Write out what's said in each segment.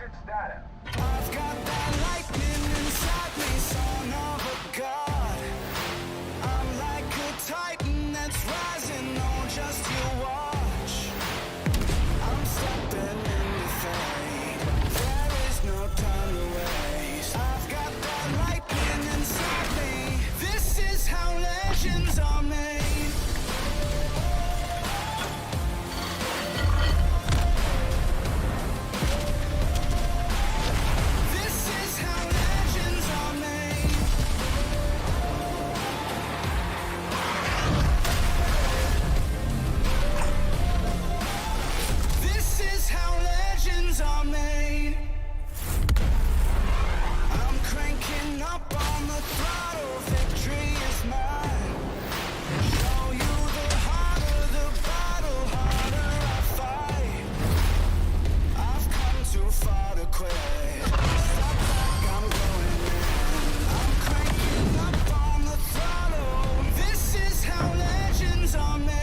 Object data. I've got that lightning inside me, son of a god. I'm like a titan that's rising, oh, just you watch. I'm stepping in the fade. There is no time to waste. I've got that lightning inside me. This is how legends are made. I'm cranking up on the throttle, victory is mine. Show you the harder the battle, harder I fight. I've come too far to quit. Step back, I'm going in. I'm cranking up on the throttle. This is how legends are made.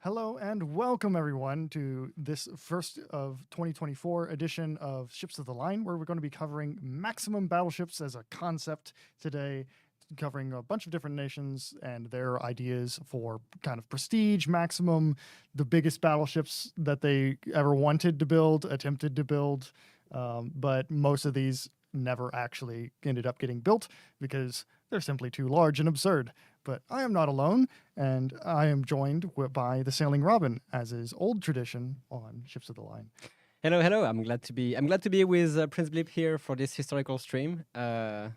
Hello and welcome everyone to this first of 2024 edition of Ships of the Line, where we're going to be covering maximum battleships as a concept today, covering a bunch of different nations and their ideas for kind of prestige, maximum, the biggest battleships that they ever wanted to build, attempted to build, but most of these never actually ended up getting built because they're simply too large and absurd. But I am not alone, and I am joined by the Sailing Robin, as is old tradition on Ships of the Line. Hello, hello. I'm glad to be with Prince Blip here for this historical stream. I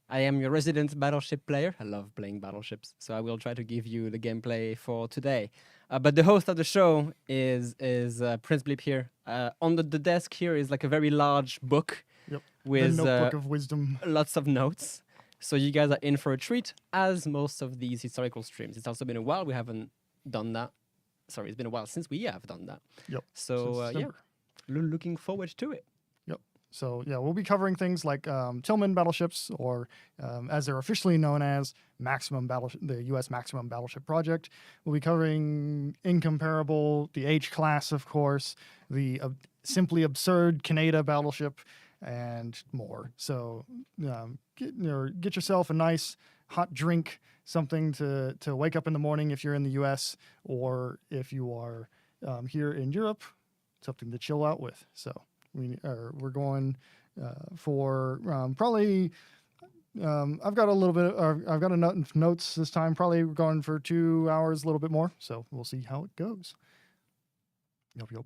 am your resident battleship player. I love playing battleships, so I will try to give you the gameplay for today. But the host of the show is Prince Blip here. On the desk here is like a very large book. Yep. With the Notebook of Wisdom. Lots of notes. So you guys are in for a treat, as most of these historical streams. It's also been a while we haven't done that. Sorry, it's been a while since we have done that. Yep. So yeah, looking forward to it. Yep. So yeah, we'll be covering things like Tillman battleships, or as they're officially known as, the US Maximum Battleship Project. We'll be covering Incomparable, the H-class, of course, the simply absurd Canada battleship, and more. So get yourself a nice hot drink, something to wake up in the morning if you're in the US, or if you are here in Europe, something to chill out with. So we're going for probably I've got enough notes this time. Probably we're going for 2 hours, a little bit more. So we'll see how it goes. Yep.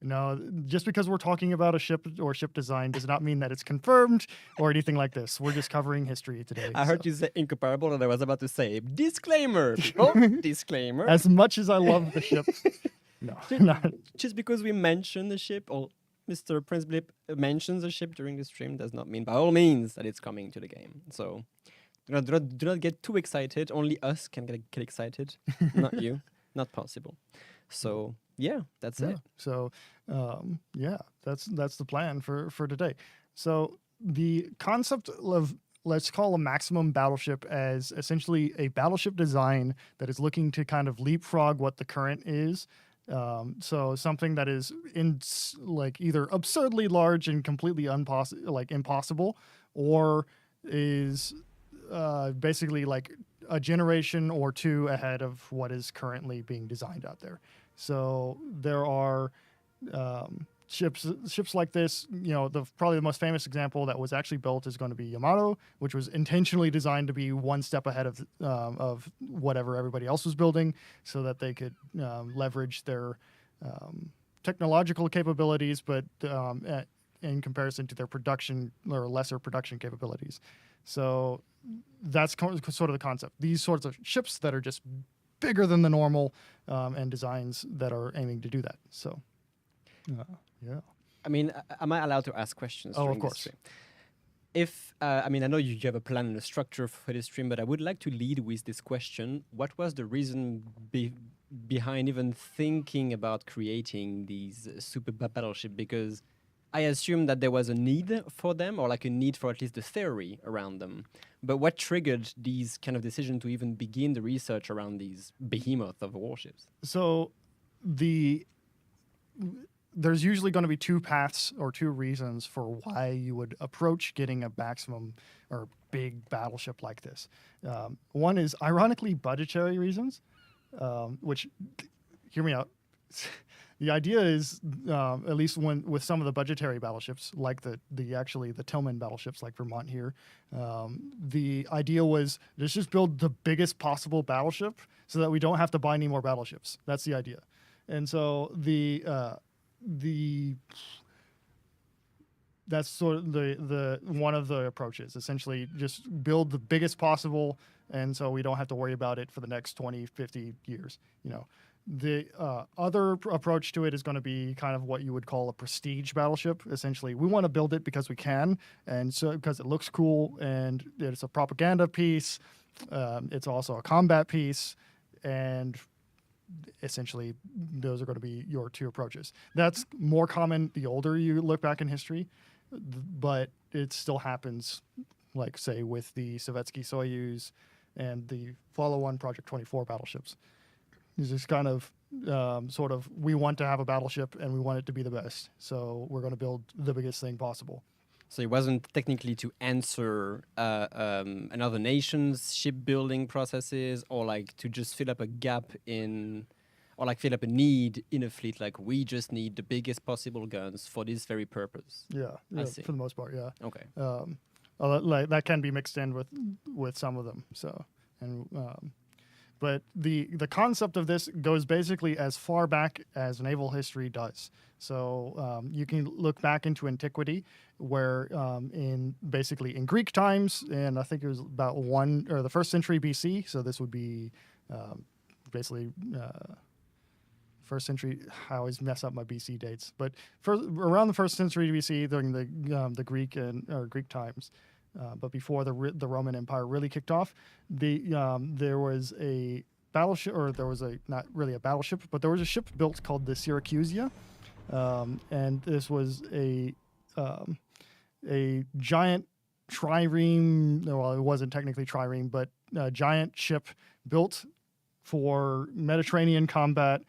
No, just because we're talking about a ship or ship design does not mean that it's confirmed or anything like this. We're just covering history today. I heard you say incomparable, and I was about to say disclaimer. People, disclaimer. As much as I love the ship, no, not. Just because we mention the ship, or Mr. Prince Blip mentions the ship during the stream, does not mean by all means that it's coming to the game. So do not get too excited. Only us can get excited, not you. Not possible. So yeah, that's it. So that's the plan for today. So the concept of, let's call a maximum battleship as essentially a battleship design that is looking to kind of leapfrog what the current is. So something that is either absurdly large and completely impossible, or is basically like a generation or two ahead of what is currently being designed out there. So there are ships like this. Probably the most famous example that was actually built is going to be Yamato, which was intentionally designed to be one step ahead of whatever everybody else was building, so that they could leverage their technological capabilities, but in comparison to their production or lesser production capabilities. So that's sort of the concept. These sorts of ships that are just bigger than the normal, and designs that are aiming to do that. So, yeah. I mean, am I allowed to ask questions Oh, during of this course. stream? If I mean, I know you have a plan and a structure for this stream, but I would like to lead with this question: what was the reason behind even thinking about creating these battleship? Because I assume that there was a need for them, or like a need for at least the theory around them. But what triggered these kind of decision to even begin the research around these behemoth of warships? So there's usually going to be two paths or two reasons for why you would approach getting a maximum or big battleship like this. One is ironically budgetary reasons, which, hear me out. The idea is, at least with some of the budgetary battleships, like the Tillman battleships, like Vermont here, the idea was let's just build the biggest possible battleship so that we don't have to buy any more battleships. That's the idea, and so that's sort of the one of the approaches. Essentially, just build the biggest possible, and so we don't have to worry about it for the next 20, 50 years. The other approach to it is going to be kind of what you would call a prestige battleship. Essentially, we want to build it because we can, and so because it looks cool, and it's a propaganda piece. It's also a combat piece, and essentially, those are going to be your two approaches. That's more common the older you look back in history, but it still happens, like, say, with the Sovietsky Soyuz and the follow-on Project 24 battleships. It's just kind of sort of, we want to have a battleship and we want it to be the best, so we're going to build the biggest thing possible. So it wasn't technically to answer another nation's shipbuilding processes, or like to just fill up a gap in, or like fill up a need in a fleet. Like, we just need the biggest possible guns for this very purpose. Yeah, I see. for the most part, yeah. Okay. Like that can be mixed in with some of them. So, and but the concept of this goes basically as far back as naval history does. So you can look back into antiquity, where in Greek times, and I think it was about the first century BC. So this would be basically first century. I always mess up my BC dates, but around the first century BC, during the Greek Greek times. But before the Roman Empire really kicked off, there was a battleship, or there was not really a battleship, but there was a ship built called the Syracusia, and this was a giant trireme. Well, it wasn't technically trireme, but a giant ship built for Mediterranean combat,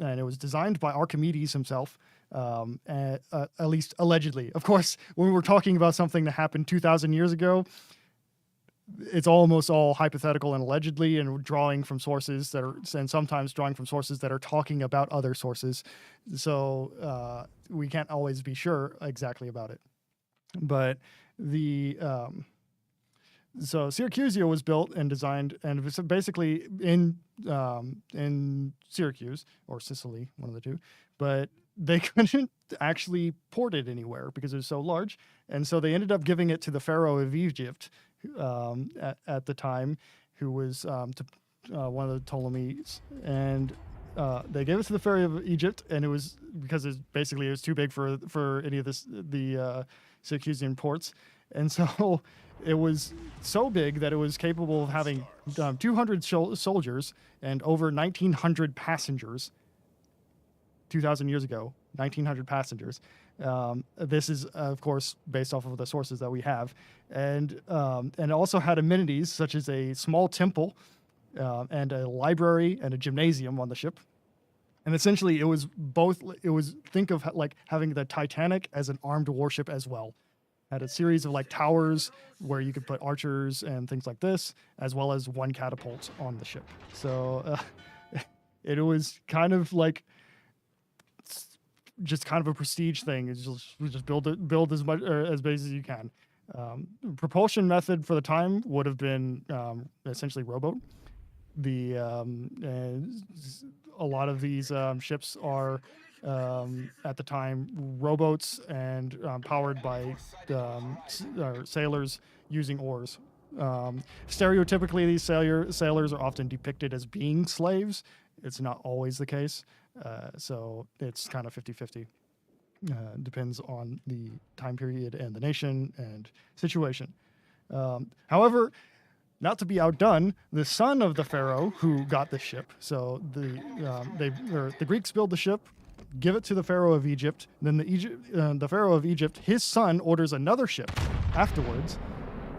and it was designed by Archimedes himself. At least allegedly. Of course, when we're talking about something that happened 2,000 years ago, it's almost all hypothetical and allegedly, and drawing from sources and sometimes drawing from sources that are talking about other sources. So we can't always be sure exactly about it. But so Syracusia was built and designed, and it was basically in Syracuse or Sicily, one of the two, but they couldn't actually port it anywhere because it was so large. And so they ended up giving it to the Pharaoh of Egypt at the time, who was one of the Ptolemies. And they gave it to the Pharaoh of Egypt, and it was because it was too big for any of the Syracusian ports. And so it was so big that it was capable of having 200 soldiers and over 1,900 passengers. 2,000 years ago, 1,900 passengers. This is, of course, based off of the sources that we have, and it also had amenities such as a small temple and a library and a gymnasium on the ship. And essentially, it was both. It was, think of like having the Titanic as an armed warship as well. Had a series of like towers where you could put archers and things like this, as well as one catapult on the ship. So it was kind of like just kind of a prestige thing. It's just build as much or as big as you can. Propulsion method for the time would have been essentially rowboat. A lot of these ships are at the time rowboats and powered by sailors using oars. Stereotypically, these sailors are often depicted as being slaves. It's not always the case. So it's kind of 50-50. Depends on the time period and the nation and situation. However, not to be outdone, the son of the pharaoh who got the ship. So the Greeks build the ship, give it to the pharaoh of Egypt. Then the pharaoh of Egypt, his son orders another ship afterwards,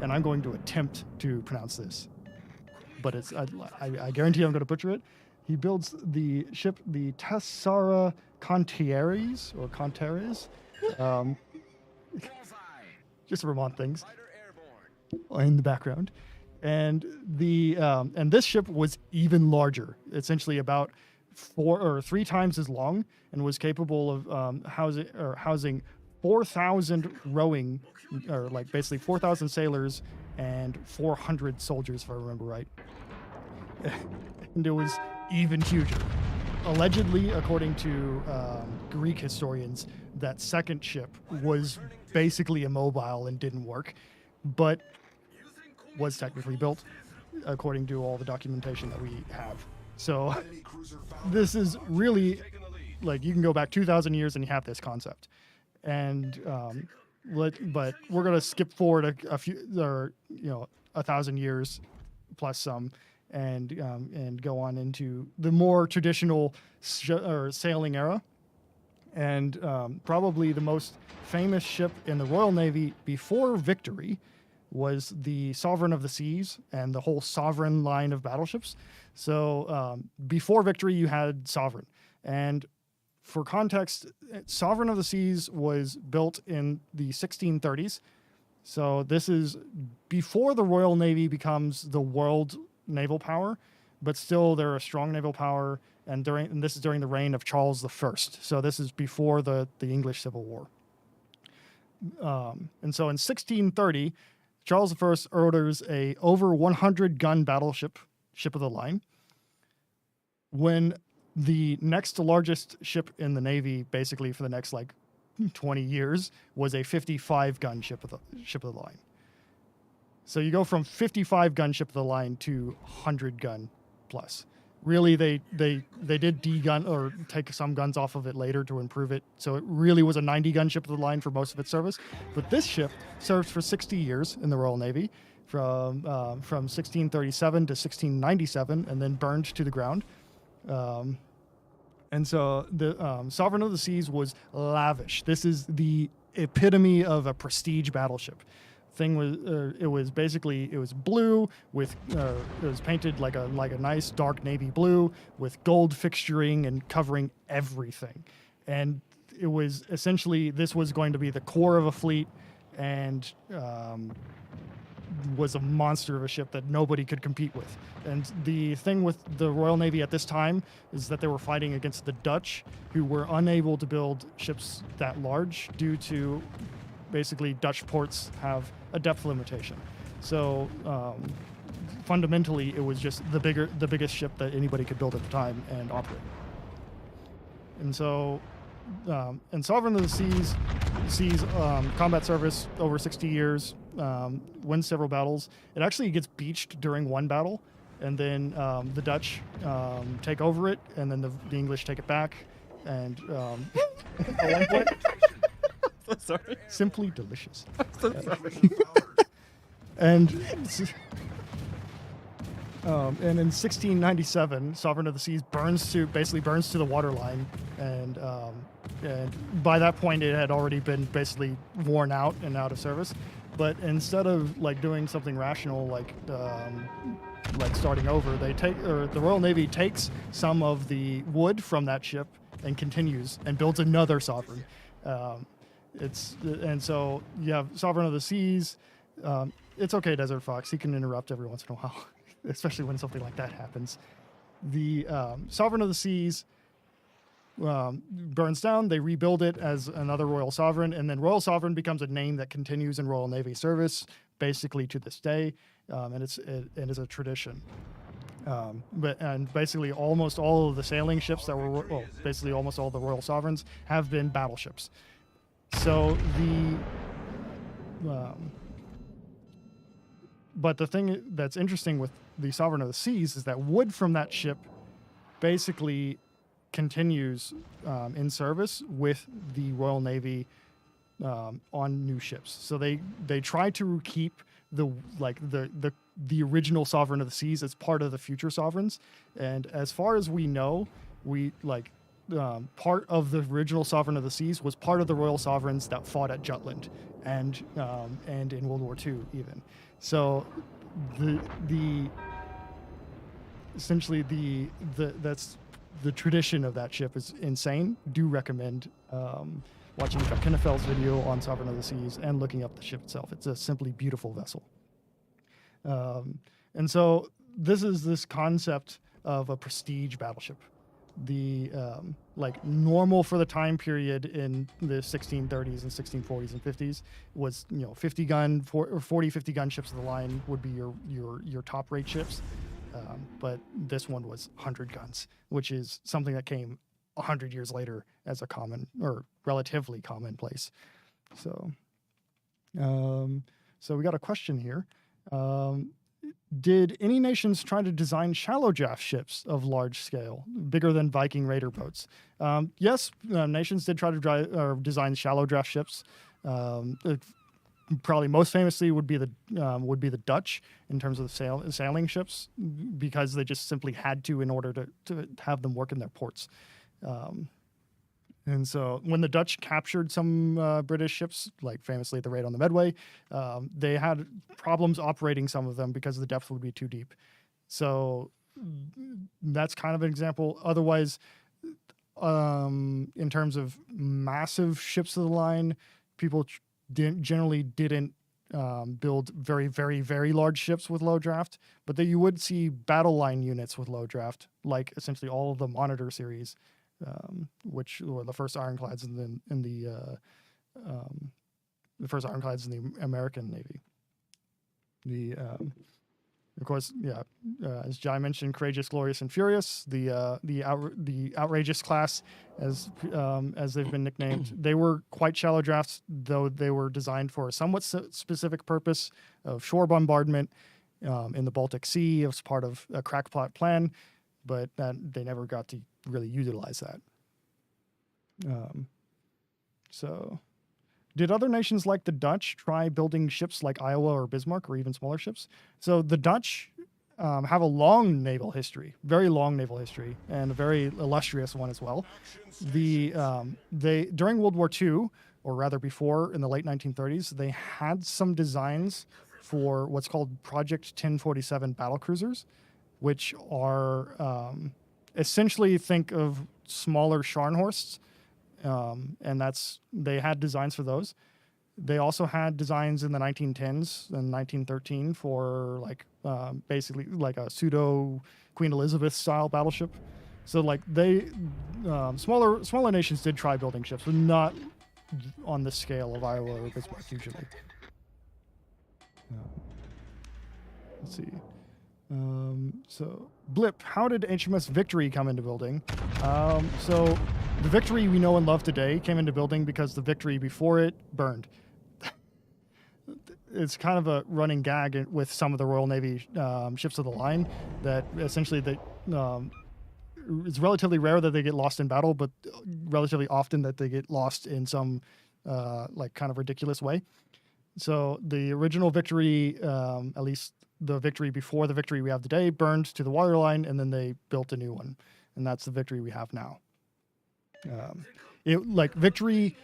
and I'm going to attempt to pronounce this, but I guarantee I'm going to butcher it. He builds the ship, the Tessara Contieres or Conteres, just Vermont things in the background. And this ship was even larger, essentially about 4 or 3 times as long, and was capable of housing 4,000 rowing, or like basically 4,000 sailors and 400 soldiers, if I remember right. And it was even huger. Allegedly, according to Greek historians, that second ship was basically immobile and didn't work, but was technically built according to all the documentation that we have. So this is really, like, you can go back 2,000 years and you have this concept. And but we're gonna skip forward a few, or 1,000 years plus some, and go on into the more traditional sailing era. And probably the most famous ship in the Royal Navy before Victory was the Sovereign of the Seas and the whole Sovereign line of battleships. So before Victory, you had Sovereign. And for context, Sovereign of the Seas was built in the 1630s. So this is before the Royal Navy becomes the world naval power, but still they're a strong naval power. And this is during the reign of Charles I. So this is before the English Civil War. And so in 1630, Charles I orders a over 100 gun battleship, ship of the line. When the next largest ship in the Navy, basically for the next 20 years, was a 55 gun ship of the line. So you go from 55 gun ship of the line to 100 gun plus. Really, they did de-gun or take some guns off of it later to improve it. So it really was a 90 gun ship of the line for most of its service. But this ship served for 60 years in the Royal Navy, from 1637 to 1697, and then burned to the ground. And so the Sovereign of the Seas was lavish. This is the epitome of a prestige battleship. It was blue with it was painted like a nice dark navy blue with gold fixturing and covering everything. And it was essentially, this was going to be the core of a fleet, and was a monster of a ship that nobody could compete with. And the thing with the Royal Navy at this time is that they were fighting against the Dutch, who were unable to build ships that large due to basically Dutch ports have a depth limitation. So fundamentally, it was just the biggest ship that anybody could build at the time and operate. And so, and Sovereign of the Seas combat service over 60 years, wins several battles. It actually gets beached during one battle, and then the Dutch take over it, and then the English take it back. And at one point, So sorry. simply delicious. So sorry. And in 1697, Sovereign of the Seas burns to the waterline, and by that point it had already been basically worn out and out of service. But instead of doing something rational like starting over, the Royal Navy takes some of the wood from that ship and continues and builds another Sovereign. And so you have Sovereign of the Seas. It's okay, Desert Fox. He can interrupt every once in a while, especially when something like that happens. The Sovereign of the Seas burns down. They rebuild it as another Royal Sovereign, and then Royal Sovereign becomes a name that continues in Royal Navy service basically to this day, and it is a tradition. But basically almost all of the sailing ships that were, basically almost all the Royal Sovereigns have been battleships. So but the thing that's interesting with the Sovereign of the Seas is that wood from that ship basically continues in service with the Royal Navy on new ships. So they try to keep the original sovereign of the seas as part of the future sovereigns. And as far as we know, part of the original sovereign of the seas was part of the royal sovereigns that fought at Jutland and in World War II even. So essentially that's the tradition of that ship is insane. Do recommend watching Kinnefeld's video on Sovereign of the Seas and looking up the ship itself. It's a simply beautiful vessel. And so this is this concept of a prestige battleship. The normal for the time period in the 1630s and 1640s and 50s was 50 gun 40 50 gun ships of the line would be your top rate ships, but this one was 100 guns, which is something that came 100 years later as a common or relatively commonplace. So we got a question here. Did any nations try to design shallow draft ships of large scale, bigger than Viking raider boats? Yes, nations did try to design shallow draft ships. Probably most famously would be the Dutch in terms of sailing ships, because they just simply had to in order to have them work in their ports. And so when the Dutch captured some British ships, like famously the raid on the Medway, they had problems operating some of them because the depth would be too deep. So that's kind of an example. Otherwise, in terms of massive ships of the line, people generally didn't build very, very, very large ships with low draft, but that you would see battle line units with low draft, like essentially all of the Monitor series. Which were the first ironclads in the first ironclads in the American Navy. Of course, as Jai mentioned, Courageous, Glorious, and Furious, the outrageous class, as they've been nicknamed. They were quite shallow drafts, though they were designed for a somewhat specific purpose of shore bombardment in the Baltic Sea as part of a crackpot plan, but that they never got to really utilize that. So did other nations like the Dutch try building ships like Iowa or Bismarck, or even smaller ships? So the Dutch have a long naval history, very long naval history, and a very illustrious one as well. They during World War II, or rather before, in the late 1930s, they had some designs for what's called Project 1047 battlecruisers, which are essentially, think of smaller Scharnhorsts, and they had designs for those. They also had designs in the 1910s and 1913 for basically like a pseudo Queen Elizabeth style battleship. So smaller nations did try building ships, but not on the scale of Iowa or Bismarck usually. Let's see. So Blip, how did HMS Victory come into building? So the Victory we know and love today came into building because the Victory before it burned. It's kind of a running gag with some of the Royal Navy ships of the line that essentially it's relatively rare that they get lost in battle, but relatively often that they get lost in some kind of ridiculous way. So the original Victory, at least the Victory before the Victory we have today, burned to the waterline, and then they built a new one, and that's the Victory we have now. Victory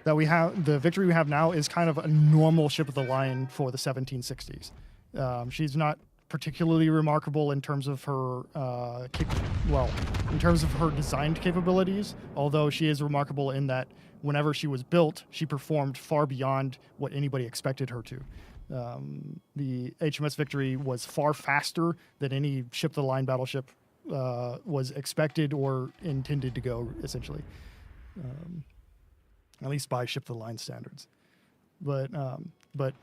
that we have, the Victory we have now is kind of a normal ship of the line for the 1760s. She's not particularly remarkable in terms of her in terms of her designed capabilities, although she is remarkable in that whenever she was built, she performed far beyond what anybody expected her to. The HMS Victory was far faster than any ship-of-the-line battleship was expected or intended to go, essentially, at least by ship-of-the-line standards. But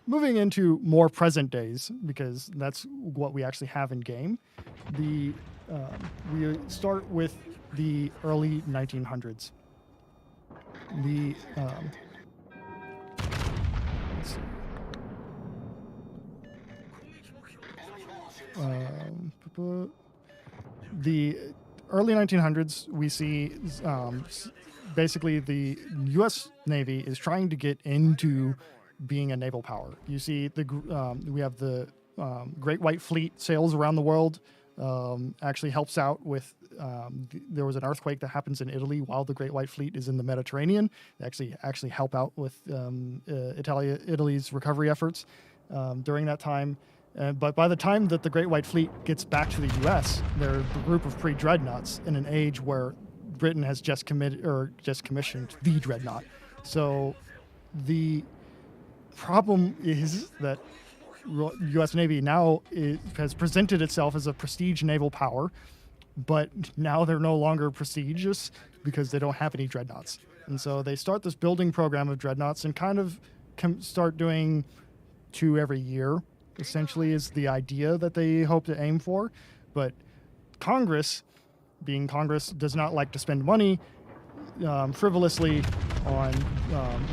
moving into more present days, because that's what we actually have in game, we start with the early 1900s. Let's see. early 1900s, we see basically the U.S. Navy is trying to get into being a naval power. You see, we have the Great White Fleet sails around the world. Actually helps out with. There was an earthquake that happens in Italy while the Great White Fleet is in the Mediterranean. They actually help out with Italy's recovery efforts during that time. But by the time that the Great White Fleet gets back to the U.S., they're a group of pre-dreadnoughts in an age where Britain has just commissioned the dreadnought. So the problem is that U.S. Navy now has presented itself as a prestige naval power, but now they're no longer prestigious because they don't have any dreadnoughts. And so they start this building program of dreadnoughts and kind of start doing 2 every year, essentially, is the idea that they hope to aim for. But Congress, being Congress, does not like to spend money frivolously on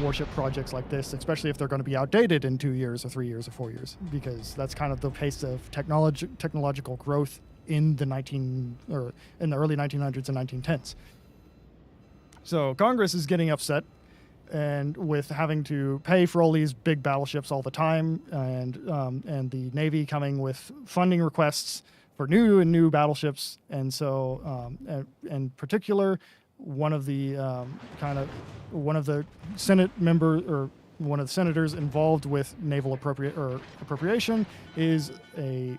warship projects like this, especially if they're going to be outdated in 2 years or 3 years or 4 years, because that's kind of the pace of technological growth in the early 1900s and 1910s. So Congress is getting upset, and with having to pay for all these big battleships all the time, and the Navy coming with funding requests for new battleships, and so in particular, one of the Senate member or one of the senators involved with naval appropriation is a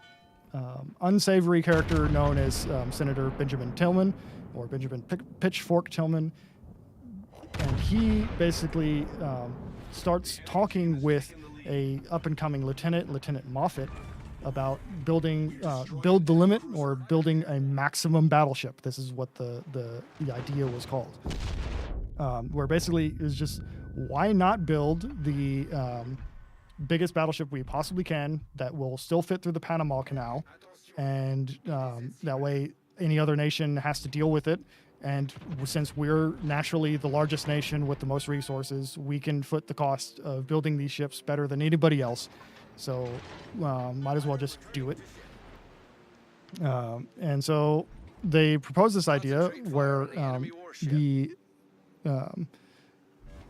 unsavory character known as Senator Benjamin Tillman, or Benjamin Pitchfork Tillman, and he basically starts talking with a up-and-coming Lieutenant Moffett, about build the limit, or building a maximum battleship. This is what the idea was called, where basically is just, why not build the biggest battleship we possibly can that will still fit through the Panama Canal, and that way any other nation has to deal with it. And since we're naturally the largest nation with the most resources, we can foot the cost of building these ships better than anybody else. So might as well just do it. And so they proposed this idea where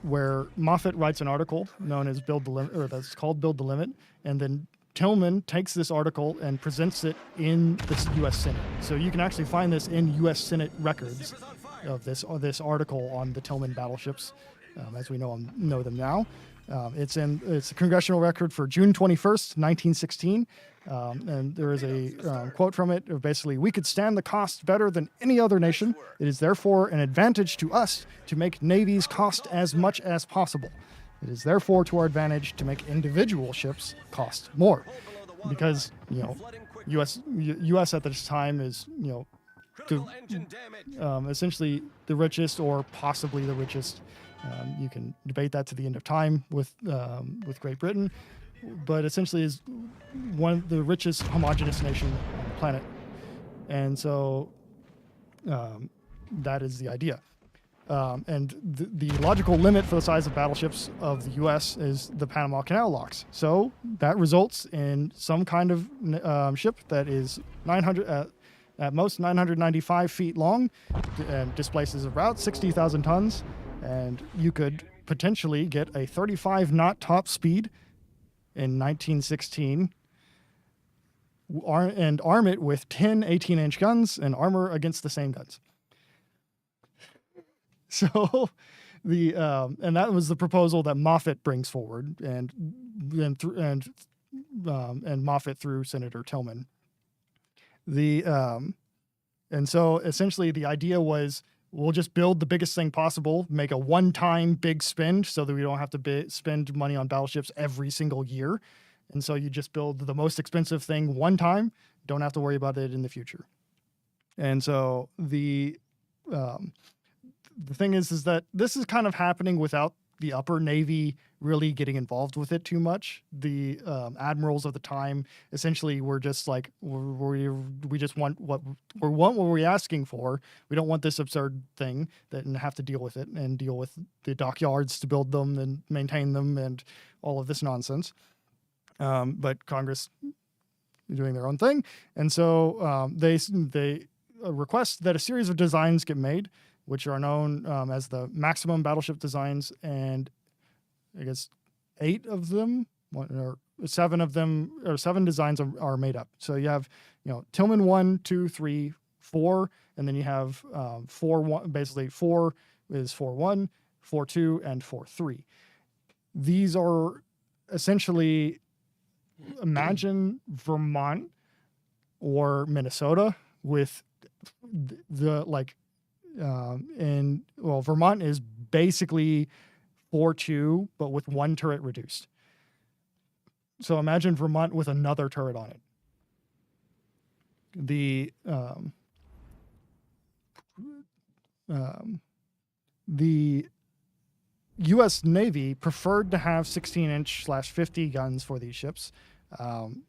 where Moffett writes an article known as Build the Limit, or that's called Build the Limit, and then Tillman takes this article and presents it in the U.S. Senate. So you can actually find this in U.S. Senate records of this article on the Tillman battleships, as we know them now. It's a congressional record for June 21st, 1916, and there is a quote from it of basically, "We could stand the cost better than any other nation. It is therefore an advantage to us to make navies cost as much as possible. It is therefore to our advantage to make individual ships cost more," because U.S. at this time is essentially the richest, or possibly the richest. You can debate that to the end of time with Great Britain, but essentially is one of the richest homogenous nation on the planet, and so that is the idea. And the logical limit for the size of battleships of the U.S. is the Panama Canal locks. So that results in some kind of ship that is 900 at most 995 feet long, and displaces about 60,000 tons. And you could potentially get a 35-knot top speed in 1916 and arm it with 10 18-inch guns and armor against the same guns. So and that was the proposal that Moffett brings forward, and Moffett through Senator Tillman. And so essentially the idea was, we'll just build the biggest thing possible, make a one-time big spend so that we don't have to spend money on battleships every single year. And so you just build the most expensive thing one time, don't have to worry about it in the future. And so the thing is that this is kind of happening without the upper Navy really getting involved with it too much. The admirals of the time essentially were just like, we just want what we're asking for. We don't want this absurd thing and have to deal with it and deal with the dockyards to build them and maintain them and all of this nonsense. But Congress is doing their own thing, and so they request that a series of designs get made, which are known as the maximum battleship designs, and I guess 8 of them, or 7 of them, or 7 designs are made up. So you have, Tillman 1, 2, 3, 4, and then you have 4, 1, basically 4 is 4-1, 4-2, and 4-3. These are essentially, imagine Vermont or Minnesota with Vermont is basically 4-2, but with 1 turret reduced. So imagine Vermont with another turret on it. The U.S. Navy preferred to have 16-inch/50 guns for these ships.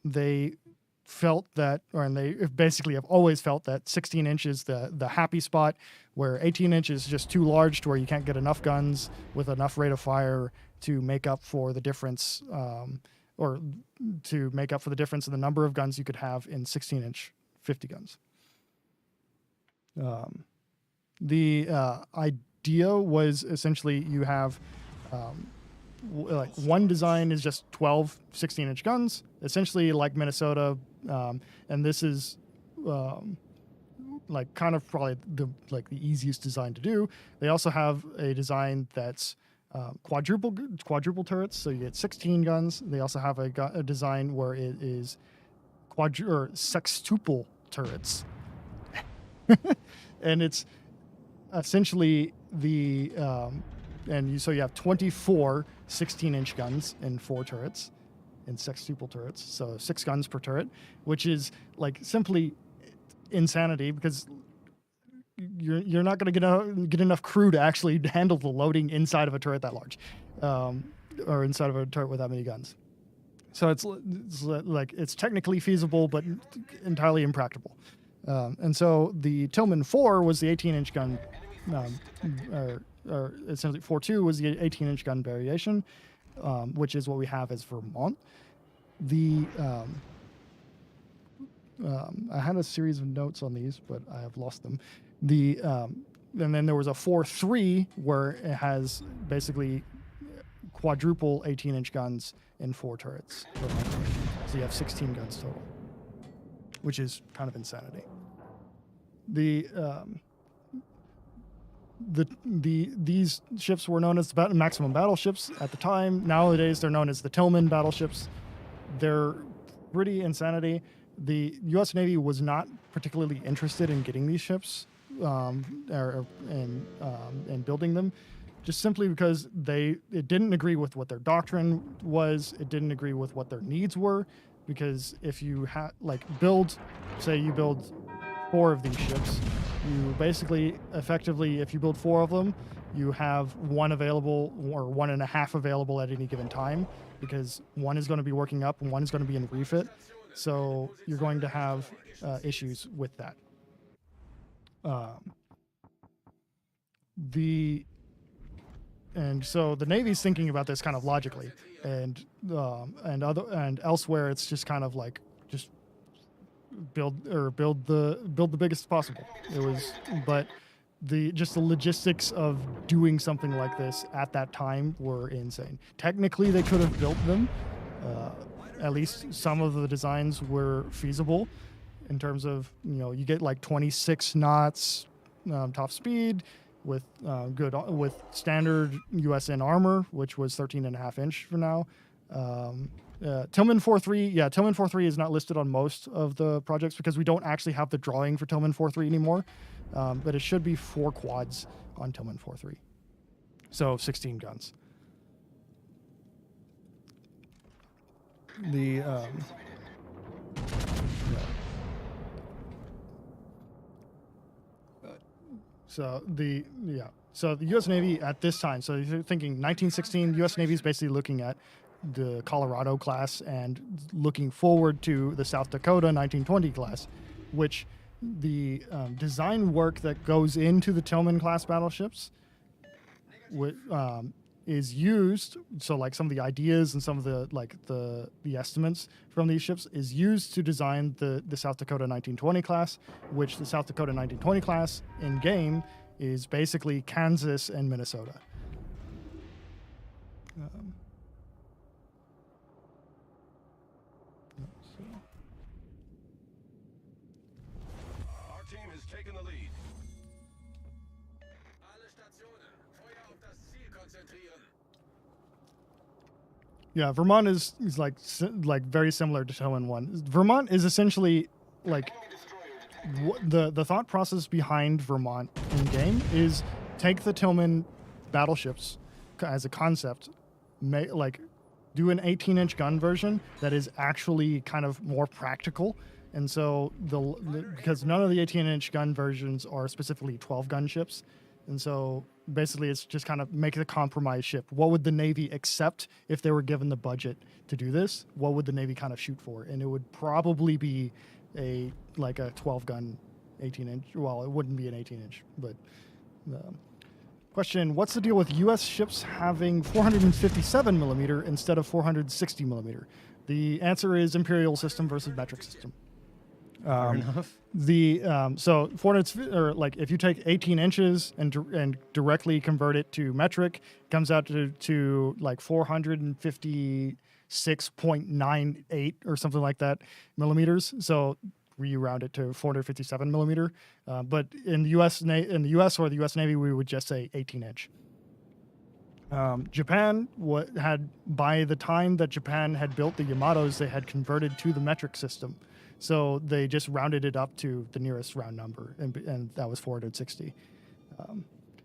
They felt that, and they basically have always felt that 16 inch is the happy spot, where 18 inch is just too large to where you can't get enough guns with enough rate of fire to make up for the difference, or to make up for the difference in the number of guns you could have in 16-inch 50 guns. The idea was essentially you have one design is just 12 16-inch guns, essentially like Minnesota, and this is kind of probably the easiest design to do. They also have a design that's quadruple turrets, so you get 16 guns. They also have a design where it is sextuple turrets, and it's essentially so you have 24 16-inch guns and 4 turrets and sextuple turrets, so 6 guns per turret, which is simply insanity, because you're not going to get enough crew to actually handle the loading inside of a turret that large, or inside of a turret with that many guns. So it's technically feasible, but entirely impractical. And so the Tillman 4 was the 18-inch gun, or essentially 4-2 was the 18-inch gun variation, which is what we have as Vermont. I had a series of notes on these, but I have lost them. And then there was a 4-3 where it has basically quadruple 18-inch guns and 4 turrets. So you have 16 guns total, which is kind of insanity. These ships were known as the maximum battleships at the time. Nowadays, they're known as the Tillman battleships. They're pretty insanity. The U.S. Navy was not particularly interested in getting these ships and building them, just simply because it didn't agree with what their doctrine was. It didn't agree with what their needs were, because if you build 4 of these ships, you basically effectively, if you build 4 of them, you have 1 available or 1.5 available at any given time, because 1 is going to be working up and 1 is going to be in refit. So you're going to have issues with that. And so the Navy's thinking about this kind of logically, and elsewhere it's just kind of just build the biggest possible. But the logistics of doing something like this at that time were insane. Technically, they could have built them. At least some of the designs were feasible in terms of, you get 26 knots top speed with standard USN armor, which was 13.5 inch for now. Tillman 4-3, Tillman 4-3 is not listed on most of the projects because we don't actually have the drawing for Tillman 4-3 anymore. But it should be 4 quads on Tillman 4-3. So 16 guns. So the U.S. Navy at this time, so you're thinking 1916, U.S. Navy is basically looking at the Colorado class and looking forward to the South Dakota 1920 class, which the design work that goes into the Tillman class battleships is used. So like some of the ideas and some of the the estimates from these ships is used to design the South Dakota 1920 class, which the South Dakota 1920 class in game is basically Kansas and Minnesota. Our team has taken the lead. Alle Stationen, Feuer auf das Ziel konzentrieren. Yeah, Vermont is like very similar to Tillman 1. Vermont is essentially like the thought process behind Vermont in game is take the Tillman battleships as a concept, do an 18-inch gun version that is actually kind of more practical. And so because none of the 18-inch gun versions are specifically 12-gun ships, and so basically it's just kind of make the compromise ship. What would the Navy accept if they were given the budget to do this? What would the Navy kind of shoot for? And it would probably be a 12-gun 18-inch. Well, it wouldn't be an 18-inch, but question, what's the deal with U.S. ships having 457 millimeter instead of 460 millimeter? The answer is imperial system versus metric system. Fair enough. So 400, or like if you take 18 inches and directly convert it to metric, it comes out to like 456.98 or something like that millimeters. So we round it to 457 millimeter. But in the U.S. or the U.S. Navy, we would just say 18 inch. Japan had, by the time that Japan had built the Yamatos, they had converted to the metric system. So they just rounded it up to the nearest round number, and that was 460.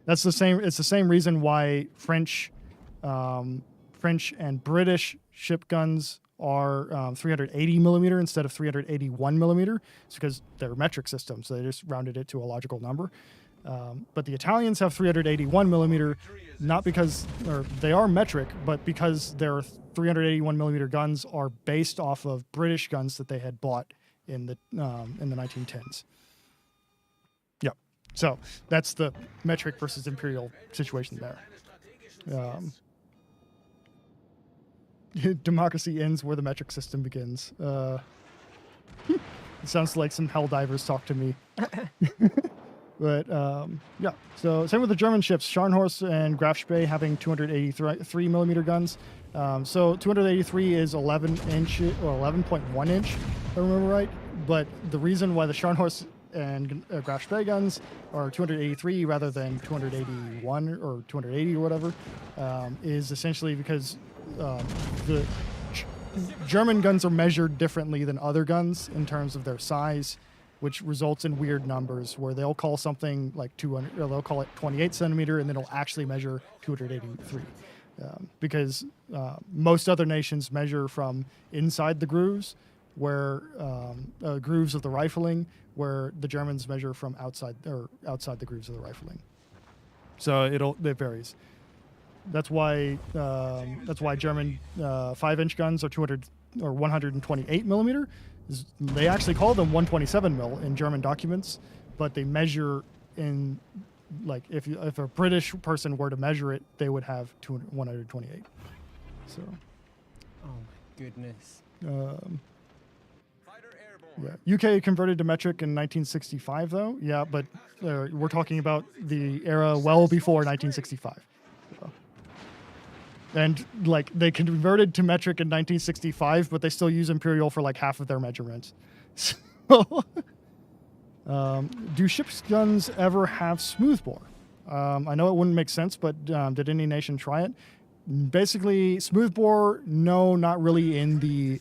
That's the same. It's the same reason why French and British ship guns are 380 millimeter instead of 381 millimeter. It's because they're metric systems, so they just rounded it to a logical number. But the Italians have 381 millimeter, not because they are metric, but because their 381 millimeter guns are based off of British guns that they had bought in the 1910s. Yep. So that's the metric versus imperial situation there. Democracy ends where the metric system begins. It sounds like some Helldivers talk to me. But yeah, so same with the German ships, Scharnhorst and Graf Spee having 283 millimeter guns. So 283 is 11 inch or 11.1 inch, if I remember right. But the reason why the Scharnhorst and Graf Spee guns are 283 rather than 281 or 280 or whatever is essentially because the German guns are measured differently than other guns in terms of their size, which results in weird numbers where they'll call something like 200, or they'll call it 28 centimeter, and then it'll actually measure 283. Because most other nations measure from inside the grooves, where grooves of the rifling, where the Germans measure from outside the grooves of the rifling. So it varies. That's why German 5-inch guns are 200 or 128 millimeter. They actually call them 127 mil in German documents, but they measure in, like, if a British person were to measure it, they would have 128. So. Oh my goodness. Yeah. UK converted to metric in 1965, though. Yeah, but we're talking about the era well before 1965. So. And like they converted to metric in 1965, but they still use imperial for like half of their measurements. So, do ships guns ever have smoothbore? I know it wouldn't make sense, but did any nation try it? Basically, smoothbore, no, not really in the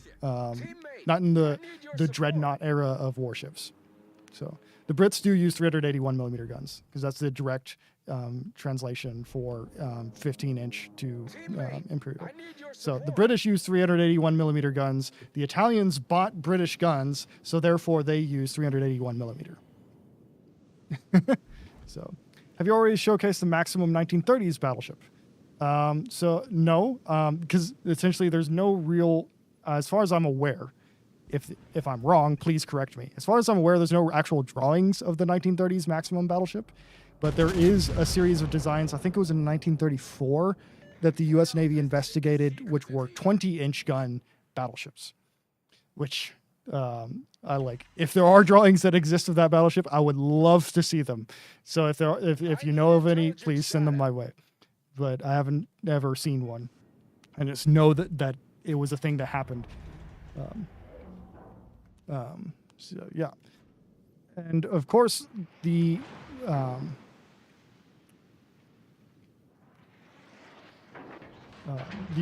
dreadnought era of warships. So the Brits do use 381 millimeter guns because that's the direct translation for 15-inch to imperial. So the British use 381 millimeter guns. The Italians bought British guns, so therefore they use 381 millimeter. So, have you already showcased the Maximum 1930s battleship? So no, because essentially there's no real, as far as I'm aware. If I'm wrong, please correct me. As far as I'm aware, there's no actual drawings of the 1930s Maximum battleship, but there is a series of designs. I think it was in 1934 that the U.S. Navy investigated, which were 20-inch gun battleships, which I like. If there are drawings that exist of that battleship, I would love to see them. So if you know of any, please send them my way. But I haven't ever seen one. I just know that it was a thing that happened. So yeah, and of course the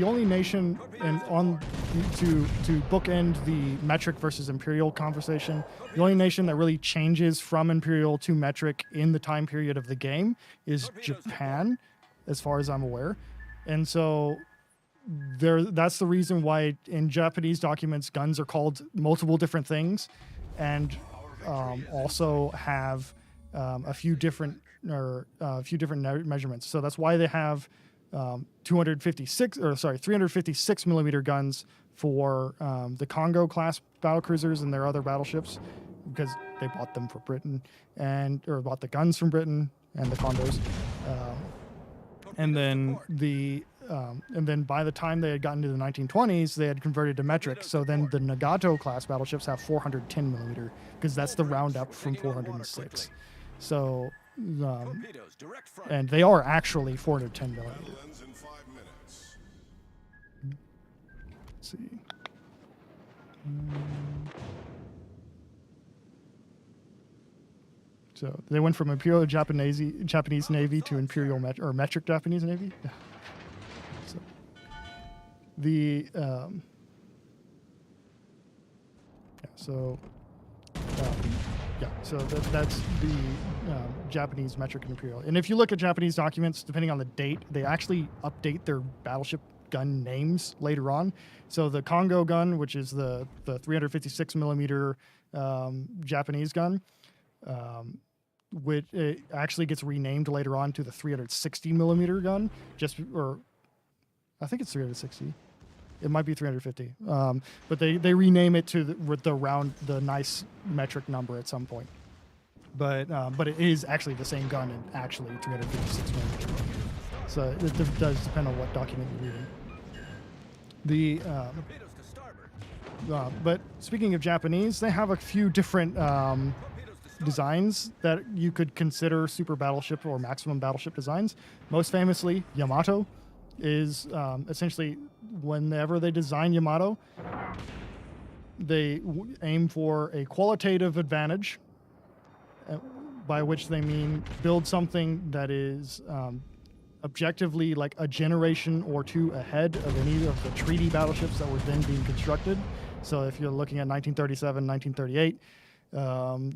only nation to bookend the metric versus imperial conversation, the only nation that really changes from imperial to metric in the time period of the game is Japan, as far as I'm aware, and so that's the reason why in Japanese documents guns are called multiple different things, and also have a few different measurements. So that's why they have 356 millimeter guns for the Congo class battlecruisers and their other battleships, because they bought them for Britain or bought the guns from Britain and the Condos, and then by the time they had gotten to the 1920s, they had converted to metric. So then the Nagato class battleships have 410 millimeter, because that's the roundup from 406. So, and they are actually 410 millimeter. Let's see. So they went from Imperial Japanese Navy to Imperial Metric Japanese Navy. So the that's the Japanese metric and imperial. And if you look at Japanese documents, depending on the date, they actually update their battleship gun names later on. So the Congo gun, which is the 356 millimeter Japanese gun, which it actually gets renamed later on to the 360 millimeter gun, I think it's 360. It might be 350, but they rename it to the nice metric number at some point. But it is actually the same gun and actually 356 millimeter. So it does depend on what document you're reading. But speaking of Japanese, they have a few different designs that you could consider super battleship or maximum battleship designs. Most famously, Yamato is essentially, whenever they design Yamato, they aim for a qualitative advantage, by which they mean build something that is objectively like a generation or two ahead of any of the treaty battleships that were then being constructed. So if you're looking at 1937, 1938,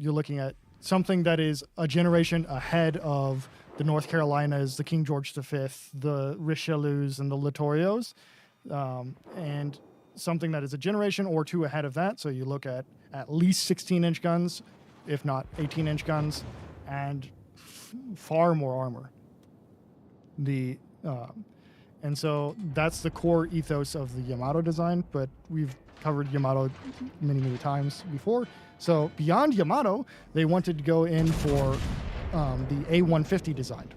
you're looking at something that is a generation ahead of the North Carolinas, the King George V, the Richelieus, and the Littorios, and something that is a generation or two ahead of that. So you look at least 16-inch guns, if not 18-inch guns, and far more armor. And so that's the core ethos of the Yamato design, but we've covered Yamato many, many times before. So beyond Yamato, they wanted to go in for the A150 design,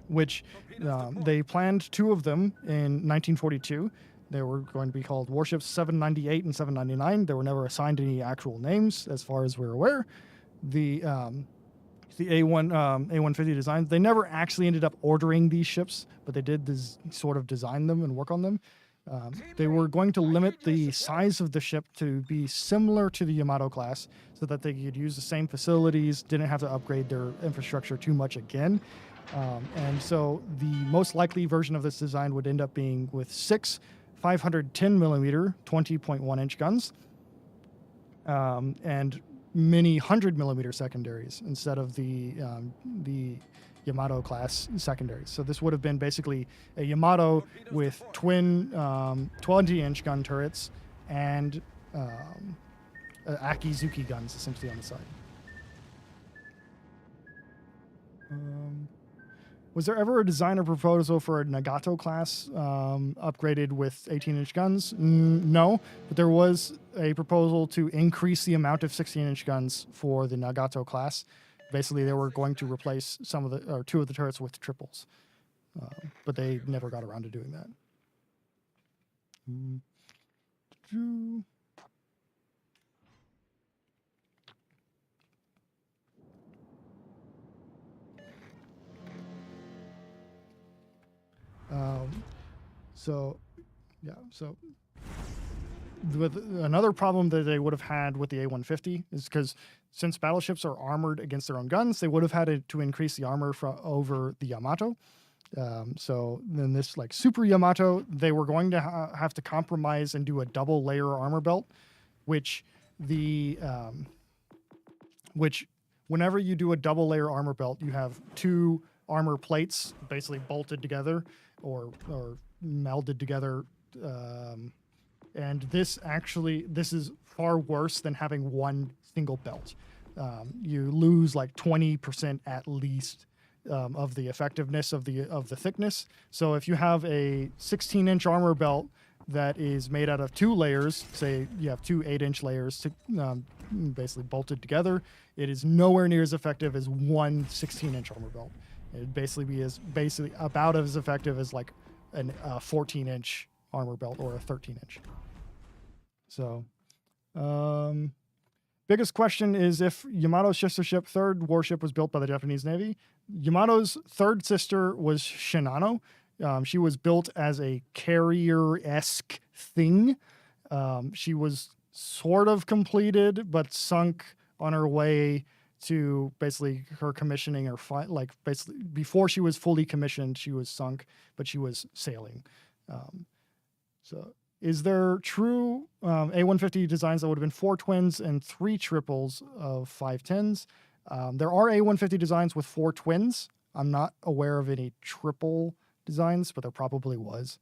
which they planned two of them in 1942. They were going to be called Warships 798 and 799. They were never assigned any actual names, as far as we're aware. The A150 designs, they never actually ended up ordering these ships, but they did sort of design them and work on them. They were going to limit the size of the ship to be similar to the Yamato class, so that they could use the same facilities, didn't have to upgrade their infrastructure too much again. And so the most likely version of this design would end up being with 6 510 millimeter 20.1-inch guns, and many 100 millimeter secondaries instead of the Yamato class secondaries. So this would have been basically a Yamato with twin 20-inch gun turrets and Akizuki guns essentially on the side. Was there ever a design or proposal for a Nagato class upgraded with 18-inch guns? No, but there was a proposal to increase the amount of 16-inch guns for the Nagato class. Basically, they were going to replace two of the turrets with triples. but they never got around to doing that. So, yeah. So, with another problem that they would have had with the A150 is because since battleships are armored against their own guns, they would have had to increase the armor over the Yamato. So then this like Super Yamato, they were going to have to compromise and do a double layer armor belt, which whenever you do a double layer armor belt, you have two armor plates basically bolted together or melded together. And this is far worse than having one single belt. You lose like 20% at least of the effectiveness of the thickness. So if you have a 16-inch armor belt that is made out of two layers, say you have two 8-inch layers to, basically bolted together, it is nowhere near as effective as one 16-inch armor belt. It'd basically be about as effective as like a 14-inch armor belt or a 13-inch. So, biggest question is if Yamato's sister ship, third warship, was built by the Japanese Navy. Yamato's third sister was Shinano. She was built as a carrier-esque thing. She was sort of completed, but sunk on her way to basically her commissioning or basically before she was fully commissioned, she was sunk, but she was sailing. So is there true A150 designs that would have been 4 twins and 3 triples of 510s? There are A150 designs with 4 twins. I'm not aware of any triple designs, but there probably was.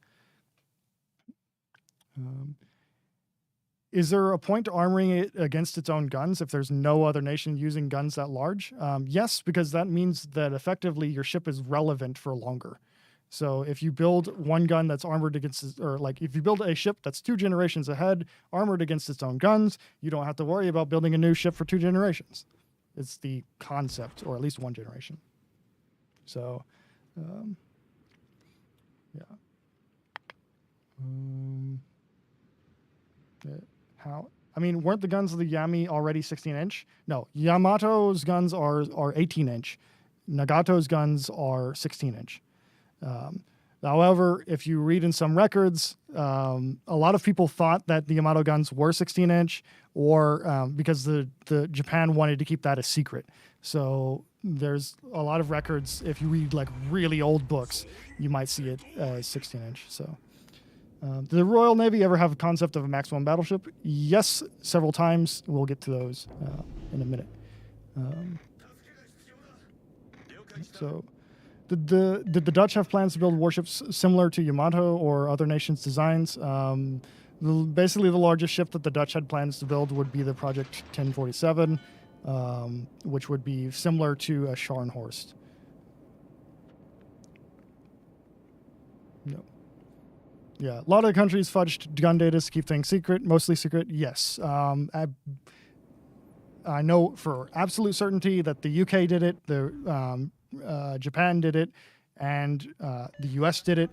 Is there a point to armoring it against its own guns if there's no other nation using guns that large? Yes, because that means that effectively your ship is relevant for longer. So if you build one gun that's armored against, or like if you build a ship that's 2 generations ahead, armored against its own guns, you don't have to worry about building a new ship for 2 generations. It's the concept, or at least 1 generation. So, yeah. Weren't the guns of the Yami already 16-inch? No, Yamato's guns are 18-inch. Nagato's guns are 16-inch. However, if you read in some records, a lot of people thought that the Yamato guns were 16-inch, or because the Japan wanted to keep that a secret. So there's a lot of records. If you read like really old books, you might see it as 16-inch. So, did the Royal Navy ever have a concept of a maximum battleship? Yes, several times. We'll get to those in a minute. So. Did the Dutch have plans to build warships similar to Yamato or other nations' designs? Basically, the largest ship that the Dutch had plans to build would be the Project 1047, which would be similar to a Scharnhorst. No. Yeah, a lot of countries fudged gun data to keep things secret, mostly secret. Yes. I know for absolute certainty that the UK did it. Japan did it, and the US did it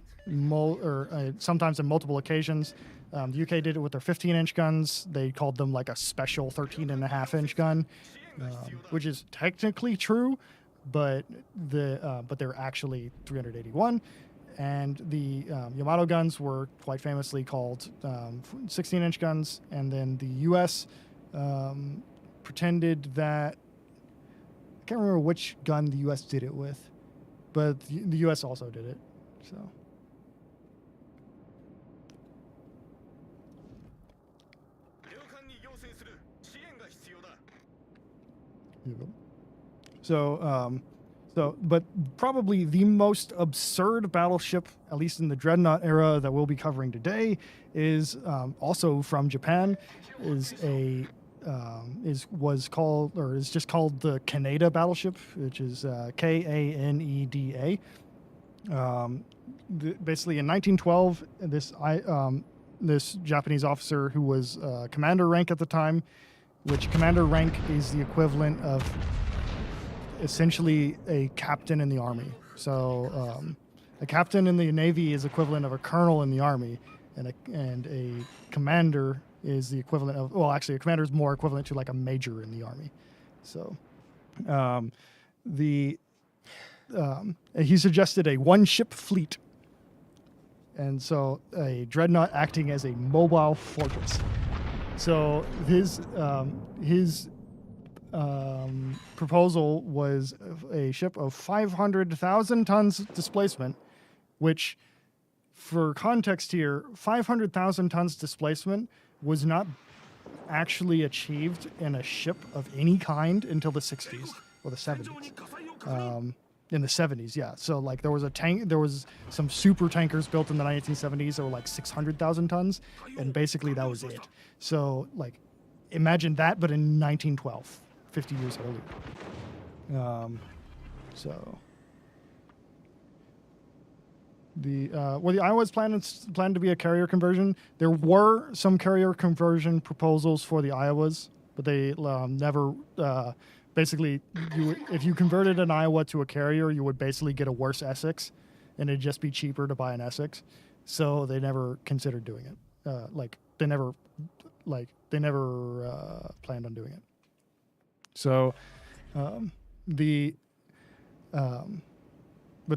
sometimes on multiple occasions. The UK did it with their 15-inch guns. They called them like a special 13.5-inch gun, which is technically true, but they're actually 381. And the Yamato guns were quite famously called 16-inch guns. And then the US pretended that, I can't remember which gun the U.S. did it with, but the U.S. also did it. So, but probably the most absurd battleship, at least in the Dreadnought era that we'll be covering today, is also from Japan. Is just called the Kaneda battleship, which is Kaneda. Basically, in 1912, this Japanese officer who was commander rank at the time, which commander rank is the equivalent of essentially a captain in the army. So A captain in the Navy is equivalent of a colonel in the Army, and a commander is the equivalent of, well, actually, a commander is more equivalent to like a major in the Army. So, he suggested a one-ship fleet, and so a dreadnought acting as a mobile fortress. So his proposal was a ship of 500,000 tons displacement, which, for context here, 500,000 tons displacement was not actually achieved in a ship of any kind until the 60s or the 70s. In the 70s, yeah. So like there was some super tankers built in the 1970s that were like 600,000 tons, and basically that was it. So like imagine that, but in 1912, 50 years earlier. Were the Iowas planned to be a carrier conversion? There were some carrier conversion proposals for the Iowas, but they never. Basically, if you converted an Iowa to a carrier, you would basically get a worse Essex, and it'd just be cheaper to buy an Essex. So they never considered doing it. They never planned on doing it. So, with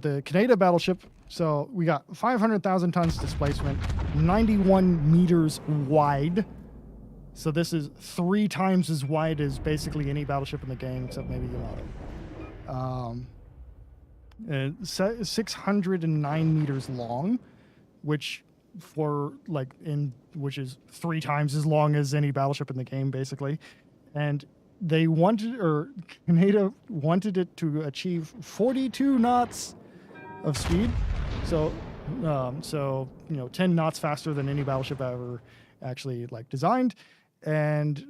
the Canada battleship, so we got 500,000 tons displacement, 91 meters wide. So this is 3 times as wide as basically any battleship in the game, except maybe Yamato. 609 meters long, which is 3 times as long as any battleship in the game, basically. And Canada wanted it to achieve 42 knots of speed. So 10 knots faster than any battleship ever actually designed. And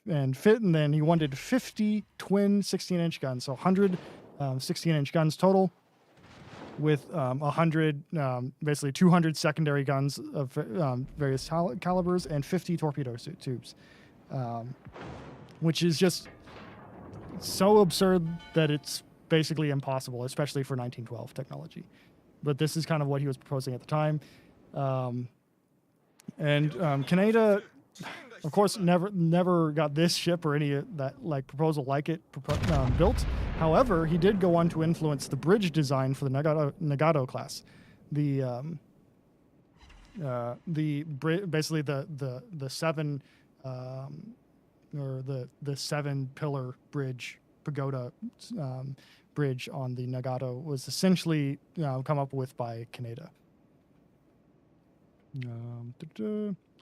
then he wanted 50 twin 16-inch guns, so 100 16-inch guns total, with 100, basically 200 secondary guns of various calibers, and 50 torpedo tubes, which is just so absurd that it's basically impossible, especially for 1912 technology. But this is kind of what he was proposing at the time. Canada, of course, never got this ship or any of that proposal like it built. However, he did go on to influence the bridge design for the Nagato class. Basically the 7 or the 7 pillar bridge pagoda bridge on the Nagato was essentially come up with by Canada.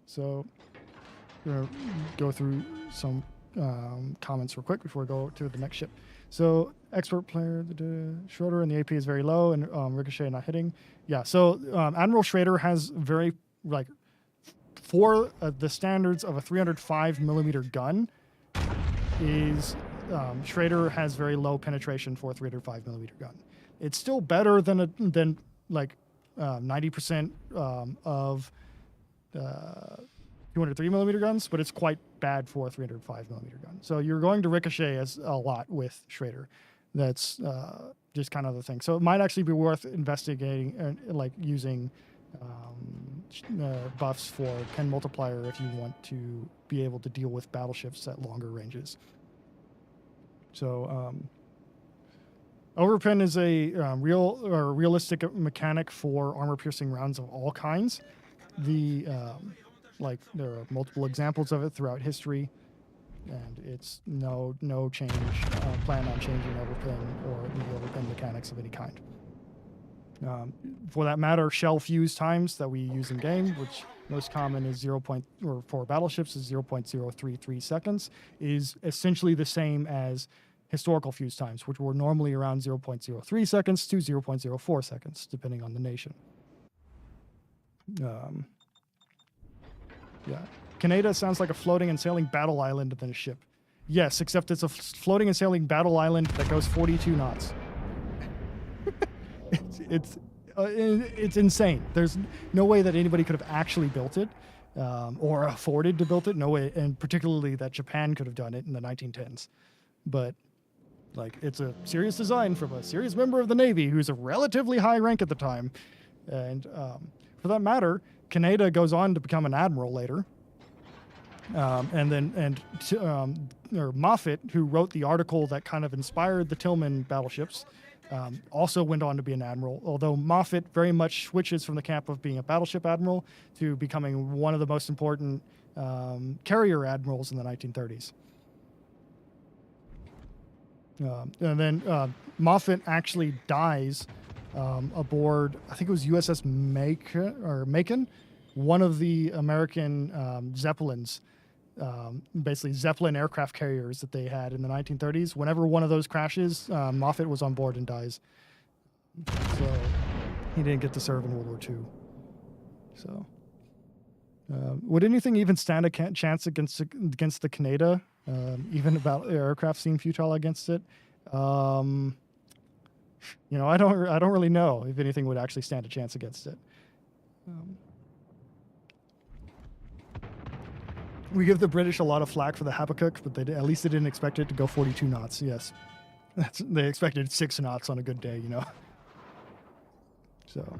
So we're going to go through some comments real quick before we go to the next ship. So expert player, Schroeder, and the AP is very low, and Ricochet not hitting. Yeah, so Admiral Schrader has very, for the standards of a 305 millimeter gun, Schrader has very low penetration for a 305 millimeter gun. It's still better than 90% of 203 millimeter guns, but it's quite bad for a 305 millimeter gun. So you're going to ricochet as a lot with Schrader. That's just kind of the thing. So it might actually be worth investigating and using buffs for Pen multiplier if you want to be able to deal with battleships at longer ranges. So overpen is a realistic mechanic for armor-piercing rounds of all kinds. There are multiple examples of it throughout history, and it's no change plan on changing overpen or the overpen mechanics of any kind. For that matter, shell fuse times that we use in game, which most common is for battleships is 0.033 seconds, is essentially the same as historical fuse times, which were normally around 0.03 seconds to 0.04 seconds, depending on the nation. Canada sounds like a floating and sailing battle island than a ship. Yes, except it's a floating and sailing battle island that goes 42 knots. It's insane. There's no way that anybody could have actually built it or afforded to build it. No way, and particularly that Japan could have done it in the 1910s. But Like, it's a serious design from a serious member of the Navy who's a relatively high rank at the time. And for that matter, Kaneda goes on to become an admiral later. Moffett, who wrote the article that kind of inspired the Tillman battleships, also went on to be an admiral, although Moffett very much switches from the camp of being a battleship admiral to becoming one of the most important carrier admirals in the 1930s. And then Moffett actually dies aboard, I think it was USS Macon, one of the American Zeppelins, basically Zeppelin aircraft carriers that they had in the 1930s. Whenever one of those crashes, Moffett was on board and dies. So he didn't get to serve in World War II. So would anything even stand a chance against the Kaneda? Even about aircraft seem futile against it. I don't really know if anything would actually stand a chance against it. We give the British a lot of flack for the Habakkuk, but at least they didn't expect it to go 42 knots. Yes, they expected 6 knots on a good day, So,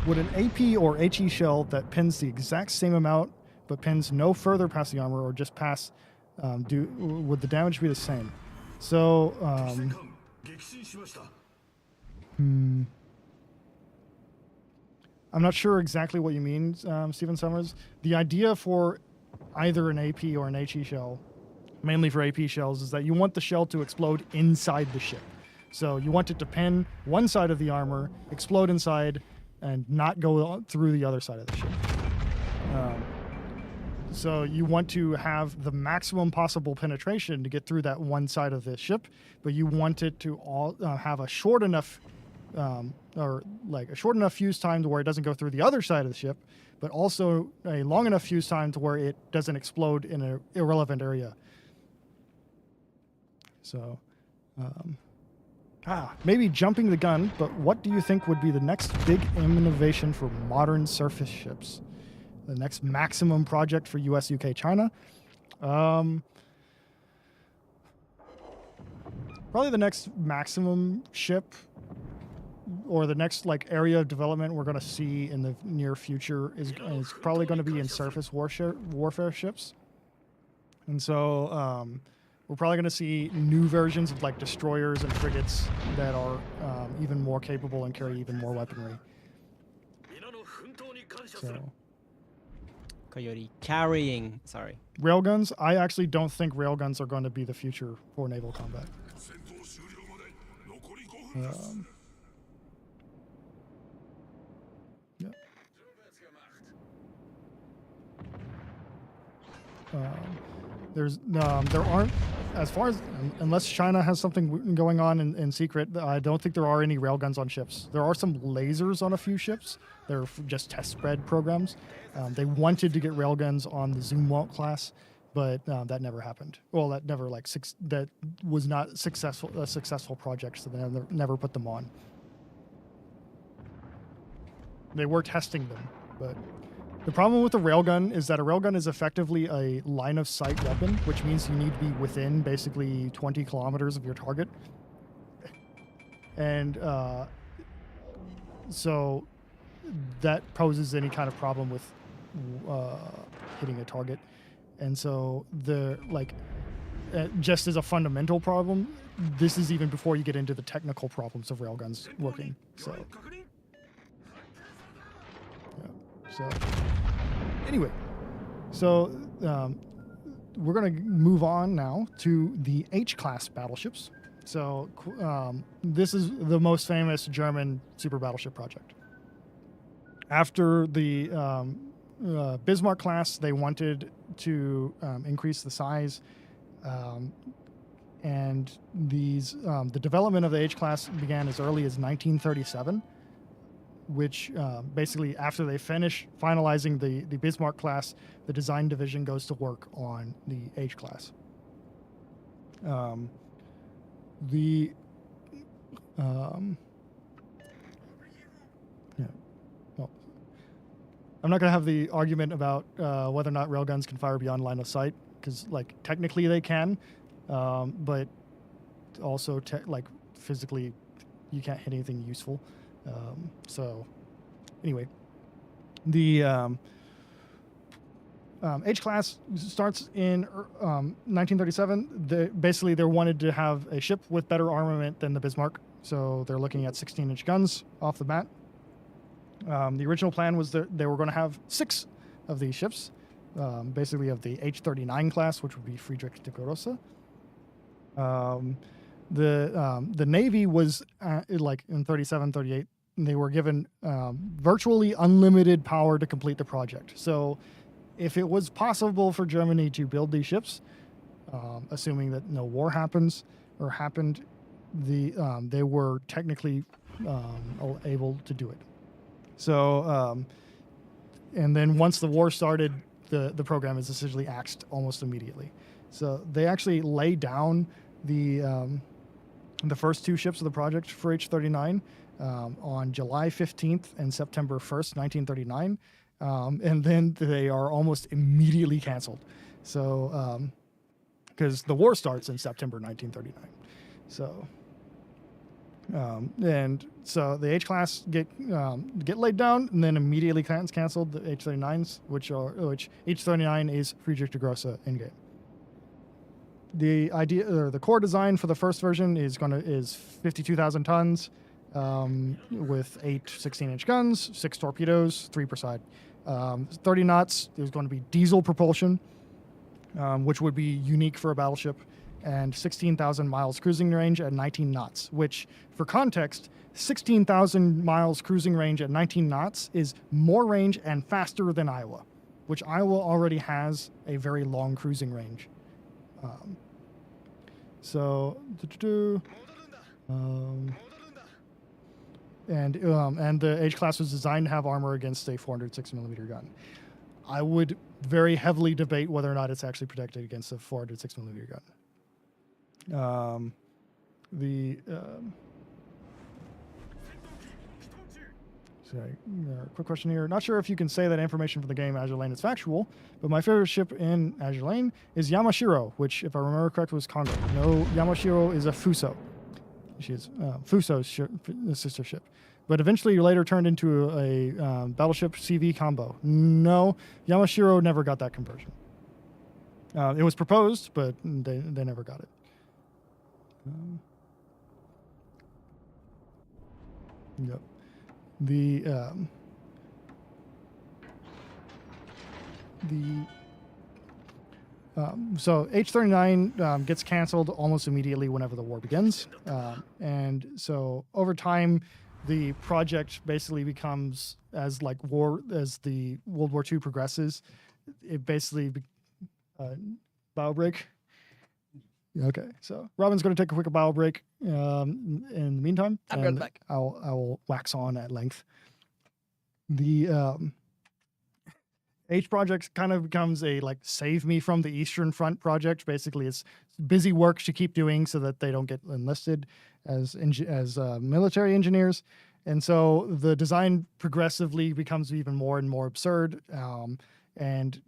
would an AP or HE shell that pins the exact same amount but pins no further past the armor or just past, would the damage be the same? So, I'm not sure exactly what you mean, Stephen Summers. The idea for either an AP or an HE shell, mainly for AP shells, is that you want the shell to explode inside the ship. So you want it to pin one side of the armor, explode inside, and not go through the other side of the ship. So you want to have the maximum possible penetration to get through that one side of the ship, but you want it to have a short enough fuse time to where it doesn't go through the other side of the ship, but also a long enough fuse time to where it doesn't explode in an irrelevant area. So, maybe jumping the gun, but what do you think would be the next big innovation for modern surface ships? The next maximum project for US, UK, China? Probably the next maximum ship, or the next area of development we're going to see in the near future is probably going to be in surface warfare ships. And so we're probably going to see new versions of destroyers and frigates that are even more capable and carry even more weaponry. So, Coyote carrying, sorry. Railguns, I actually don't think railguns are going to be the future for naval combat. There aren't, as far as, unless China has something going on in secret, I don't think there are any railguns on ships. There are some lasers on a few ships. They're just test spread programs. They wanted to get railguns on the Zumwalt class, but that never happened. Well, that never that was not a successful project, so they never put them on. They were testing them, but the problem with a railgun is that a railgun is effectively a line-of-sight weapon, which means you need to be within basically 20 kilometers of your target. And so that poses any kind of problem with hitting a target. And so just as a fundamental problem, this is even before you get into the technical problems of railguns working. So. So, anyway, we're going to move on now to the H-class battleships. So, this is the most famous German super battleship project. After the Bismarck class, they wanted to increase the size, and the development of the H-class began as early as 1937. Which basically, after they finish finalizing the Bismarck class, the design division goes to work on the H class. I'm not going to have the argument about whether or not railguns can fire beyond line of sight, because technically they can, but also like physically, you can't hit anything useful. So anyway, the H class starts in 1937. Basically, they wanted to have a ship with better armament than the Bismarck, so they're looking at 16-inch guns off the bat. The original plan was that they were going to have 6 of these ships, basically of the H-39 class, which would be Friedrich de Grosse. The Navy was like in 37, 38, they were given virtually unlimited power to complete the project. So if it was possible for Germany to build these ships, assuming that no war happened, they were technically able to do it. So, and then once the war started, the program is essentially axed almost immediately. So they actually lay down the first 2 ships of the project for H-39 on July 15th and September 1st, 1939. And then they are almost immediately canceled. So, because the war starts in September 1939. So, and so the H class get laid down and then immediately canceled. The H-39s, which H-39 is Friedrich de Grosse in game. The idea, or the core design for the first version is 52,000 tons, with 8 16-inch guns, 6 torpedoes, 3 per side. 30 knots is going to be diesel propulsion, which would be unique for a battleship, and 16,000 miles cruising range at 19 knots, which, for context, 16,000 miles cruising range at 19 knots is more range and faster than Iowa, which Iowa already has a very long cruising range. And the H class was designed to have armor against a 406 millimeter gun. I would very heavily debate whether or not it's actually protected against a 406 millimeter gun. Quick question here. Not sure if you can say that information from the game Azure Lane is factual, but my favorite ship in Azure Lane is Yamashiro, which, if I remember correct, was Congo. No, Yamashiro is a Fuso. She is Fuso's sister ship. But eventually later turned into a battleship CV combo. No, Yamashiro never got that conversion. It was proposed, but they never got it. Yep. So H-39 gets canceled almost immediately whenever the war begins. And so over time, the project basically becomes, as the World War II progresses, it basically, bow break. Okay, so Robin's going to take a quick bow break in the meantime. I'm going back. I will wax on at length. The H project kind of becomes a save me from the Eastern Front project. Basically, it's busy work to keep doing so that they don't get enlisted as military engineers. And so the design progressively becomes even more and more absurd. And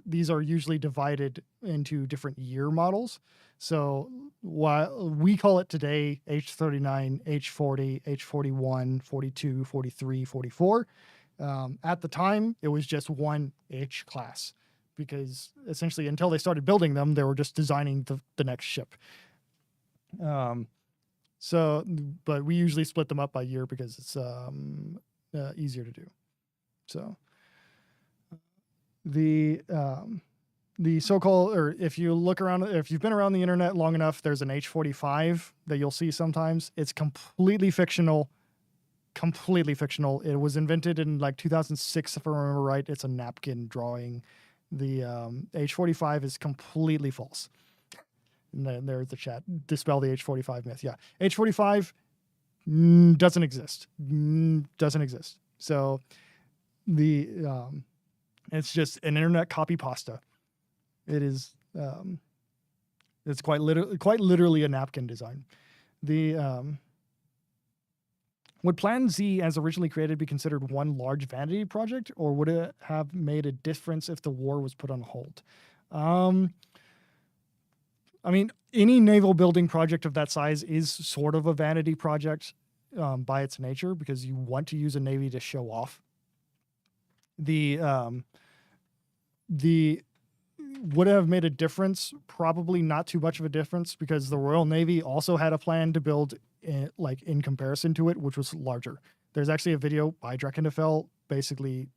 these are usually divided into different year models. So while we call it today H-39, H-40, H-41, 42, 43, 44, at the time, it was just one H class, because essentially until they started building them, they were just designing the next ship. But we usually split them up by year because it's easier to do. So the so-called, or if you look around, if you've been around the internet long enough, there's an H-45 that you'll see sometimes. It's completely fictional. It was invented in 2006, if I remember right. It's a napkin drawing. The H-45 is completely false. And then there's the chat. Dispel the H-45 myth. Yeah, H-45 doesn't exist. So it's just an internet copy pasta. It is. It's quite literally a napkin design. Would Plan Z, as originally created, be considered one large vanity project, or would it have made a difference if the war was put on hold? I mean, any naval building project of that size is sort of a vanity project by its nature, because you want to use a navy to show off. The would have made a difference, probably not too much of a difference, because the Royal Navy also had a plan to build in comparison to it, which was larger. There's actually a video by Drekkenfell basically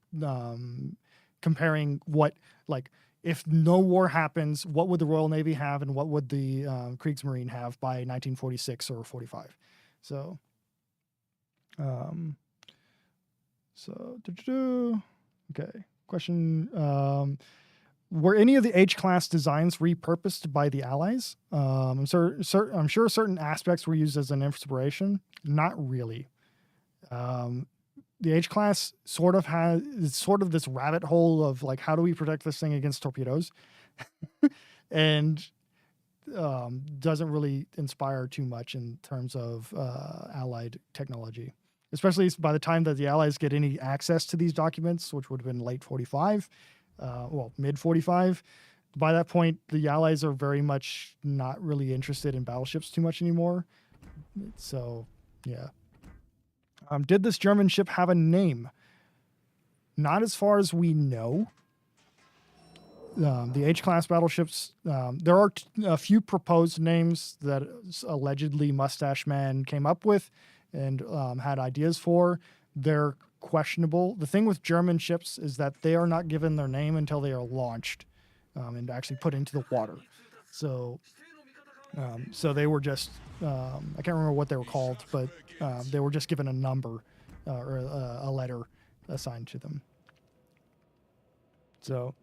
comparing what, like, if no war happens, what would the Royal Navy have and what would the Kriegsmarine have by 1946 or 45. So, okay. Question. Were any of the H-class designs repurposed by the Allies? I'm sure certain aspects were used as an inspiration. Not really. The H-class sort of has this rabbit hole of like, how do we protect this thing against torpedoes? And doesn't really inspire too much in terms of Allied technology, especially by the time that the Allies get any access to these documents, which would have been late 45. Mid 45. By that point, the Allies are very much not really interested in battleships too much anymore. So, yeah. Did this German ship have a name? Not as far as we know. The H-class battleships, there are a few proposed names that allegedly Mustache Man came up with and had ideas for. They're questionable. The thing with German ships is that they are not given their name until they are launched and actually put into the water. So they were just, I can't remember what they were called, but they were just given a number or a letter assigned to them. So,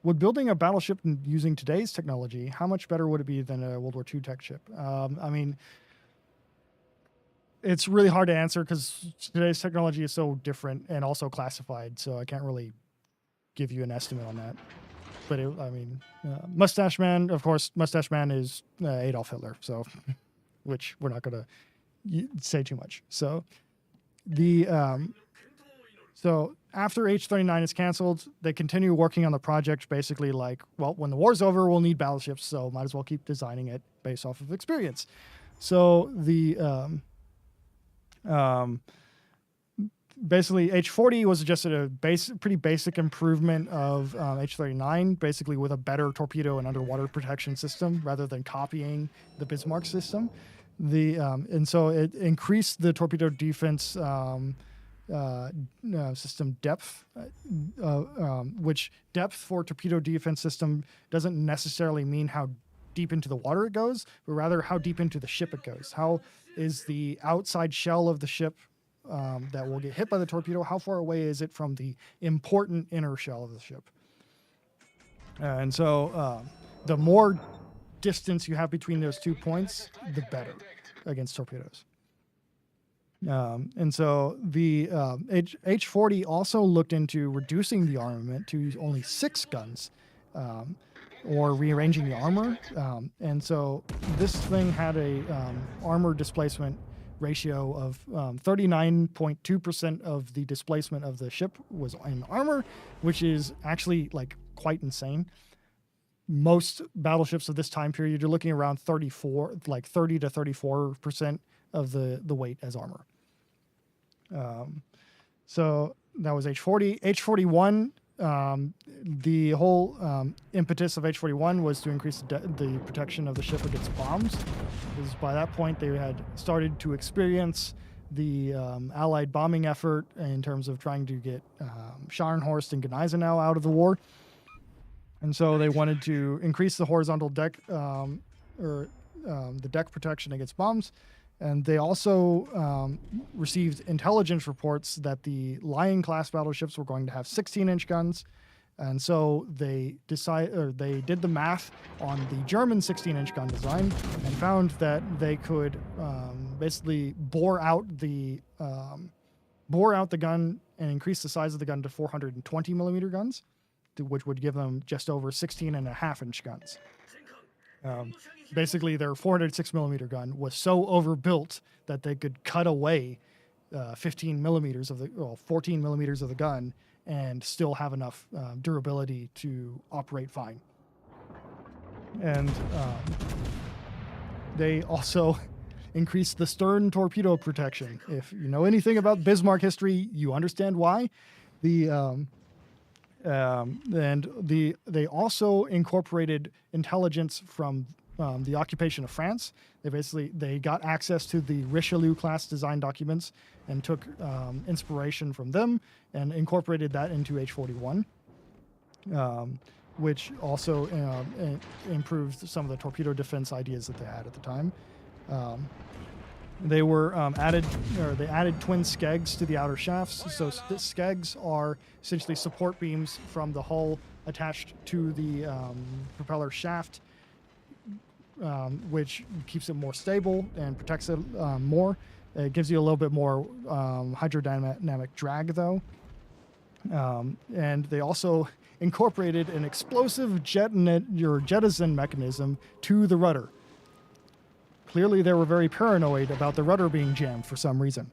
would building a battleship using today's technology, how much better would it be than a World War II tech ship? I mean, it's really hard to answer because today's technology is so different and also classified, so I can't really give you an estimate on that. But Mustache Man, of course, Mustache Man is Adolf Hitler, so which we're not going to say too much. So so after H-39 is canceled, they continue working on the project basically like, well, when the war's over, we'll need battleships, so might as well keep designing it based off of experience. So basically H-40 was just a pretty basic improvement of H-39, basically with a better torpedo and underwater protection system rather than copying the Bismarck system. And so it increased the torpedo defense system depth, which depth for torpedo defense system doesn't necessarily mean how deep into the water it goes, but rather how deep into the ship it goes. How is the outside shell of the ship that will get hit by the torpedo, how far away is it from the important inner shell of the ship? And so the more distance you have between those 2 points, the better against torpedoes. And so the H-40 also looked into reducing the armament to only 6 guns, or rearranging the armor. And so this thing had a armor displacement ratio of 39.2% of the displacement of the ship was in armor, which is actually like quite insane. Most battleships of this time period, you're looking around 30 to 34% of the weight as armor. So that was H-40. H-41, the whole impetus of H-41 was to increase the protection of the ship against bombs, because by that point they had started to experience the Allied bombing effort in terms of trying to get Scharnhorst and Gneisenau out of the war. And so they wanted to increase the horizontal deck, the deck protection against bombs. And they also received intelligence reports that the Lion-class battleships were going to have 16-inch guns. And so they did the math on the German 16-inch gun design and found that they could basically bore out the gun and increase the size of the gun to 420 millimeter guns, which would give them just over 16.5-inch guns. Basically, their 406 millimeter gun was so overbuilt that they could cut away 14 millimeters of the gun and still have enough durability to operate fine. And they also increased the stern torpedo protection. If you know anything about Bismarck history, you understand why. They also incorporated intelligence from the occupation of France. They got access to the Richelieu class design documents and took inspiration from them and incorporated that into H-41, which also improved some of the torpedo defense ideas that they had at the time. They added twin skegs to the outer shafts. So skegs are essentially support beams from the hull attached to the propeller shaft, which keeps it more stable and protects it more. It gives you a little bit more hydrodynamic drag, though. And they also incorporated an explosive jettison mechanism to the rudder. Clearly, they were very paranoid about the rudder being jammed for some reason.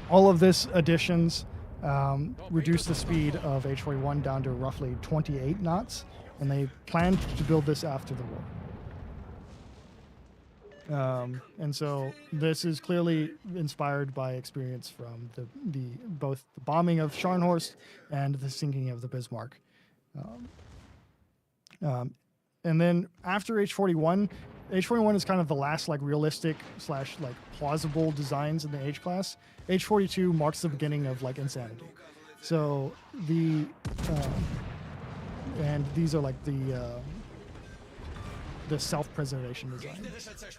All of this additions reduced the speed of H-41 down to roughly 28 knots, and they planned to build this after the war. And so this is clearly inspired by experience from both the bombing of Scharnhorst and the sinking of the Bismarck. And then after H-41 is kind of the last realistic / plausible designs in the H class. H-42 marks the beginning of insanity. So and these are the self-preservation design.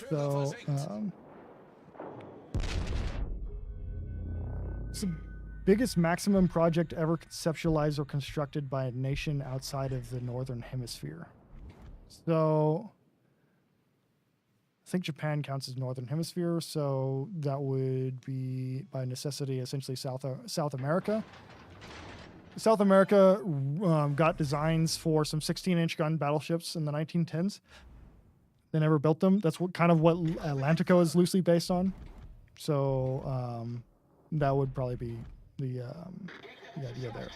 So it's the biggest maximum project ever conceptualized or constructed by a nation outside of the Northern Hemisphere. So I think Japan counts as Northern Hemisphere, so that would be by necessity essentially South America. South America got designs for some 16-inch gun battleships in the 1910s. They never built them. That's what Atlantico is loosely based on. So that would probably be the idea there.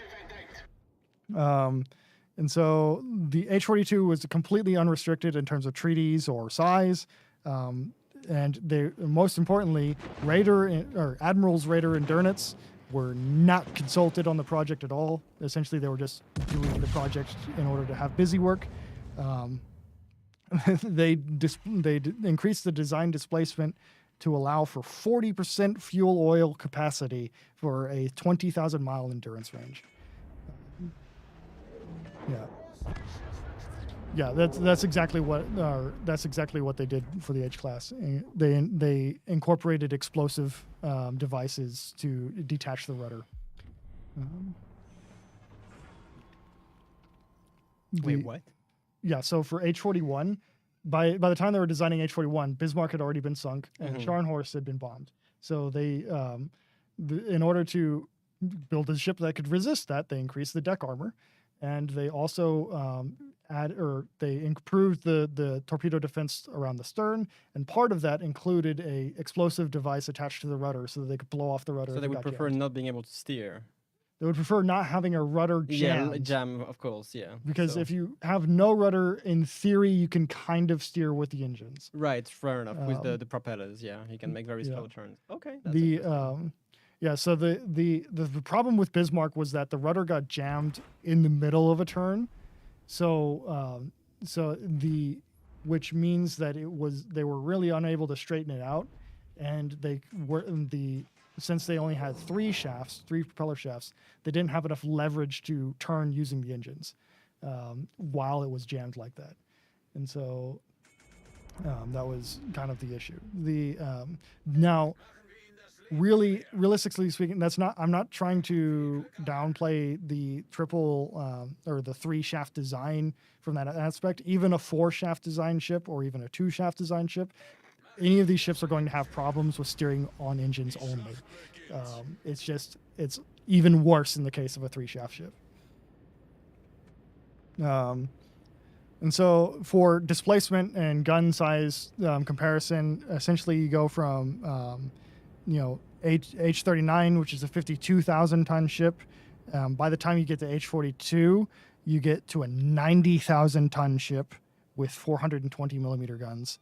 And so the H-42 was completely unrestricted in terms of treaties or size. And they, most importantly, Admirals Rader and Dönitz were not consulted on the project at all. Essentially, they were just doing the project in order to have busy work. They increased the design displacement to allow for 40% fuel oil capacity for a 20,000 mile endurance range. Yeah, that's exactly what they did for the H class. They incorporated explosive devices to detach the rudder. Wait, what? Yeah, so for H-41, by the time they were designing H-41, Bismarck had already been sunk and Scharnhorst had been bombed. So they, in order to build a ship that could resist that, they increased the deck armor, and they also they improved the torpedo defense around the stern, and part of that included a explosive device attached to the rudder so that they could blow off the rudder. So they would prefer not being able to steer. They would prefer not having a rudder jammed. Yeah, jam, of course, yeah. Because if you have no rudder, in theory, you can kind of steer with the engines. Right, fair enough. With the propellers, yeah, you can make very slow turns. Okay. That's So the problem with Bismarck was that the rudder got jammed in the middle of a turn, which means that they were really unable to straighten it out, and since they only had three propeller shafts, they didn't have enough leverage to turn using the engines while it was jammed like that. And so that was kind of the issue. Now, realistically speaking, I'm not trying to downplay the triple or the 3-shaft design from that aspect. Even a 4-shaft design ship or even a 2-shaft design ship, any of these ships are going to have problems with steering on engines only. It's even worse in the case of a 3-shaft ship. And so for displacement and gun size comparison, essentially you go from H-39, which is a 52,000 ton ship. By the time you get to H-42, you get to a 90,000 ton ship with 420 millimeter guns.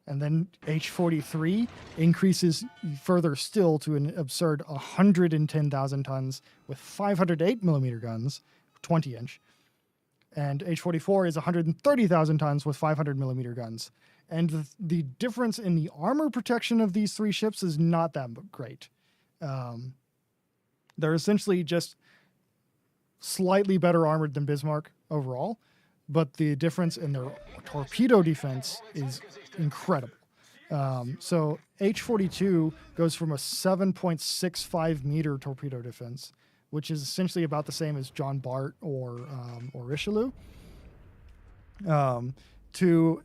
And then H-43 increases further still to an absurd 110,000 tons with 508 millimeter guns, 20 inch. And H-44 is 130,000 tons with 500 millimeter guns. And the difference in the armor protection of these three ships is not that great. They're essentially just slightly better armored than Bismarck overall, but the difference in their torpedo defense is incredible. So H-42 goes from a 7.65 meter torpedo defense, which is essentially about the same as John Bart or Richelieu, to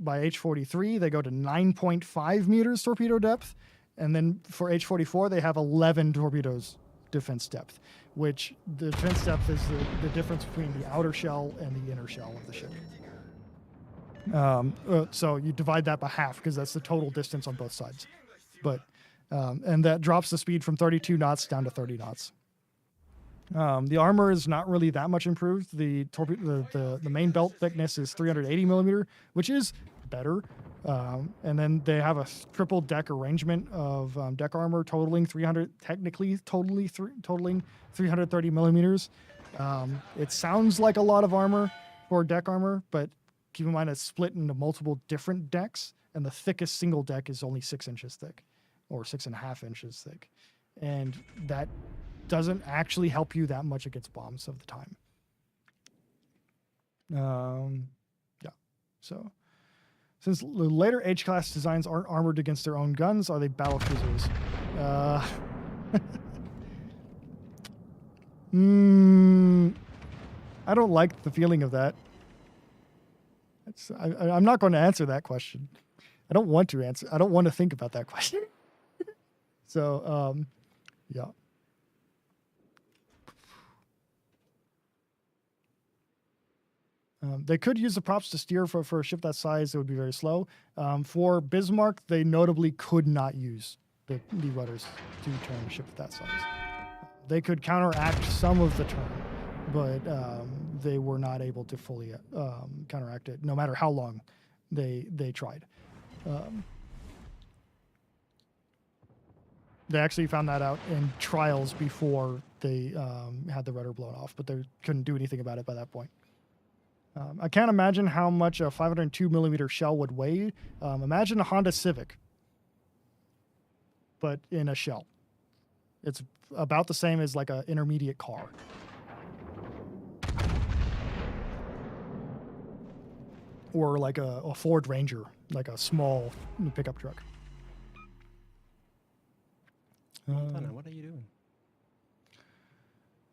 by H-43 they go to 9.5 meters torpedo depth, and then for H-44 they have 11 torpedoes defense depth, which the defense depth is the difference between the outer shell and the inner shell of the ship. So you divide that by half because that's the total distance on both sides. But and that drops the speed from 32 knots down to 30 knots. The armor is not really that much improved. The main belt thickness is 380 millimeter, which is better. And then they have a triple deck arrangement of deck armor totaling 330 millimeters. It sounds like a lot of armor for deck armor, but keep in mind it's split into multiple different decks, and the thickest single deck is only 6 inches thick, or 6.5 inches thick. And that doesn't actually help you that much against bombs of the time. Yeah, so since the later H-class designs aren't armored against their own guns, are they battle cruisers? I don't like the feeling of that. I'm not going to answer that question. I don't want to answer. I don't want to think about that question. So, yeah. They could use the props to steer for a ship that size. It would be very slow. For Bismarck, they notably could not use the rudders to turn a ship that size. They could counteract some of the turn, but they were not able to fully counteract it, no matter how long they tried. They actually found that out in trials before they had the rudder blown off, but they couldn't do anything about it by that point. I can't imagine how much a 502 millimeter shell would weigh. Imagine a Honda Civic, but in a shell. It's about the same as like an intermediate car. Or like a Ford Ranger, like a small pickup truck. Montana, what are you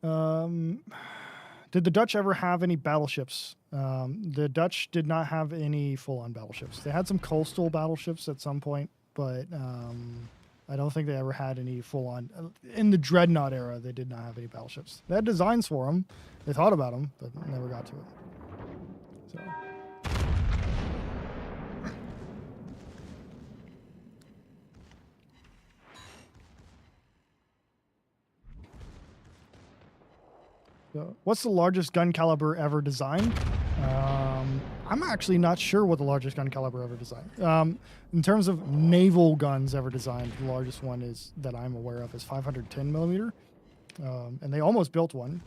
doing? Did the Dutch ever have any battleships? The Dutch did not have any full-on battleships. They had some coastal battleships at some point, but I don't think they ever had any full-on. In the Dreadnought era, they did not have any battleships. They had designs for them. They thought about them, but never got to it. So. So, what's the largest gun caliber ever designed? I'm actually not sure what the largest gun caliber ever designed. In terms of naval guns ever designed, the largest one is that I'm aware of is 510 millimeter, and they almost built one,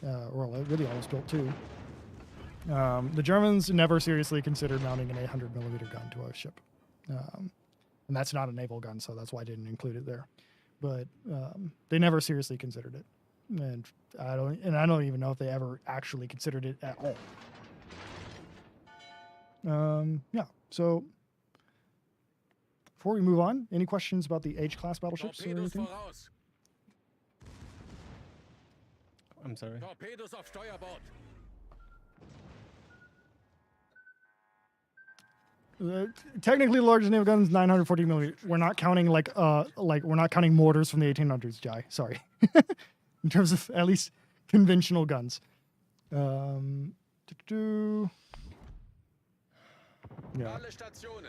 or they really almost built two. The Germans never seriously considered mounting an 800 millimeter gun to a ship, and that's not a naval gun, so that's why I didn't include it there. But they never seriously considered it. And I don't even know if they ever actually considered it at all. Yeah. So before we move on, any questions about the H-class battleships or anything? I'm sorry. Torpedos auf Steuerbord. Technically, the largest naval gun is 940 millimeter. We're not counting we're not counting mortars from the 1800s, Jai. Sorry. In terms of at least conventional guns. Yeah.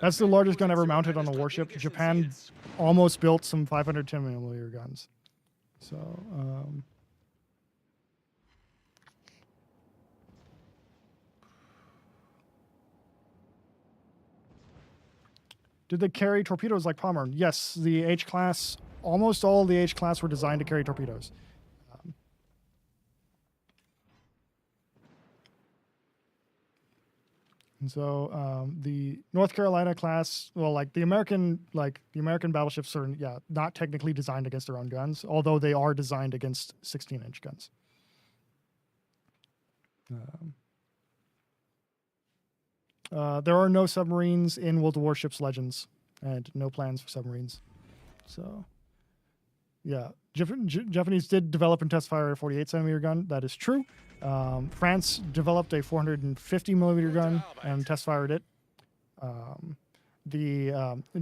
That's the largest gun ever mounted on a warship. Japan almost built some 510 millimeter guns. So, Did they carry torpedoes like Palmer? Yes, the H-class, almost all of the H-class were designed to carry torpedoes. And so the North Carolina class, well, like the American battleships are, not technically designed against their own guns, although they are designed against 16-inch guns. There are no submarines in World of Warships Legends, and no plans for submarines. So, yeah, Japanese did develop and test fire a 48-centimeter gun. That is true. France developed a 450 millimeter gun and test fired it.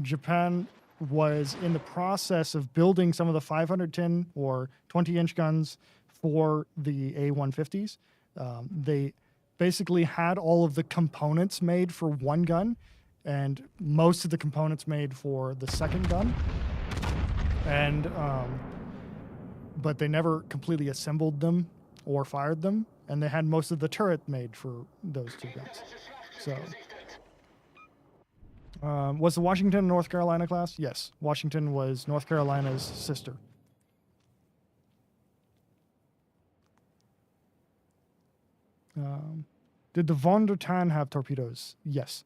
Japan was in the process of building some of the 510 or 20-inch guns for the A150s. They basically had all of the components made for one gun and most of the components made for the second gun. And but they never completely assembled them or fired them, and they had most of the turret made for those two guns. So, was the Washington North Carolina class? Yes, Washington was North Carolina's sister. Did the Von der Tann have torpedoes? Yes.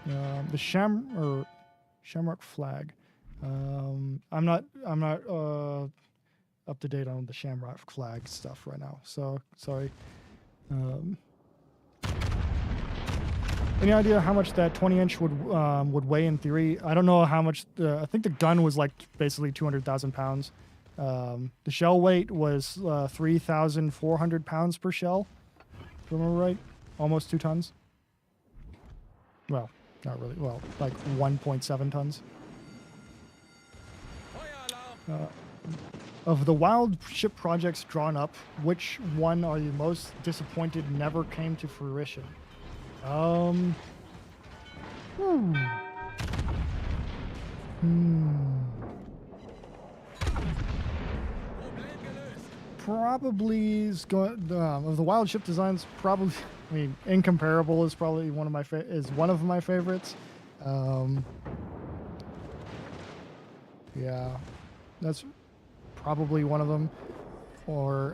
The Shamrock flag. I'm not up to date on the Shamrock flag stuff right now. So sorry. Any idea how much that 20-inch would weigh in theory? I don't know how much. I think the gun was like basically 200,000 pounds. The shell weight was 3,400 pounds per shell. If I remember right, almost 2 tons. Well, not really. Well, like 1.7 tons. Of the wild ship projects drawn up, which one are you most disappointed never came to fruition? Probably is going of the wild ship designs. Probably, I mean, Incomparable is probably one of my favorites. Yeah, that's probably one of them. Or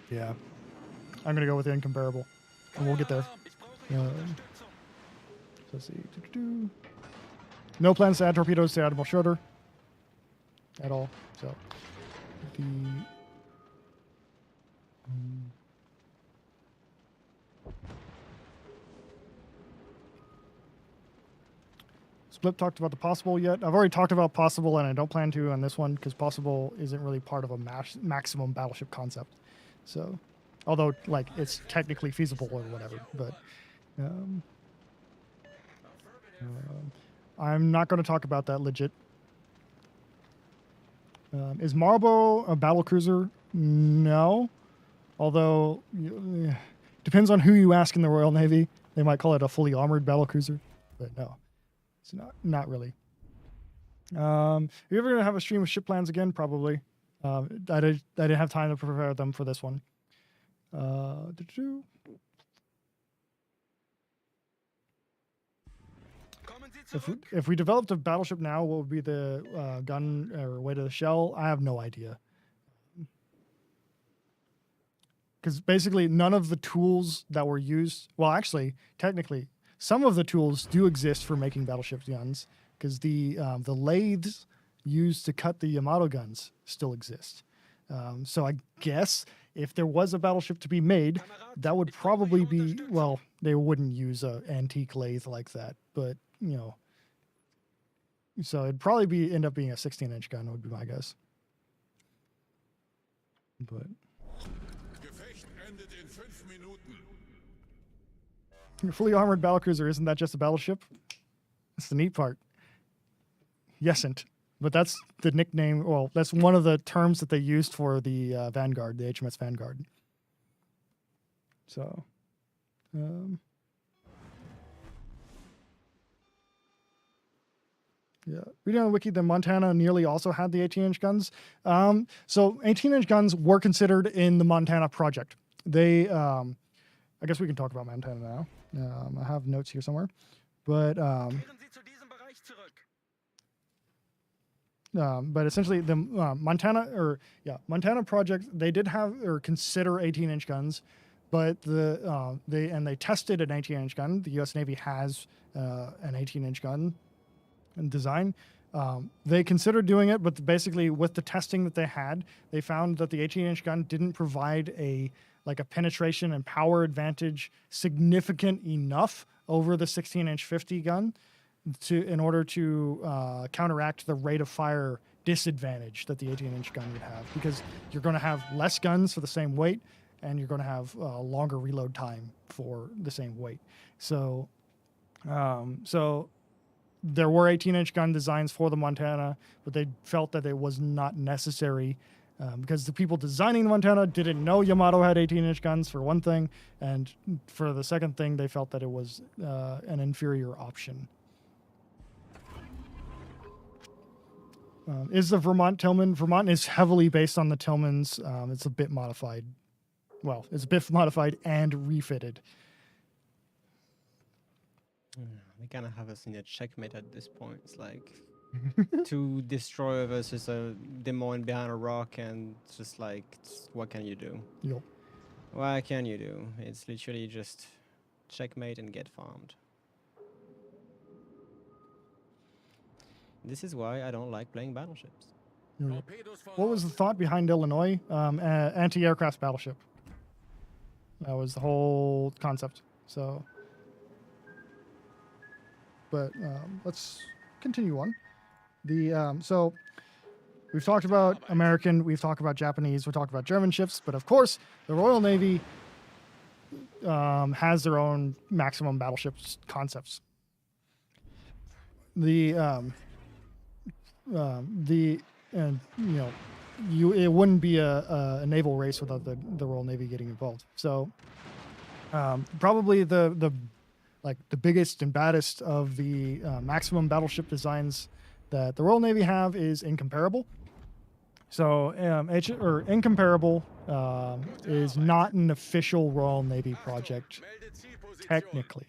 yeah, I'm gonna go with Incomparable, and we'll get there. So let's see. No plans to add torpedoes to Admiral Schroeder at all. So the Split talked about the possible yet. I've already talked about possible, and I don't plan to on this one because possible isn't really part of a maximum battleship concept. So, although like it's technically feasible or whatever, but I'm not going to talk about that legit. Is Marlborough a battle cruiser? No. Although, depends on who you ask in the Royal Navy. They might call it a fully armored battle cruiser, but no, it's not really. Are you ever going to have a stream of ship plans again? Probably. I didn't have time to prepare them for this one. If we developed a battleship now, what would be the gun or weight of the shell? I have no idea. Because basically none of the tools that were used, well, actually, technically, some of the tools do exist for making battleship guns, because the lathes used to cut the Yamato guns still exist. So I guess if there was a battleship to be made, that would probably be, well, they wouldn't use an antique lathe like that, but, you know, so it'd probably end up being a 16-inch gun would be my guess. But a fully armored battlecruiser, isn't that just a battleship? That's the neat part. Yesn't. But that's the nickname, well, that's one of the terms that they used for the Vanguard, the HMS Vanguard. So, yeah. Reading on the wiki, the Montana nearly also had the 18-inch guns. So 18-inch guns were considered in the Montana project. they, I guess we can talk about Montana now. I have notes here somewhere, but essentially the Montana project, they did have or consider 18-inch guns, but they tested an 18-inch gun. The U.S. Navy has an 18-inch gun in design. They considered doing it, but basically with the testing that they had, they found that the 18-inch gun didn't provide a penetration and power advantage significant enough over the 16-inch 50 gun in order to counteract the rate of fire disadvantage that the 18-inch gun would have, because you're going to have less guns for the same weight, and you're going to have longer reload time for the same weight. So there were 18-inch gun designs for the Montana, but they felt that it was not necessary because the people designing the Montana didn't know Yamato had 18-inch guns, for one thing, and for the second thing, they felt that it was an inferior option. Is the Vermont Tillman? Vermont is heavily based on the Tillmans. It's a bit modified. Well, it's a bit modified and refitted. They kind of have us in a checkmate at this point. It's like two destroyer versus a demo behind a rock, and it's just like, what can you do? Yep. What can you do? It's literally just checkmate and get farmed. This is why I don't like playing battleships. What was the thought behind Illinois? Anti-aircraft battleship. That was the whole concept. So, but let's continue on. So we've talked about American, we've talked about Japanese, we've talked about German ships, but of course the Royal Navy has their own maximum battleships concepts. It wouldn't be a naval race without the Royal Navy getting involved. So probably the biggest and baddest of the maximum battleship designs that the Royal Navy have is Incomparable. So Incomparable is not an official Royal Navy project technically.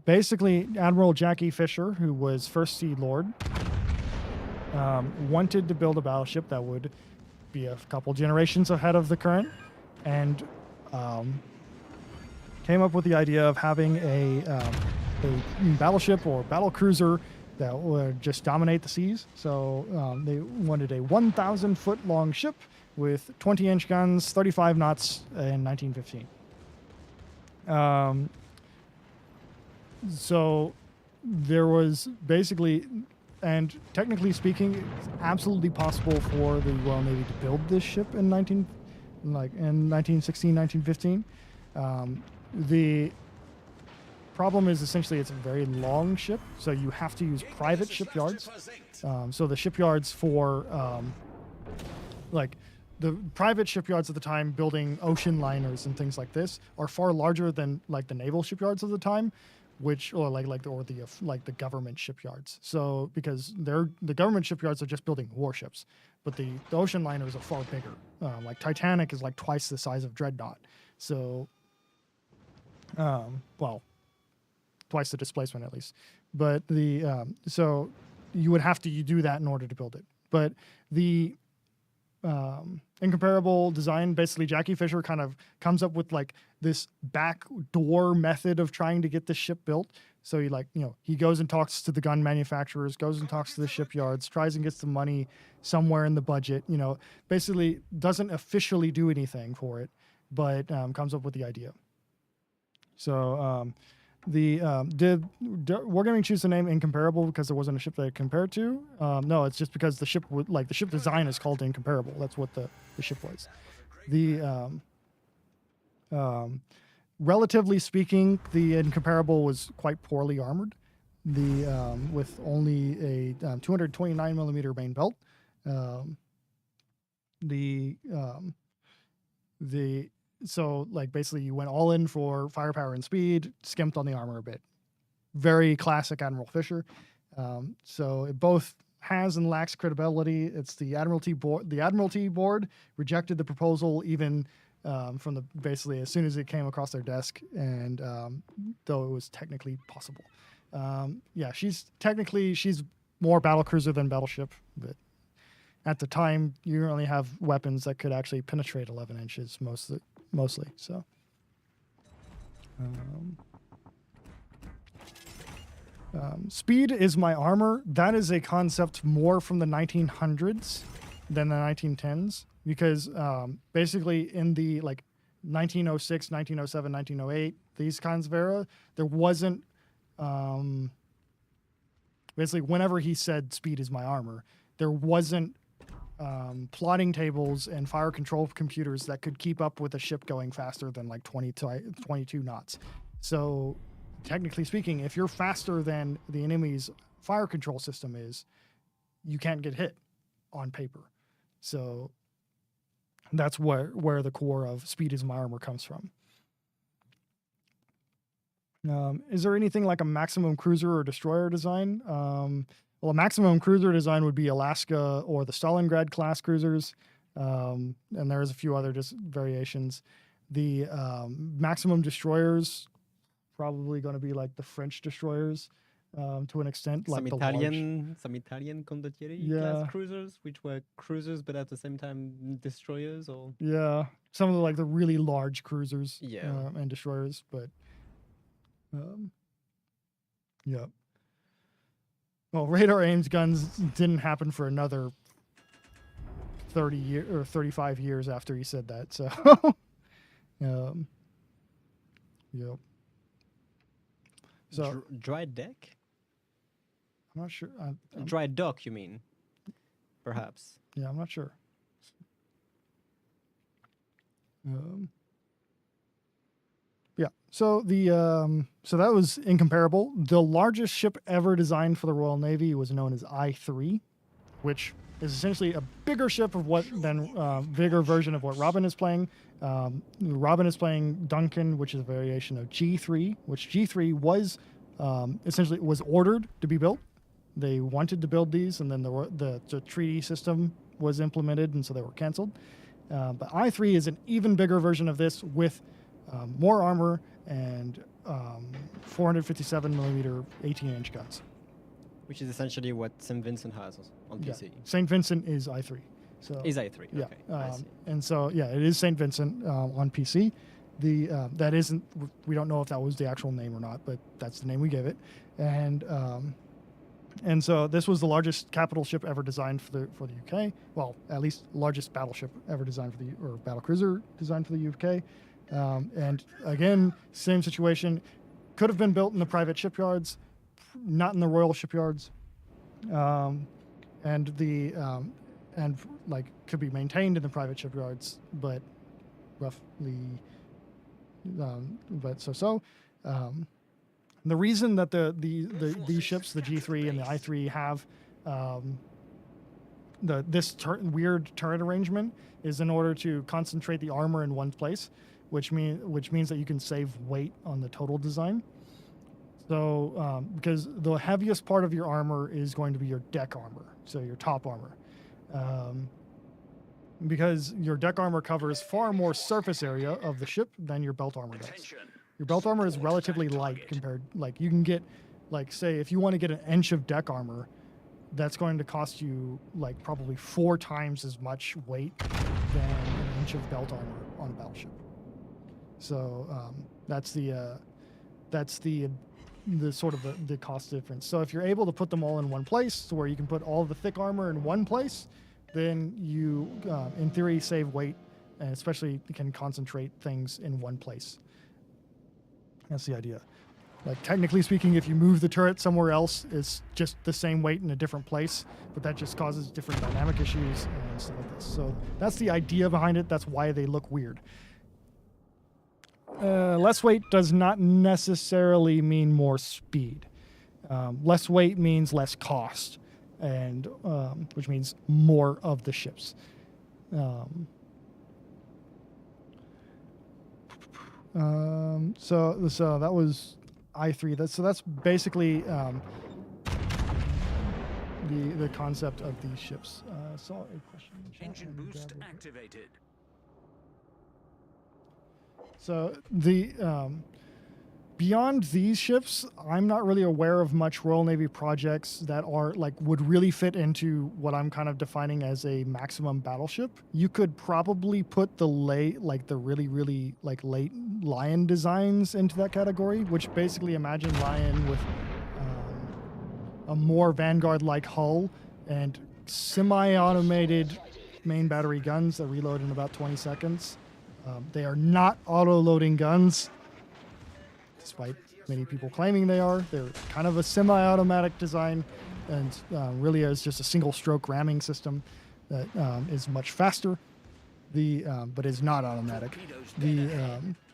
Basically, Admiral Jackie Fisher, who was First Sea Lord, wanted to build a battleship that would be a couple generations ahead of the current, and came up with the idea of having a battleship or battle cruiser that would just dominate the seas. So they wanted a 1,000-foot long ship with 20-inch guns, 35 knots in 1915. So there was basically, and technically speaking, it's absolutely possible for the Royal Navy to build this ship in 1916, 1915. The problem is essentially it's a very long ship, so you have to use private shipyards. So the shipyards for the private shipyards at the time building ocean liners and things like this are far larger than the naval shipyards of the time, the government shipyards. So because the government shipyards are just building warships, but the ocean liners are far bigger. Titanic is twice the size of Dreadnought. So, twice the displacement at least. But so you would have to do that in order to build it. But the Incomparable design, basically Jackie Fisher kind of comes up with this backdoor method of trying to get this ship built. So he goes and talks to the gun manufacturers, goes and talks to the shipyards, tries and gets the money somewhere in the budget, basically doesn't officially do anything for it, but comes up with the idea. So we're going to choose the name Incomparable because there wasn't a ship that it compared to. No, it's just because the ship the ship design is called Incomparable. That's what the ship was. Relatively speaking, the Incomparable was quite poorly armored. With only a 229 millimeter main belt. So basically you went all in for firepower and speed, skimped on the armor a bit. Very classic Admiral Fisher. So it both has and lacks credibility. It's the Admiralty board. The Admiralty board rejected the proposal even from the basically as soon as it came across their desk, and though it was technically possible. Yeah, she's more battlecruiser than battleship, but at the time you only have weapons that could actually penetrate 11 inches mostly. So. Speed is my armor. That is a concept more from the 1900s than the 1910s, because basically in the 1906, 1907, 1908, these kinds of era, there wasn't basically whenever he said speed is my armor, there wasn't plotting tables and fire control computers that could keep up with a ship going faster than 22 knots. So technically speaking, if you're faster than the enemy's fire control system is, you can't get hit on paper. So that's where the core of speed is my armor comes from. Is there anything like a maximum cruiser or destroyer design? Well, a maximum cruiser design would be Alaska or the Stalingrad class cruisers, and there's a few other variations. The maximum destroyers probably going to be like the French destroyers to an extent, some like Italian condottieri class cruisers, which were cruisers but at the same time destroyers, or some of the really large cruisers and destroyers, but well, radar aimed guns didn't happen for another 30 years or 35 years after he said that. So, So dry deck? I'm not sure. Dry dock, you mean? Perhaps. Yeah, I'm not sure. Yeah. So so that was incomparable. The largest ship ever designed for the Royal Navy was known as I-3, which is essentially a bigger ship bigger version of what Robin is playing. Robin is playing Duncan, which is a variation of G3, which G3 was essentially was ordered to be built. They wanted to build these, and then the treaty system was implemented, and so they were canceled. But I-3 is an even bigger version of this with more armor and 457 millimeter 18-inch guns. Which is essentially what St. Vincent has on PC. Yeah. St. Vincent is I-3. So is I-3. Yeah. Okay. I see. And so it is St. Vincent on PC. That isn't. We don't know if that was the actual name or not, but that's the name we gave it. And so this was the largest capital ship ever designed for the UK. Well, at least largest battleship ever designed or battlecruiser designed for the UK. And again, same situation. Could have been built in the private shipyards, not in the royal shipyards, and could be maintained in the private shipyards, but roughly, the reason that these ships, the G3 and the I3, have this weird turret arrangement is in order to concentrate the armor in one place, which means that you can save weight on the total design. So, because the heaviest part of your armor is going to be your deck armor, so your top armor. Because your deck armor covers far more surface area of the ship than your belt armor does. Your belt armor is relatively light compared, you can get, say, if you want to get an inch of deck armor, that's going to cost you, probably 4 times as much weight than an inch of belt armor on a battleship. So, that's the sort of the cost difference. So if you're able to put them all in one place, to where you can put all the thick armor in one place, then you, in theory, save weight, and especially can concentrate things in one place. That's the idea. Technically speaking, if you move the turret somewhere else, it's just the same weight in a different place, but that just causes different dynamic issues and stuff like this. So that's the idea behind it. That's why they look weird. Less weight does not necessarily mean more speed. Less weight means less cost, and which means more of the ships. So that was I3. That's basically the concept of these ships. Saw a question. Engine boost activated. So the beyond these ships, I'm not really aware of much Royal Navy projects that are like would really fit into what I'm kind of defining as a maximum battleship. You could probably put the really like late Lion designs into that category, which basically imagine Lion with a more Vanguard-like hull and semi-automated main battery guns that reload in about 20 seconds. They are not auto-loading guns, despite many people claiming they are. They're kind of a semi-automatic design, and really is just a single-stroke ramming system that is much faster. But is not automatic.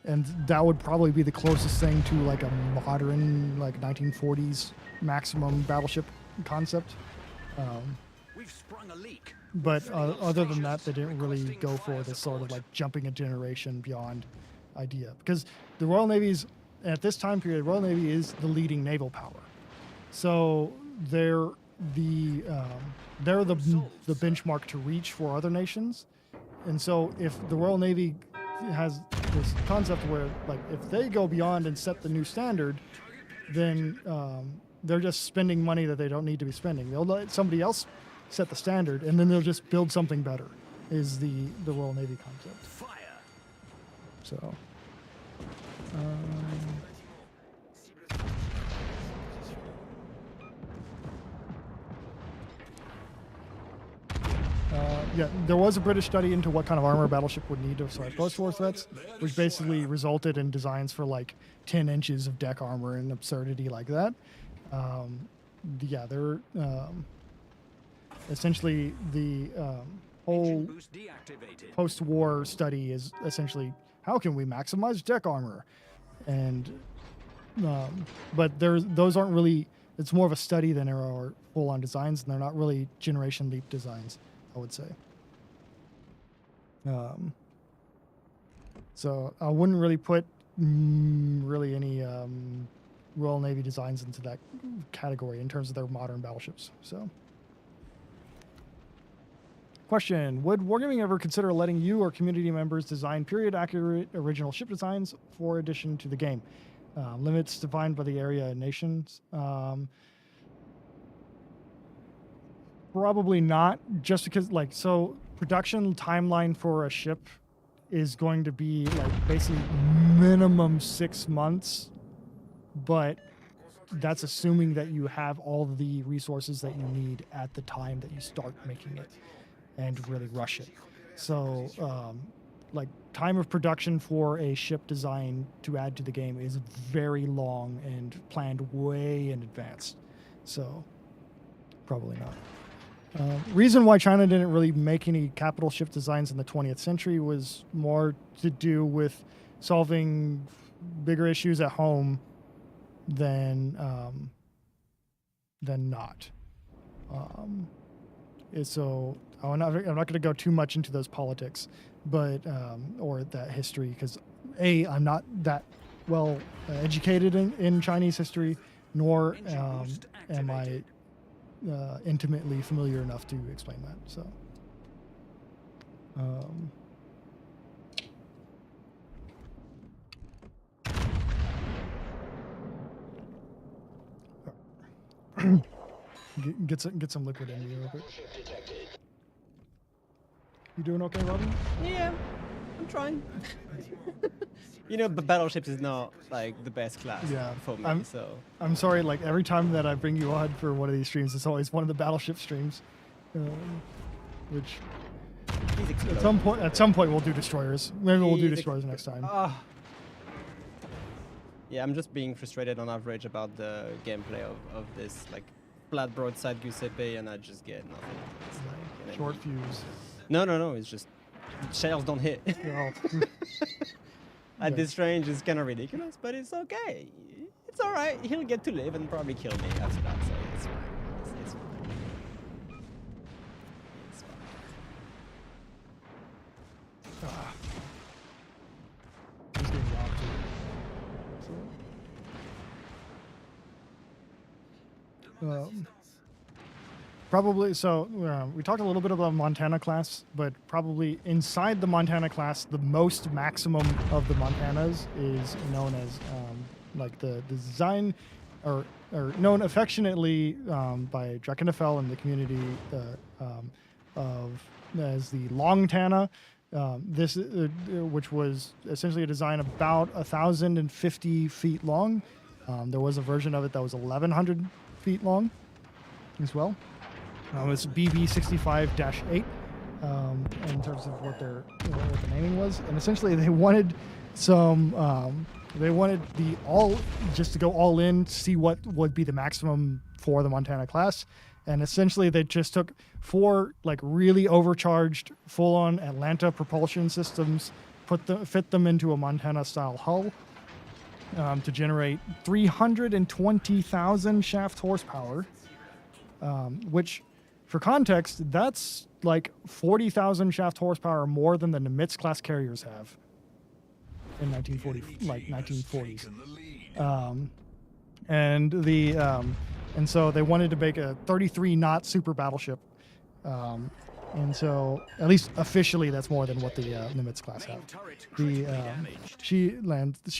And that would probably be the closest thing to like a modern, like 1940s maximum battleship concept. We've sprung a leak. But other than that, they didn't really go for this sort of like jumping a generation beyond idea, because the Royal Navy's at this time period, Royal Navy is the leading naval power. So they're the benchmark to reach for other nations. And so if the Royal Navy has this concept where, like, if they go beyond and set the new standard, then they're just spending money that they don't need to be spending. They'll let somebody else set the standard, and then they'll just build something better, is the Royal Navy concept. Fire. So... yeah, there was a British study into what kind of armor a battleship would need to survive post-war threats, which basically resulted in designs for like 10 inches of deck armor and absurdity like that. Yeah, they're essentially the whole Boost deactivated. post-war study is essentially how can we maximize deck armor, and but those aren't really. It's more of a study than there are full-on designs, and they're not really generation leap designs, I would say. So I wouldn't really put really any Royal Navy designs into that category in terms of their modern battleships. So, question: would Wargaming ever consider letting you or community members design period-accurate original ship designs for addition to the game? Limits defined by the area and nations. Probably not, just because, like, so production timeline for a ship is going to be like basically minimum 6 months, but that's assuming that you have all the resources that you need at the time that you start making it and really rush it. So like time of production for a ship design to add to the game is very long and planned way in advance. So probably not. Reason why China didn't really make any capital ship designs in the 20th century was more to do with solving bigger issues at home than not. So I'm not going to go too much into those politics, but or that history, because I'm not that well educated in Chinese history, nor am I intimately familiar enough to explain that. So get some liquid in me real quick. You doing okay, Robin? Yeah, I'm trying. You know, but battleships is not like the best class for me. So I'm sorry. Like every time that I bring you on for one of these streams, it's always one of the battleship streams, which at some point we'll do destroyers. Maybe we'll do destroyers next time. Yeah, I'm just being frustrated on average about the gameplay of this like flat broadside Giuseppe, and I just get nothing. It's like, Short fuse. No. It's just shells don't hit. Oh. At this range, it's kind of ridiculous, but it's okay. It's all right. He'll get to live and probably kill me after that, so it's fine. It's fine. It's fine. He's getting robbed too. Probably. So we talked a little bit about Montana class, but probably inside the Montana class, the most maximum of the Montanas is known as like the design, or known affectionately by Drakenfell and the community of as the Longtana. This which was essentially a design about 1,050 feet long. There was a version of it that was 1,100 feet long as well. It's BB65-8 in terms of what their what the naming was, and essentially they wanted some they wanted the all just to go all in, see what would be the maximum for the Montana class, and essentially they just took 4 like really overcharged full-on Atlanta propulsion systems, fit them into a Montana style hull to generate 320,000 shaft horsepower, which, for context, that's like 40,000 shaft horsepower more than the Nimitz class carriers have in 1940s. And so they wanted to make a 33-knot super battleship, and so at least officially that's more than what the Nimitz class have. She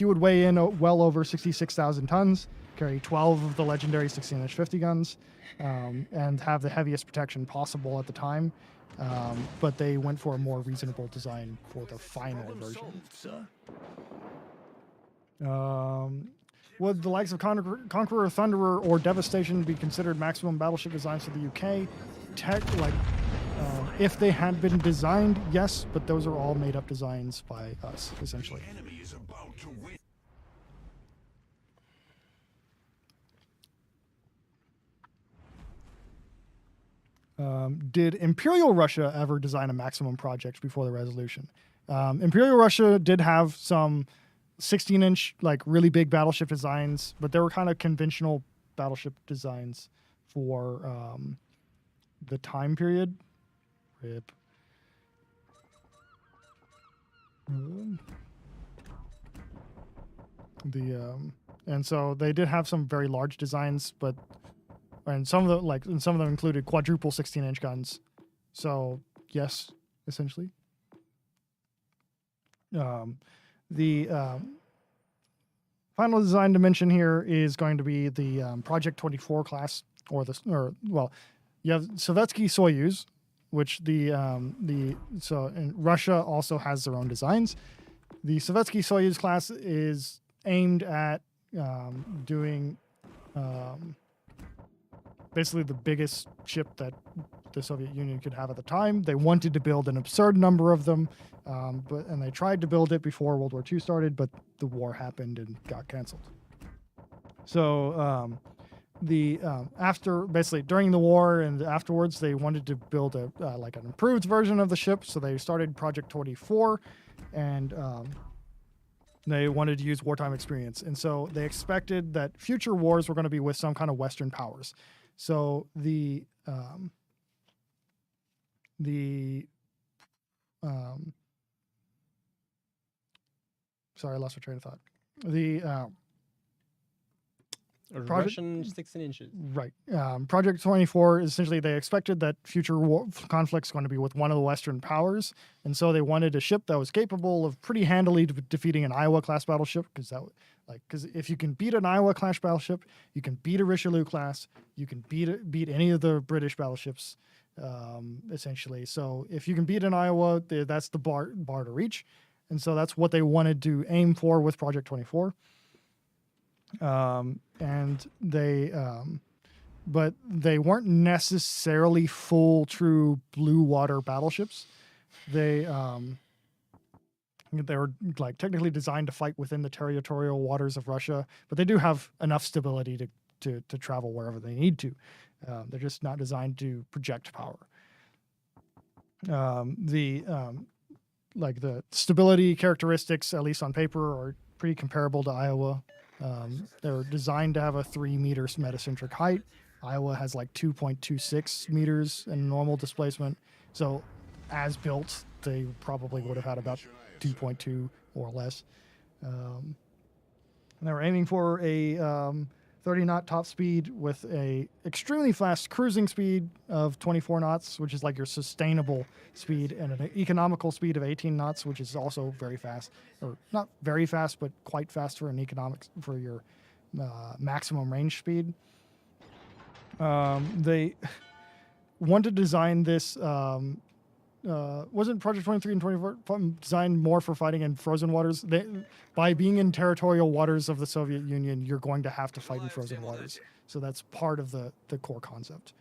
would weigh in well over 66,000 tons, carry 12 of the legendary 16-inch 50 guns, and have the heaviest protection possible at the time. But they went for a more reasonable design for the final version. Would the likes of Conqueror, Thunderer, or Devastation be considered maximum battleship designs for the UK? If they had been designed, yes, but those are all made-up designs by us, essentially. Did Imperial Russia ever design a maximum project before the resolution? Imperial Russia did have some 16-inch, like really big battleship designs, but they were kind of conventional battleship designs for the time period. RIP. And so they did have some very large designs, but some of them included quadruple 16-inch guns. So yes, essentially. The final design to mention here is going to be the Project 24 class, you have Sovietsky Soyuz, which and Russia also has their own designs. The Sovietsky Soyuz class is aimed at doing basically the biggest ship that the Soviet Union could have at the time. They wanted to build an absurd number of them, and they tried to build it before World War II started, but the war happened and got canceled. So after basically during the war and afterwards, they wanted to build an improved version of the ship. So they started Project 24, and they wanted to use wartime experience. And so they expected that future wars were going to be with some kind of Western powers. So sorry, I lost my train of thought. Russian 16 inches. Right. Project 24, essentially they expected that future conflicts going to be with one of the Western powers. And so they wanted a ship that was capable of pretty handily defeating an Iowa-class battleship, because if you can beat an Iowa-class battleship, you can beat a Richelieu-class, you can beat any of the British battleships, essentially. So if you can beat an Iowa, that's the bar to reach. And so that's what they wanted to aim for with Project 24. But they weren't necessarily full, true blue water battleships. They were technically designed to fight within the territorial waters of Russia, but they do have enough stability to travel wherever they need to. They're just not designed to project power. The stability characteristics, at least on paper, are pretty comparable to Iowa. They're designed to have a 3-meter metacentric height. Iowa has 2.26 meters in normal displacement. So as built, they probably would have had about 2.2 or less. And they were aiming for a 30-knot top speed with a extremely fast cruising speed of 24 knots, which is like your sustainable speed, and an economical speed of 18 knots, which is also very fast, or not very fast, but quite fast for an economics for your maximum range speed. They want to design this. Wasn't Project 23 and 24 designed more for fighting in frozen waters? By being in territorial waters of the Soviet Union, you're going to have to fight in frozen waters. So that's part of the core concept.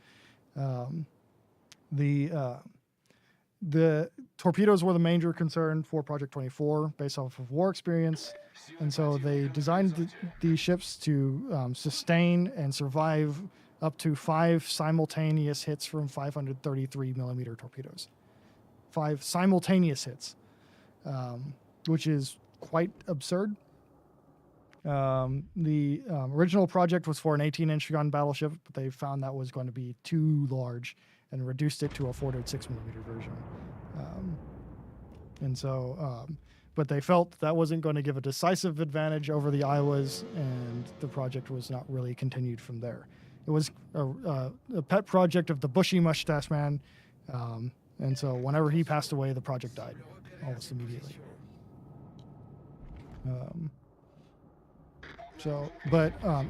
The torpedoes were the major concern for Project 24 based off of war experience. And so they designed these ships to sustain and survive up to 5 simultaneous hits from 533 millimeter torpedoes. 5 simultaneous hits, which is quite absurd. The original project was for an 18-inch gun battleship, but they found that was going to be too large and reduced it to a 4.6 millimeter version. But they felt that wasn't going to give a decisive advantage over the Iowas, and the project was not really continued from there. It was a pet project of the bushy mustache man. And so whenever he passed away, the project died almost immediately.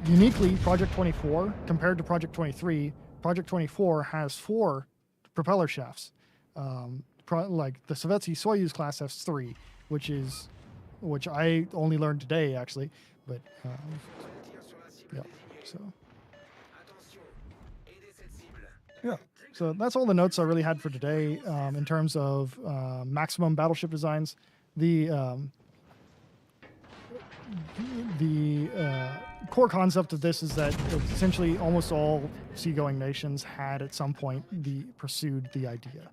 Uniquely, Project 24, compared to Project 23, Project 24 has 4 propeller shafts. Like the Sovietsky Soyuz class has 3, which I only learned today, actually. But, yeah, so. Yeah. So that's all the notes I really had for today in terms of maximum battleship designs. The core concept of this is that essentially almost all seagoing nations had at some point pursued the idea.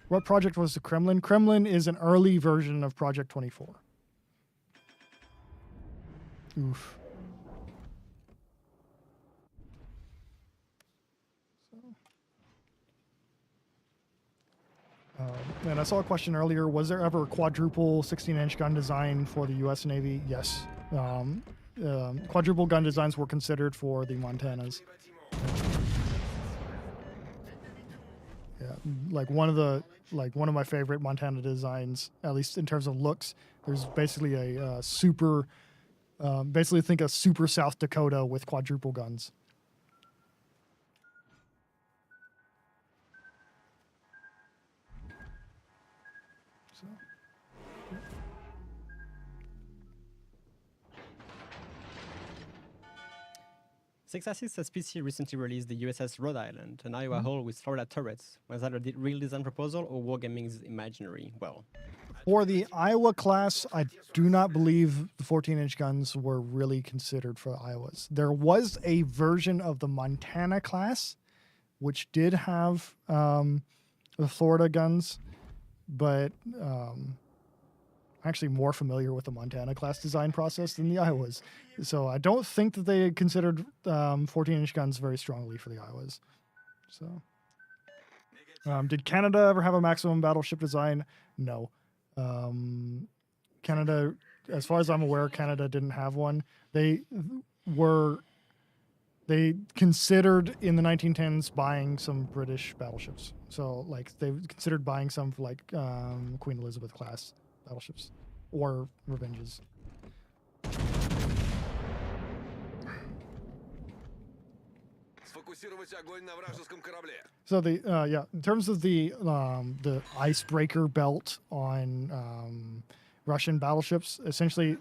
What project was the Kremlin? Kremlin is an early version of Project 24. Oof. And I saw a question earlier, was there ever a quadruple 16-inch gun design for the U.S. Navy? Yes. Quadruple gun designs were considered for the Montanas. Yeah, one of my favorite Montana designs, at least in terms of looks, there's basically a basically think a super South Dakota with quadruple guns. Six Axis SPC recently released the USS Rhode Island, an Iowa hull with Florida turrets. Was that a real design proposal or Wargaming's imaginary? Well, for the Iowa class, I do not believe the 14-inch guns were really considered for Iowas. There was a version of the Montana class, which did have the Florida guns, but I'm actually more familiar with the Montana class design process than the Iowas. So I don't think that they considered 14-inch guns very strongly for the Iowas. So, did Canada ever have a maximum battleship design? No. Canada, as far as I'm aware, Canada didn't have one. They considered in the 1910s buying some British battleships. So like they considered buying some for like Queen Elizabeth class battleships or Revenges. So in terms of the icebreaker belt on Russian battleships, essentially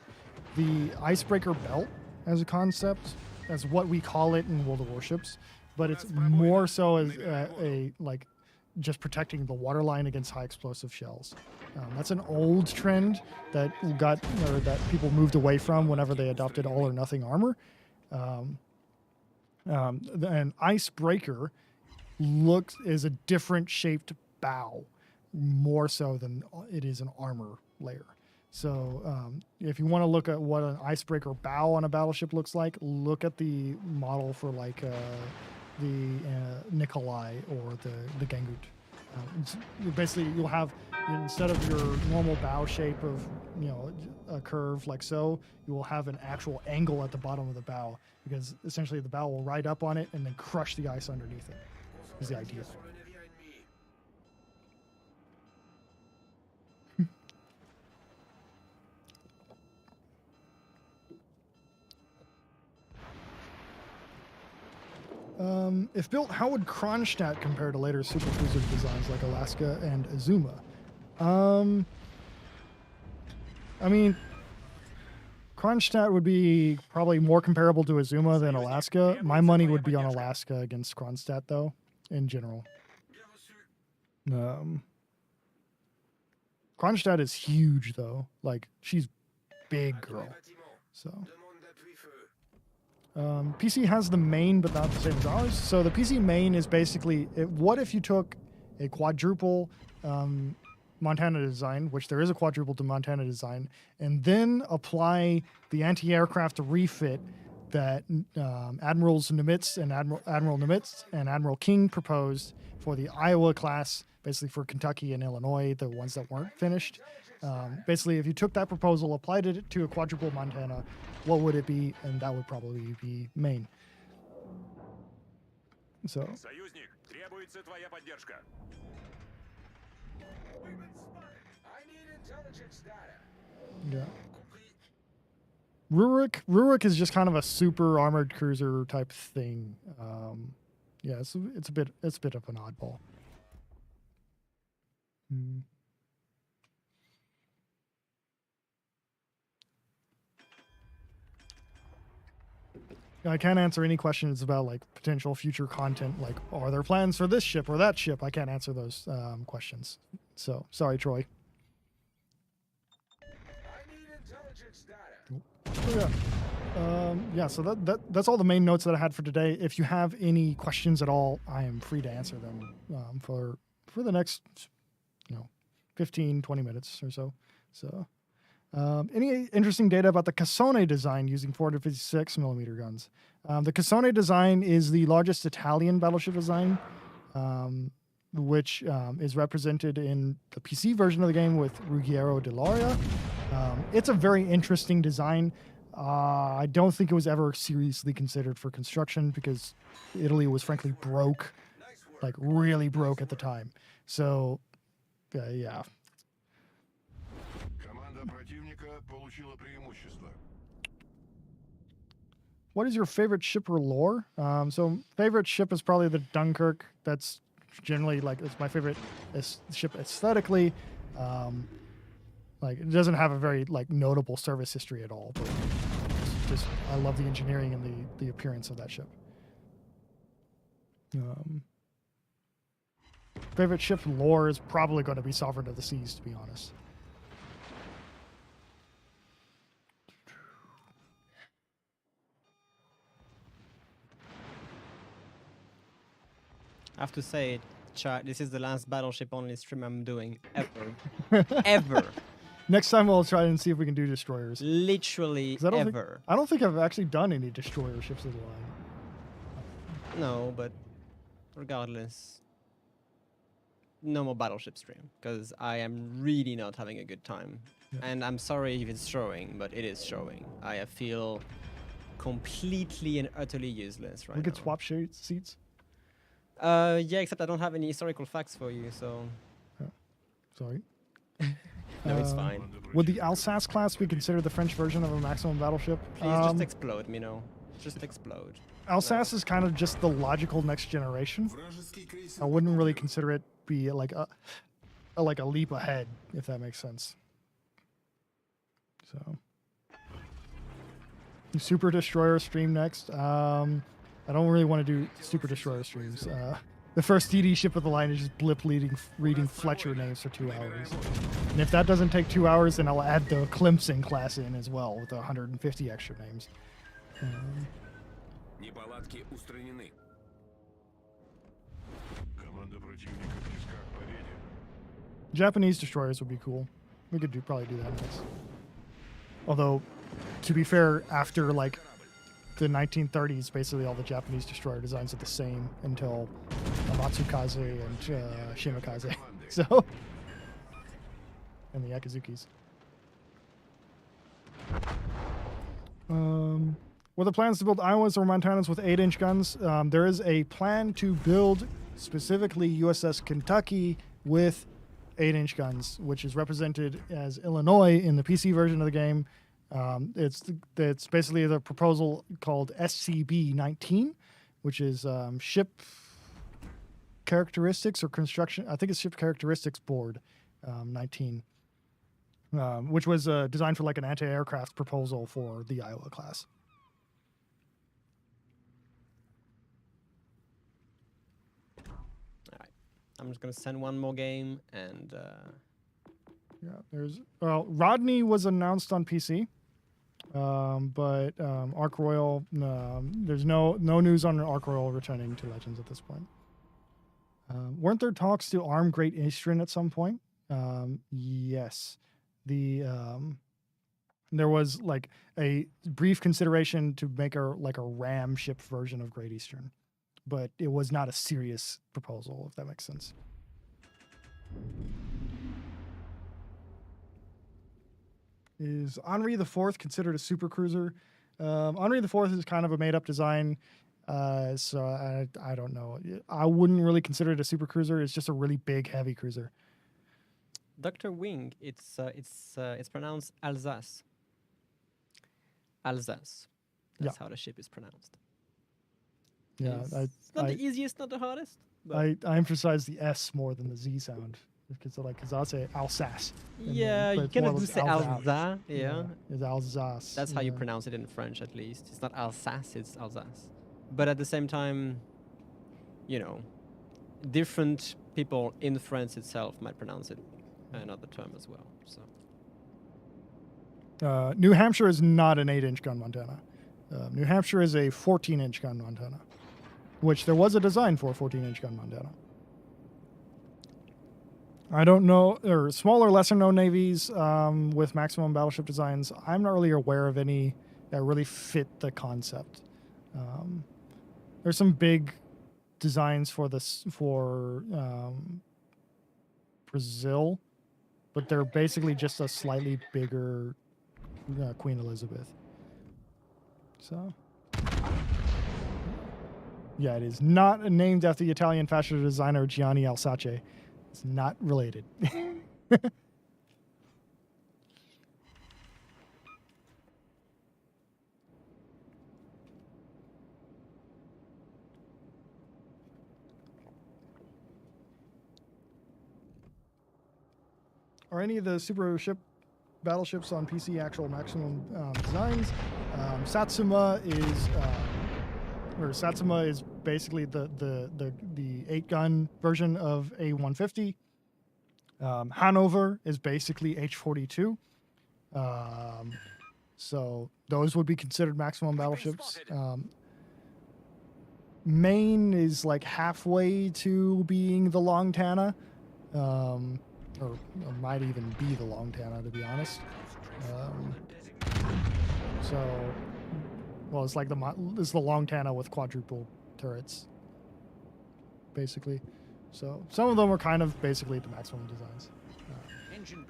the icebreaker belt as a concept, as what we call it in World of Warships, but it's more so as a just protecting the waterline against high explosive shells. That's an old trend that that people moved away from whenever they adopted all or nothing armor. An icebreaker is a different shaped bow, more so than it is an armor layer. So if you want to look at what an icebreaker bow on a battleship looks like, look at the model for the Nikolai or the Gangut. Basically, you'll have instead of your normal bow shape of, you know, a curve like so, you will have an actual angle at the bottom of the bow, because essentially the bow will ride up on it and then crush the ice underneath it, is the idea. If built, how would Kronstadt compare to later supercruiser designs like Alaska and Azuma? I mean, Kronstadt would be probably more comparable to Azuma than Alaska. My money would be on Alaska against Kronstadt, though, in general. Kronstadt is huge, though. Like, she's big girl. So... PC has the main, but not the same as ours. So the PC main is basically, what if you took a quadruple Montana design, which there is a quadruple to Montana design, and then apply the anti-aircraft refit that Admirals Nimitz and Admiral Nimitz and Admiral King proposed for the Iowa class, basically for Kentucky and Illinois, the ones that weren't finished. Basically, if you took that proposal, applied it to a quadruple Montana, what would it be? And that would probably be Maine. So. Союзник, требуется твоя поддержка. Yeah. Rurik is just kind of a super armored cruiser type thing. Yeah, it's a bit of an oddball. I can't answer any questions about like potential future content, like are there plans for this ship or that ship? I can't answer those questions. So sorry, Troy. Yeah, so that's all the main notes that I had for today. If you have any questions at all, I am free to answer them for the next 15, 20 minutes or so. So any interesting data about the Cassone design using 456 millimeter guns? The Cassone design is the largest Italian battleship design, which is represented in the PC version of the game with Ruggiero dell'Aria. It's a very interesting design. I don't think it was ever seriously considered for construction because Italy was frankly broke, like really broke at the time. So, yeah. What is your favorite ship or lore? So favorite ship is probably the Dunkirk. That's generally like it's my favorite ship aesthetically. Like it doesn't have a very like notable service history at all, but just I love the engineering and the appearance of that ship. Favorite ship lore is probably going to be Sovereign of the Seas, to be honest. I have to say, chat, this is the last battleship only stream I'm doing ever. Ever. Next time we'll try and see if we can do destroyers. Literally ever. I don't think I've actually done any destroyer ships of the line. No, but regardless, no more battleship stream because I am really not having a good time. Yeah. And I'm sorry if it's showing, but it is showing. I feel completely and utterly useless right now. We could swap seats. Yeah, except I don't have any historical facts for you, so... Oh, sorry. No, it's fine. Would the Alsace class be considered the French version of a maximum battleship? Please just explode, Mino. Just explode. Alsace is kind of just the logical next generation. I wouldn't really consider it be like a leap ahead, if that makes sense. So... Super Destroyer stream next. I don't really want to do Super Destroyer streams. The first DD ship of the line is just blip reading Fletcher names for 2 hours. And if that doesn't take 2 hours, then I'll add the Clemson class in as well with 150 extra names. Japanese destroyers would be cool. We could probably do that next. Although, to be fair, after like the 1930s, basically all the Japanese destroyer designs are the same until Matsukaze and Shimakaze. So, and the Akizukis. Were the plans to build Iowas or Montanas with 8-inch guns? There is a plan to build specifically USS Kentucky with 8-inch guns, which is represented as Illinois in the PC version of the game. It's basically the proposal called SCB-19, which is ship characteristics or construction. I think it's ship characteristics board 19, which was designed for like an anti-aircraft proposal for the Iowa class. All right, I'm just gonna send one more game, and Rodney was announced on PC, but Ark Royal, there's no news on Ark Royal returning to Legends at this point. Weren't there talks to arm Great Eastern at some point? Yes. There was like a brief consideration to make a ram ship version of Great Eastern, but it was not a serious proposal, if that makes sense. Is Henri IV considered a super cruiser? Henri IV is kind of a made-up design, so I don't know. I wouldn't really consider it a super cruiser. It's just a really big, heavy cruiser. Dr. Wing, it's pronounced Alsace. Alsace. That's how the ship is pronounced. Yeah, it's not the easiest, not the hardest. I emphasize the S more than the Z sound because I'll say Alsace. Yeah, you cannot do say Alsace. Yeah, it's Alsace. That's how you pronounce it in French, at least. It's not Alsace, it's Alsace. But at the same time, different people in France itself might pronounce it another term as well. So, New Hampshire is not an 8-inch gun Montana. New Hampshire is a 14-inch gun Montana, which there was a design for a 14-inch gun Montana. I don't know, or smaller, lesser-known navies with maximum battleship designs. I'm not really aware of any that really fit the concept. There's some big designs for Brazil, but they're basically just a slightly bigger Queen Elizabeth. So, yeah, it is not named after the Italian fashion designer Gianni Alsace. It's not related. Are any of the super ship battleships on PC actual maximum designs? Satsuma is basically the 8-gun version of A150. Hanover is basically H42. So those would be considered maximum battleships. Maine is like halfway to being the Longtana. Or might even be the Longtana, to be honest. It's like it's the Longtana with quadruple turrets, basically. So some of them are kind of basically the maximum designs.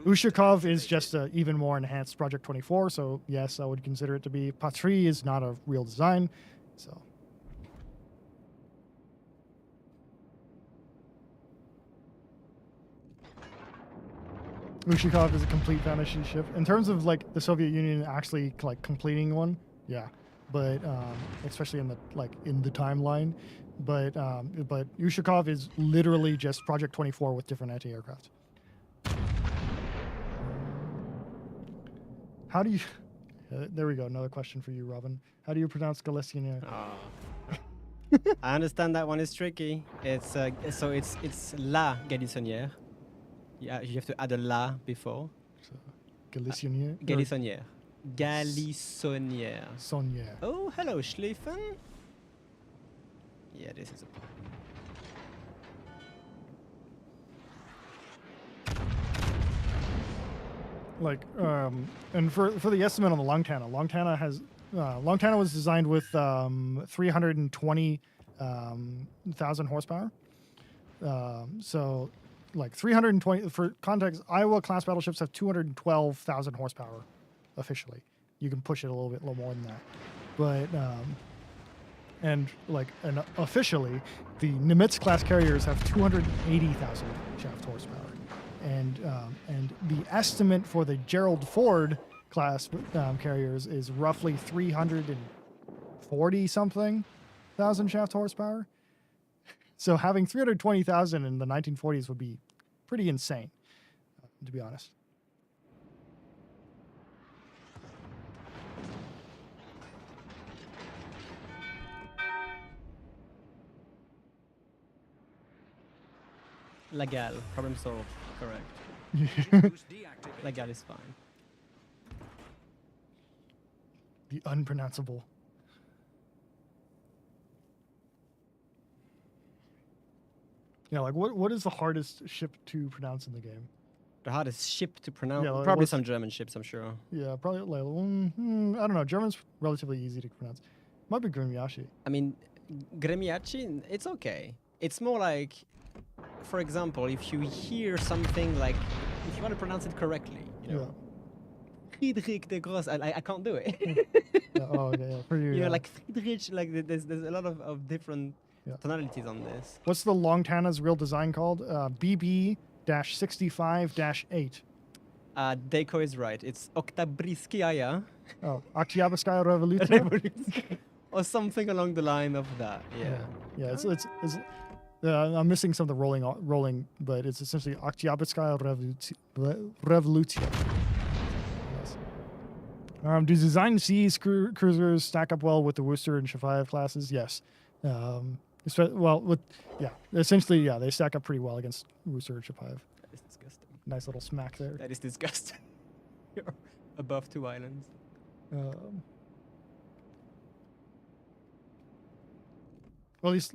Ushakov is just an even more enhanced Project 24, so yes, I would consider it to be. Patrie is not a real design, so. Ushakov is a complete fantasy ship. In terms of like the Soviet Union actually like completing one, yeah, but especially in the timeline, but Ushakov is literally just Project 24 with different anti-aircraft. How do you? There we go. Another question for you, Robin. How do you pronounce Galician? I understand that one is tricky. It's La Galissonière. Yeah, you have to add a la before. So, Galissonière? Galissonière. Galissonière. Sonnière. Oh, hello, Schlieffen. Yeah, this is a problem. And for the estimate on the Longtana was designed with 320,000 horsepower. So like 320 for context. Iowa class battleships have 212,000 horsepower officially. You can push it a little more than that, but and officially, the Nimitz class carriers have 280,000 shaft horsepower, and the estimate for the Gerald Ford class carriers is roughly 340 something thousand shaft horsepower. So having 320,000 in the 1940s would be pretty insane, to be honest. Legal. Problem solved. Correct. Boost deactivated. Legal is fine. The unpronounceable. Yeah, like what is the hardest ship to pronounce in the game? The hardest ship to pronounce? Yeah, like, probably what's- some German ships, I'm sure. Yeah, probably like I don't know. German's relatively easy to pronounce. Might be Grimyashi. I mean, Gremiachi, it's okay. It's more like, for example, if you hear something like, if you want to pronounce it correctly, you know, Friedrich de Gross, I can't do it. Yeah. Oh, okay. Yeah. For you, You know, yeah. like Friedrich, like there's a lot of different Yeah. tonalities on this. What's the Longtana's real design called? BB-65-8. Deco is right. It's Oktabriskaya Oh, Oktyabrskaya Revolution. or something along the line of that. Yeah. Yeah. It's I'm missing some of the rolling, but it's essentially Oktyabrskaya Revolution. Yes. Do design C's cruisers stack up well with the Worcester and Shafayev classes? Yes. Essentially, they stack up pretty well against Worcester and Shafayev. That is disgusting. Nice little smack there. That is disgusting. You're above two islands. Well, at least,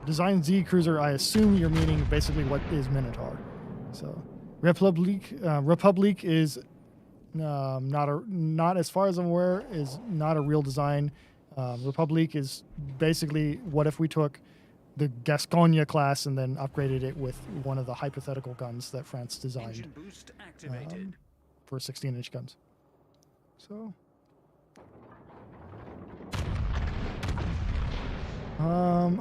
design Z cruiser. I assume you're meaning basically what is Minotaur. So, Republic is not as far as I'm aware is not a real design. Republic is basically what if we took the Gascogne class and then upgraded it with one of the hypothetical guns that France designed Engine boost activated. for 16-inch guns. So.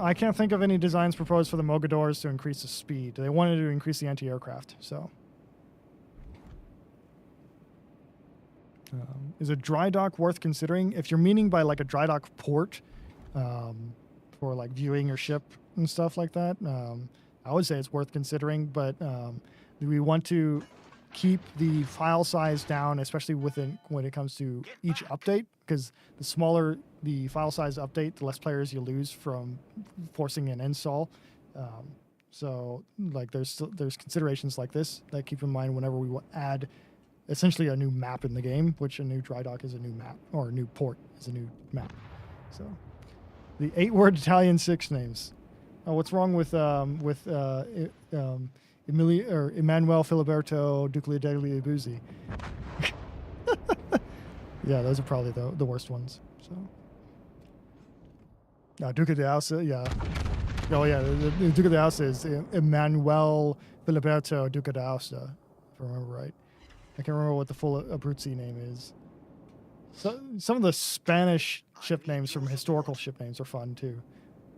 I can't think of any designs proposed for the Mogadors to increase the speed. They wanted to increase the anti-aircraft, so. Is a dry dock worth considering? If you're meaning by like a dry dock port for like viewing your ship and stuff like that, I would say it's worth considering, but we want to keep the file size down, especially when it comes to each update, because the smaller the file size update, the less players you lose from forcing an install. So like there's considerations like this that keep in mind whenever we add essentially a new map in the game, which a new dry dock is a new map, or a new port is a new map. So the 8-word Italian 6 names. Oh, what's wrong with Emmanuel Filiberto Duca degli Abruzzi? Yeah, those are probably the worst ones. So, no, Duca de Alsa, yeah. Oh yeah, the Duca de Alsa is Emmanuel Filiberto Duca de Alsa, if I remember right. I can't remember what the full Abruzzi name is. So some of the Spanish ship names from historical ship names are fun too,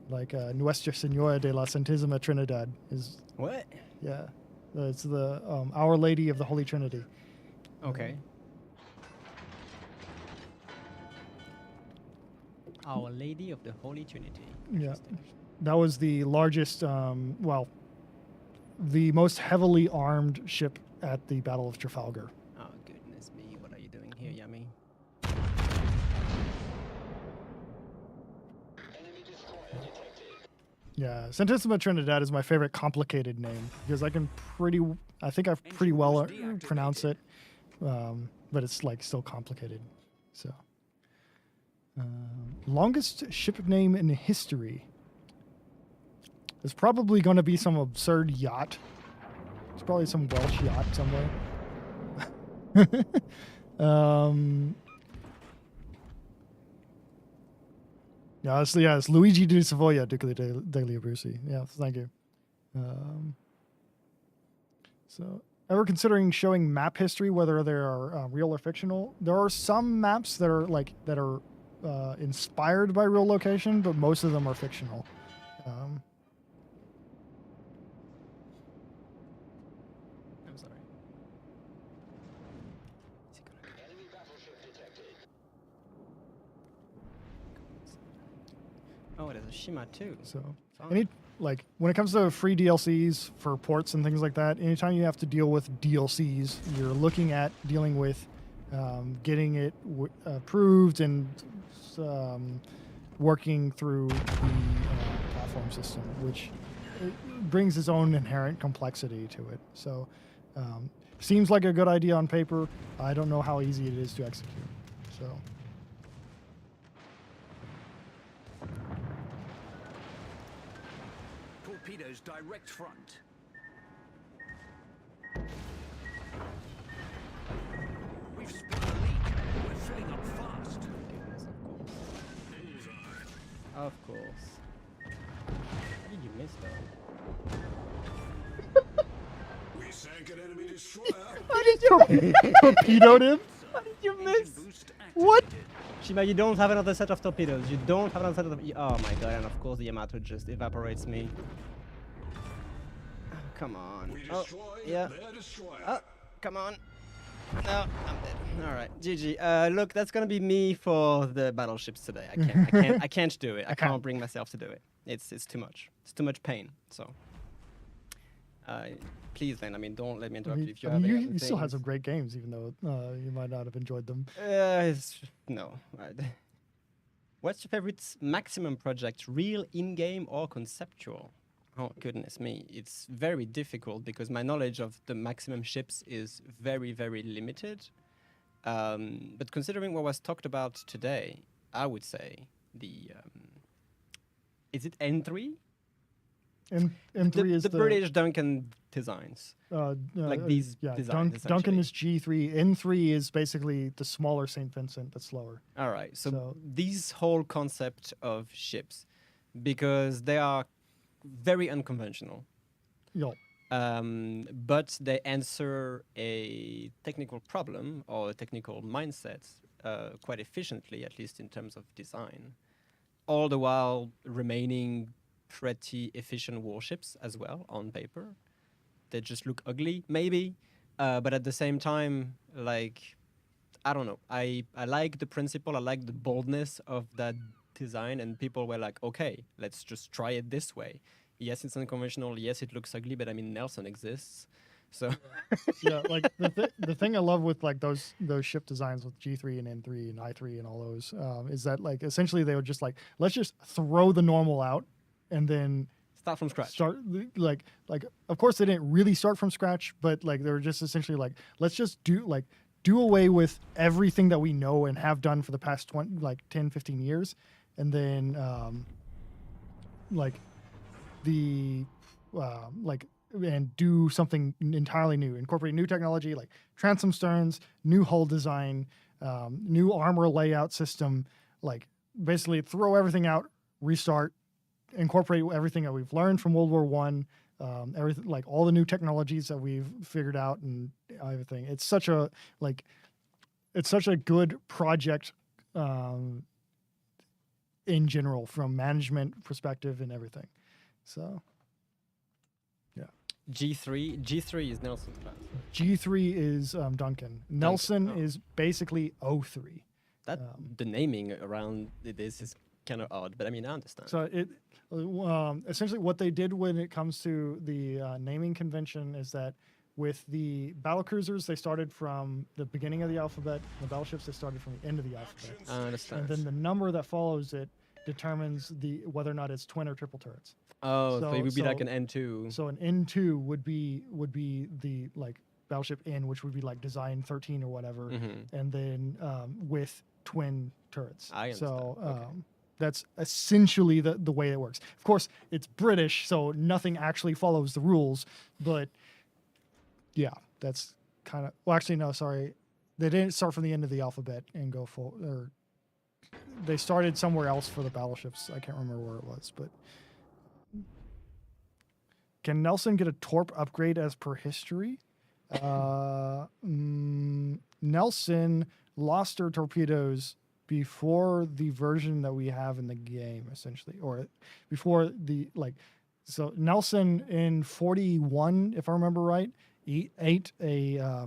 like Nuestra Señora de la Santísima Trinidad is. What? Yeah, it's the Our Lady of the Holy Trinity. Okay. Our Lady of the Holy Trinity. Yeah, that was the largest, the most heavily armed ship at the Battle of Trafalgar. Oh, goodness me. What are you doing here, Yummy? Yeah, Santissima Trinidad is my favorite complicated name because I think I pretty well pronounce it, but it's like still complicated. So, longest ship name in history. There's probably going to be some absurd yacht. It's probably some Welsh yacht somewhere. It's Luigi di Savoia, Duca degli Abruzzi. Yeah, thank you. So, ever considering showing map history, whether they are real or fictional? There are some maps that are inspired by real location, but most of them are fictional. I'm sorry. Oh, there's a Shima too. So, Fun. when it comes to free DLCs for ports and things like that, anytime you have to deal with DLCs, you're looking at dealing with getting it approved and working through the platform system, which brings its own inherent complexity to it. So, seems like a good idea on paper. I don't know how easy it is to execute. So. Torpedoes direct front. We've split the leak. We're filling up fast. Goodness, of course. How did you miss that? We sank an enemy destroyer. How did you torpedoed him? How did you Engine miss? boost What? activated. Shima, you don't have another set of torpedoes. You don't have another set of... Oh my god, and of course the Yamato just evaporates me. Come on. We Oh, destroyed yeah. their destroyer. Oh, come on. No, I'm dead. All right, GG. Look, that's gonna be me for the battleships today. I can't do it. I can't bring myself to do it. It's too much. It's too much pain. So, please, then. I mean, don't let me interrupt you if you have any other you still had things. some great games, even though you might not have enjoyed them. No. What's your favorite Maximum project? Real, in-game, or conceptual? Oh, goodness me. It's very difficult because my knowledge of the Maximum ships is very, very limited. But considering what was talked about today, I would say the... is it N3? M3 is the British Duncan designs. Like these designs, Duncan essentially. is G3. N3 is basically the smaller St. Vincent, but slower. All right. So, So- this whole concept of ships, because they are very unconventional, Yo, but they answer a technical problem or a technical mindset quite efficiently, at least in terms of design, all the while remaining pretty efficient warships as well on paper. They just look ugly, maybe, but at the same time, like, I don't know. I like the principle. I like the boldness of that design, and people were like, okay, let's just try it this way. Yes, it's unconventional. Yes, it looks ugly, but I mean, Nelson exists. So yeah, like the thing I love with like those ship designs with G3 and N3 and I3 and all those is that like essentially they would just like, let's just throw the normal out and then start from scratch. start like of course they didn't really start from scratch, but like they were just essentially like, let's just do away with everything that we know and have done for the past 10 15 years, and then and do something entirely new, incorporate new technology like transom sterns, new hull design, new armor layout system, like basically throw everything out, restart, incorporate everything that we've learned from World War One, everything, like all the new technologies that we've figured out and everything. It's such a good project in general from management perspective and everything. So G3 is Nelson class. G3 is Duncan. Nelson Oh. is basically O3. That the naming around this is kind of odd, but I mean I understand. So it essentially what they did when it comes to the naming convention is that with the battlecruisers they started from the beginning of the alphabet. The battleships they started from the end of the alphabet. I understand. And then the number that follows it determines whether or not it's twin or triple turrets. so it would be like so- an N2. So an N2 would be the like battleship N, which would be like design 13 or whatever, and then with twin turrets. I So understand. Okay. that's essentially the way it works. Of course, it's British, so nothing actually follows the rules. But yeah, that's kind of well. Actually, no, sorry, they didn't start from the end of the alphabet and go full. Or they started somewhere else for the battleships. I can't remember where it was, but Can Nelson get a torp upgrade as per history? Nelson lost her torpedoes before the version that we have in the game, essentially, or before the So Nelson in 41, if I remember right, ate a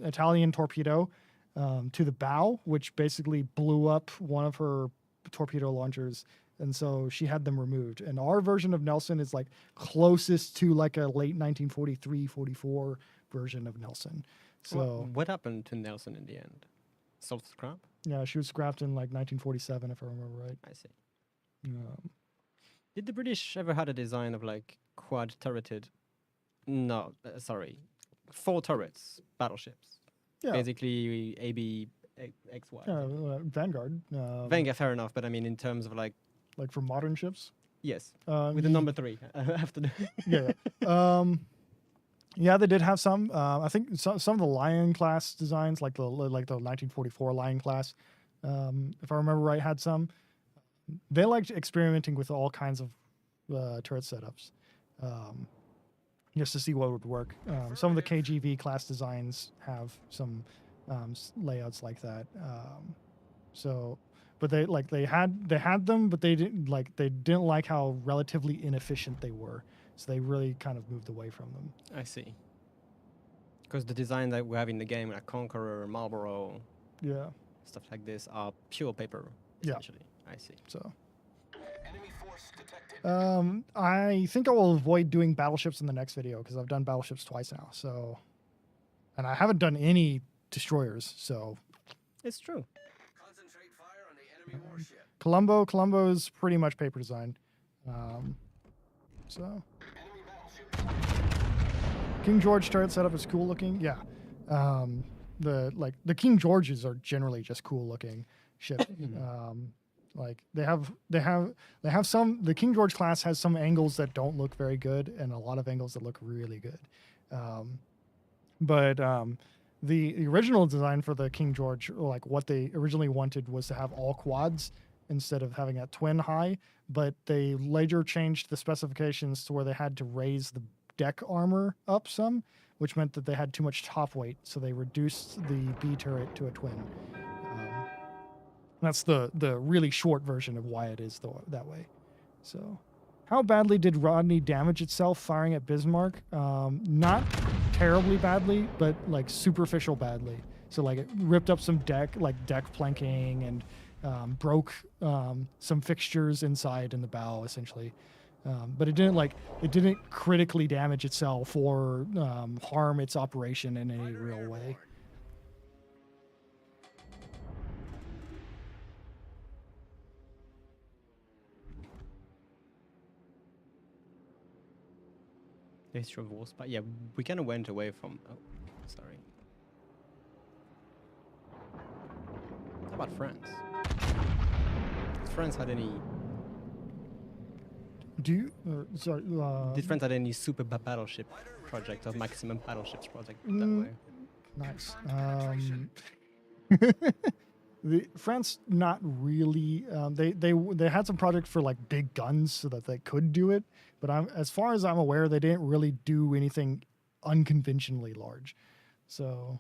Italian torpedo to the bow, which basically blew up one of her torpedo launchers. And so she had them removed. And our version of Nelson is like closest to like a late 1943, 44 version of Nelson. So what happened to Nelson in the end? Sold scrap? yeah, she was scrapped in like 1947, if I remember right. I see. Did the British ever had a design of like quad turreted? No, sorry, 4 turrets battleships. Yeah. Basically, AB XY. Vanguard. Vanguard, fair enough, but I mean in terms of like for modern ships. yes, with the number 3 after the Yeah. Yeah, they did have some. I think some of the Lion class designs, like the 1944 Lion class, if I remember right, had some. They liked experimenting with all kinds of turret setups, just to see what would work. Some of the KGV class designs have some layouts like that. But they had them, but they didn't like how relatively inefficient they were. So they really kind of moved away from them. I see. Because the design that we have in the game, like Conqueror, Marlboro, Yeah. stuff like this, are pure paper, Yeah. essentially. I see. So. I think I will avoid doing battleships in the next video because I've done battleships twice now. So, and I haven't done any destroyers. So. It's true. Concentrate fire on the enemy warship. Colombo's pretty much paper design. So. King George turret setup is cool looking. Yeah. The King Georges are generally just cool looking ships. They have some. The King George class has some angles that don't look very good, and a lot of angles that look really good. But the original design for the King George, like what they originally wanted, was to have all quads instead of having a twin high. But they later changed the specifications to where they had to raise the deck armor up some, which meant that they had too much top weight. So they reduced the B turret to a twin. That's the really short version of why it is that way. So, how badly did Rodney damage itself firing at Bismarck? Not terribly badly, but like superficial badly. So like it ripped up some deck planking, and broke some fixtures inside in the bow essentially. But it didn't critically damage itself or harm its operation in any real way. The history of wars, but yeah, we kind of went away from. Oh, sorry. How about France? Has France had any? Do you? Sorry. Did France had any super battleship project or maximum battleships project that way? Nice. France not really. They had some projects for like big guns so that they could do it, but as far as I'm aware, they didn't really do anything unconventionally large. So,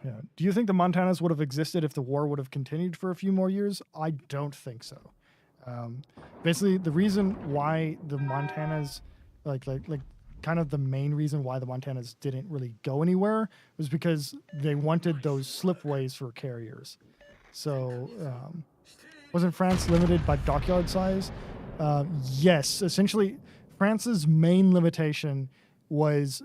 yeah. Do you think the Montanas would have existed if the war would have continued for a few more years? I don't think so. Basically, the reason why the Montanas, kind of the main reason why the Montanas didn't really go anywhere was because they wanted those slipways for carriers. So, wasn't France limited by dockyard size? Yes, essentially, France's main limitation was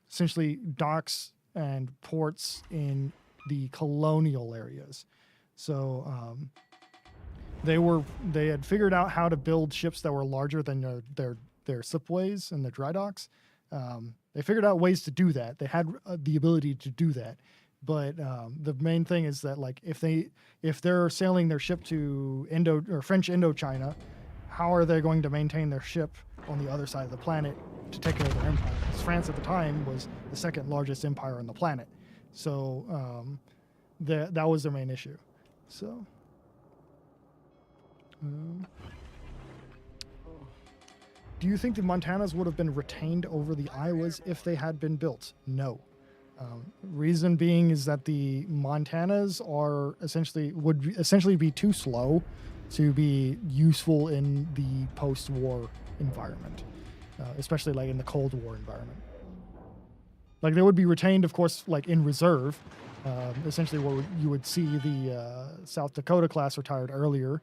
essentially docks and ports in the colonial areas. So they had figured out how to build ships that were larger than their slipways and their dry docks. They figured out ways to do that. They had the ability to do that. But the main thing is that like if they're sailing their ship to French Indochina, how are they going to maintain their ship on the other side of the planet to take over their empire? Because France at the time was the second largest empire on the planet. So that was their main issue. So Do you think the Montanas would have been retained over the Iowas if they had been built? No. Reason being is that the Montanas would essentially be too slow to be useful in the post-war environment, especially like in the Cold War environment. Like they would be retained, of course, like in reserve, essentially where you would see the South Dakota class retired earlier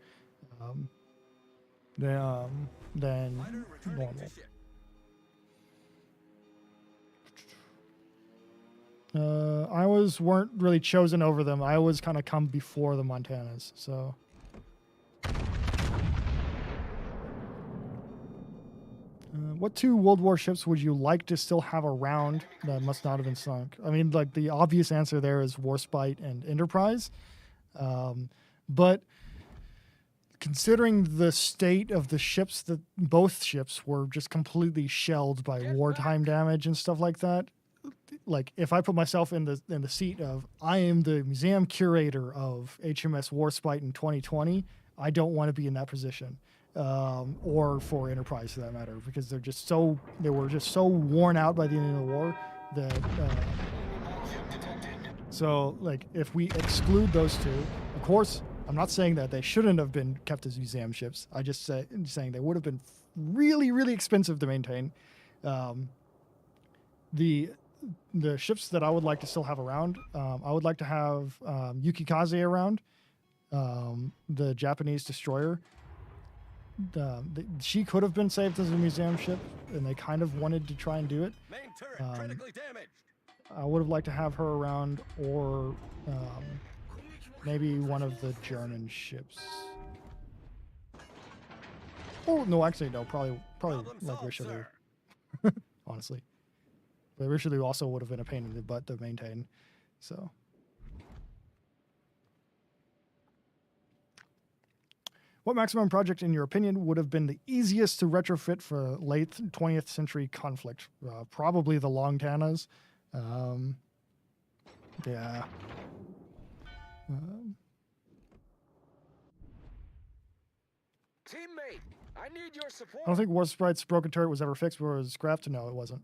than normal. Iowas weren't really chosen over them. Iowas kind of come before the Montanas, so. What 2 World War ships would you like to still have around that must not have been sunk? I mean, like the obvious answer there is Warspite and Enterprise. But considering the state of the ships, that both ships were just completely shelled by wartime damage and stuff like that. Like if I put myself in the seat of I am the museum curator of HMS Warspite in 2020, I don't want to be in that position, or for Enterprise for that matter, because they were just so worn out by the end of the war that. So like if we exclude those 2, of course I'm not saying that they shouldn't have been kept as museum ships. I just saying they would have been really, really expensive to maintain. The ships that I would like to still have around, I would like to have Yukikaze around, the Japanese destroyer. She could have been saved as a museum ship, and they kind of wanted to try and do it. Main turret critically damaged. I would have liked to have her around, or maybe one of the German ships. Oh no, actually no, probably like Richelieu. Honestly. But Richelieu also would have been a pain in the butt to maintain. So. What maximum project, in your opinion, would have been the easiest to retrofit for late 20th century conflict? Probably the Longtanas. Yeah. Teammate, I need your support. I don't think Warspite's broken turret was ever fixed, but it was scrapped. No, it wasn't.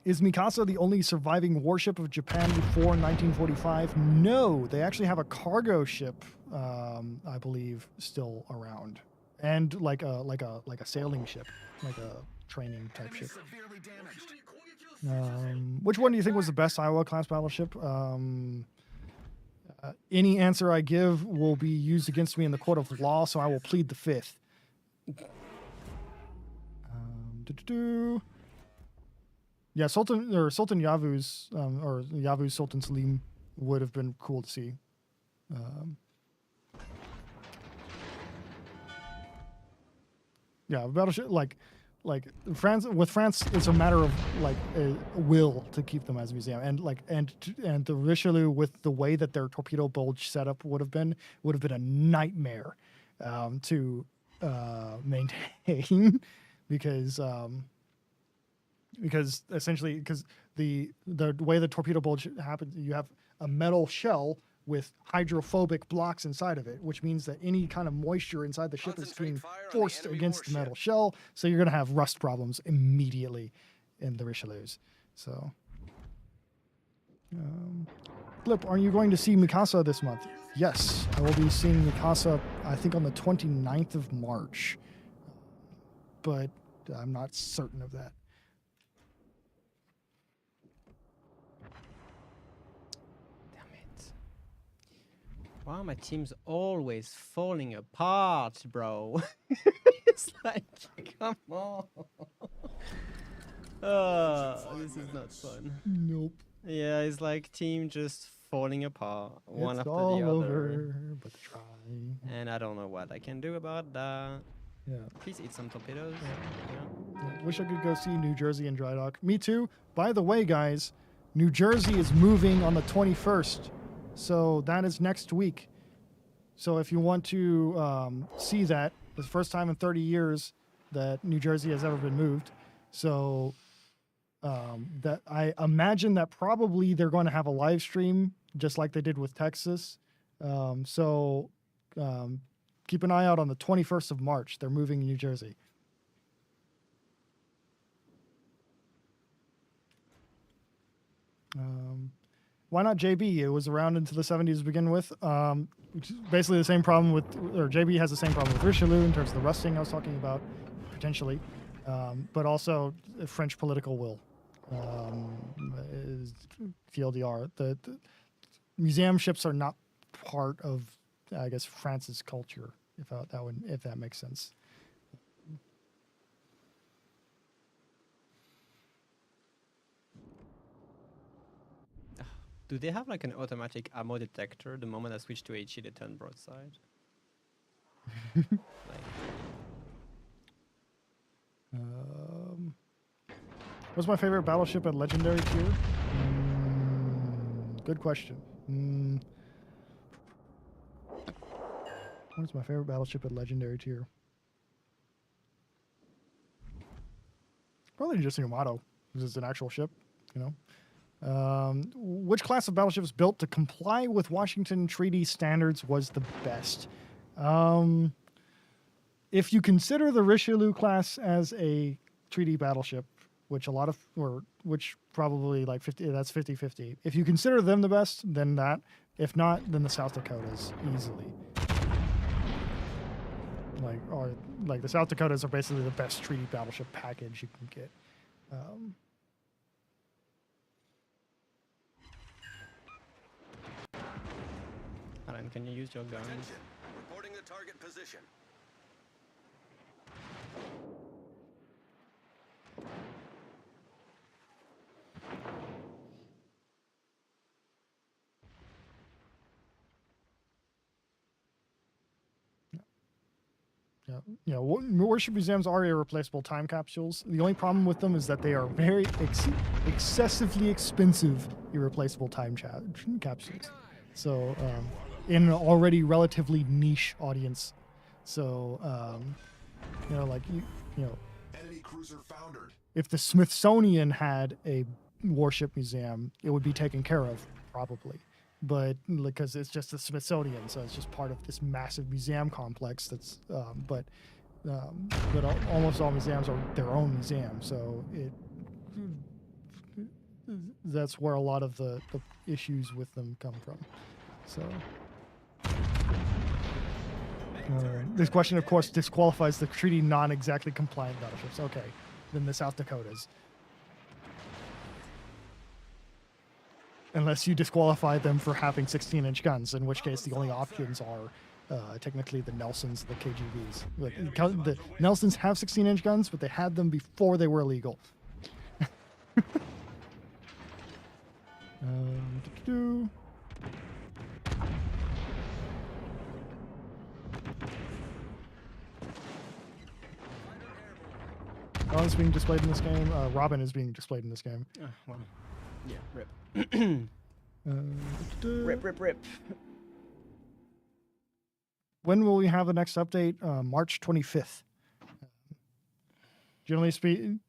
Is Mikasa the only surviving warship of Japan before 1945? No, they actually have a cargo ship, I believe, still around, and like a sailing ship, like a training type ship. Severely damaged. Which one do you think was the best Iowa class battleship? Any answer I give will be used against me in the court of law, so I will plead the 5th. Yeah, Sultan Yavuz, or Yavuz Sultan Selim would have been cool to see. Yeah, battleship like France. With France, it's a matter of like a will to keep them as a museum, and the Richelieu, with the way that their torpedo bulge setup would have been a nightmare to maintain because essentially the way the torpedo bulge happens, you have a metal shell with hydrophobic blocks inside of it, which means that any kind of moisture inside the ship is being forced against the metal shell, so you're going to have rust problems immediately in the Richelieus. So, Flip, are you going to see Mikasa this month? Yes, I will be seeing Mikasa, I think, on the 29th of March, but I'm not certain of that. Wow, my team's always falling apart, bro. It's like, come on. Oh, this is not fun. Nope. Yeah, it's like team just falling apart, one It's after all the other. over, but try. And I don't know what I can do about that. Yeah. Please eat some torpedoes. Yeah. Wish I could go see New Jersey in dry dock. Me too. By the way, guys, New Jersey is moving on the 21st. So that is next week. So if you want to see that, it's the first time in 30 years that New Jersey has ever been moved. So that I imagine that probably they're going to have a live stream just like they did with Texas. So keep an eye out on the 21st of March. They're moving in New Jersey. Why not JB? It was around into the 70s to begin with. Which is basically the same problem with, or JB has the same problem with Richelieu in terms of the rusting I was talking about, potentially, but also French political will. Is TLDR. The museum ships are not part of, I guess, France's culture, if that makes sense. Do they have like an automatic ammo detector the moment I switch to HE they turn broadside? Like, What's my favorite battleship at legendary tier? Good question. What's my favorite battleship at legendary tier? Probably just Yamato, because it's an actual ship, you know. Which class of battleships built to comply with Washington Treaty standards was the best? If you consider the Richelieu class as a treaty battleship, which probably like 50, that's 50-50. If you consider them the best, then that. If not, then the South Dakotas easily. Like the South Dakotas are basically the best treaty battleship package you can get. Alan, can you use your guns? Attention. Reporting the target position. Yeah, warship museums are irreplaceable time capsules. The only problem with them is that they are very excessively expensive irreplaceable time capsules. So, in an already relatively niche audience. So, Enemy cruiser foundered. if the Smithsonian had a warship museum, it would be taken care of, probably. But because it's just the Smithsonian, so it's just part of this massive museum complex. That's but almost all museums are their own museum, so that's where a lot of the issues with them come from. So this question, of course, disqualifies the treaty non-exactly compliant battleships. Okay, then the South Dakotas. Unless you disqualify them for having 16-inch guns, in which case the only options are technically the Nelsons, the KGVs. The Nelsons have 16-inch guns, but they had them before they were illegal. Ron is being displayed in this game. Robin is being displayed in this game. Well, yeah, rip. Rip. When will we have the next update? March 25th. Generally speaking,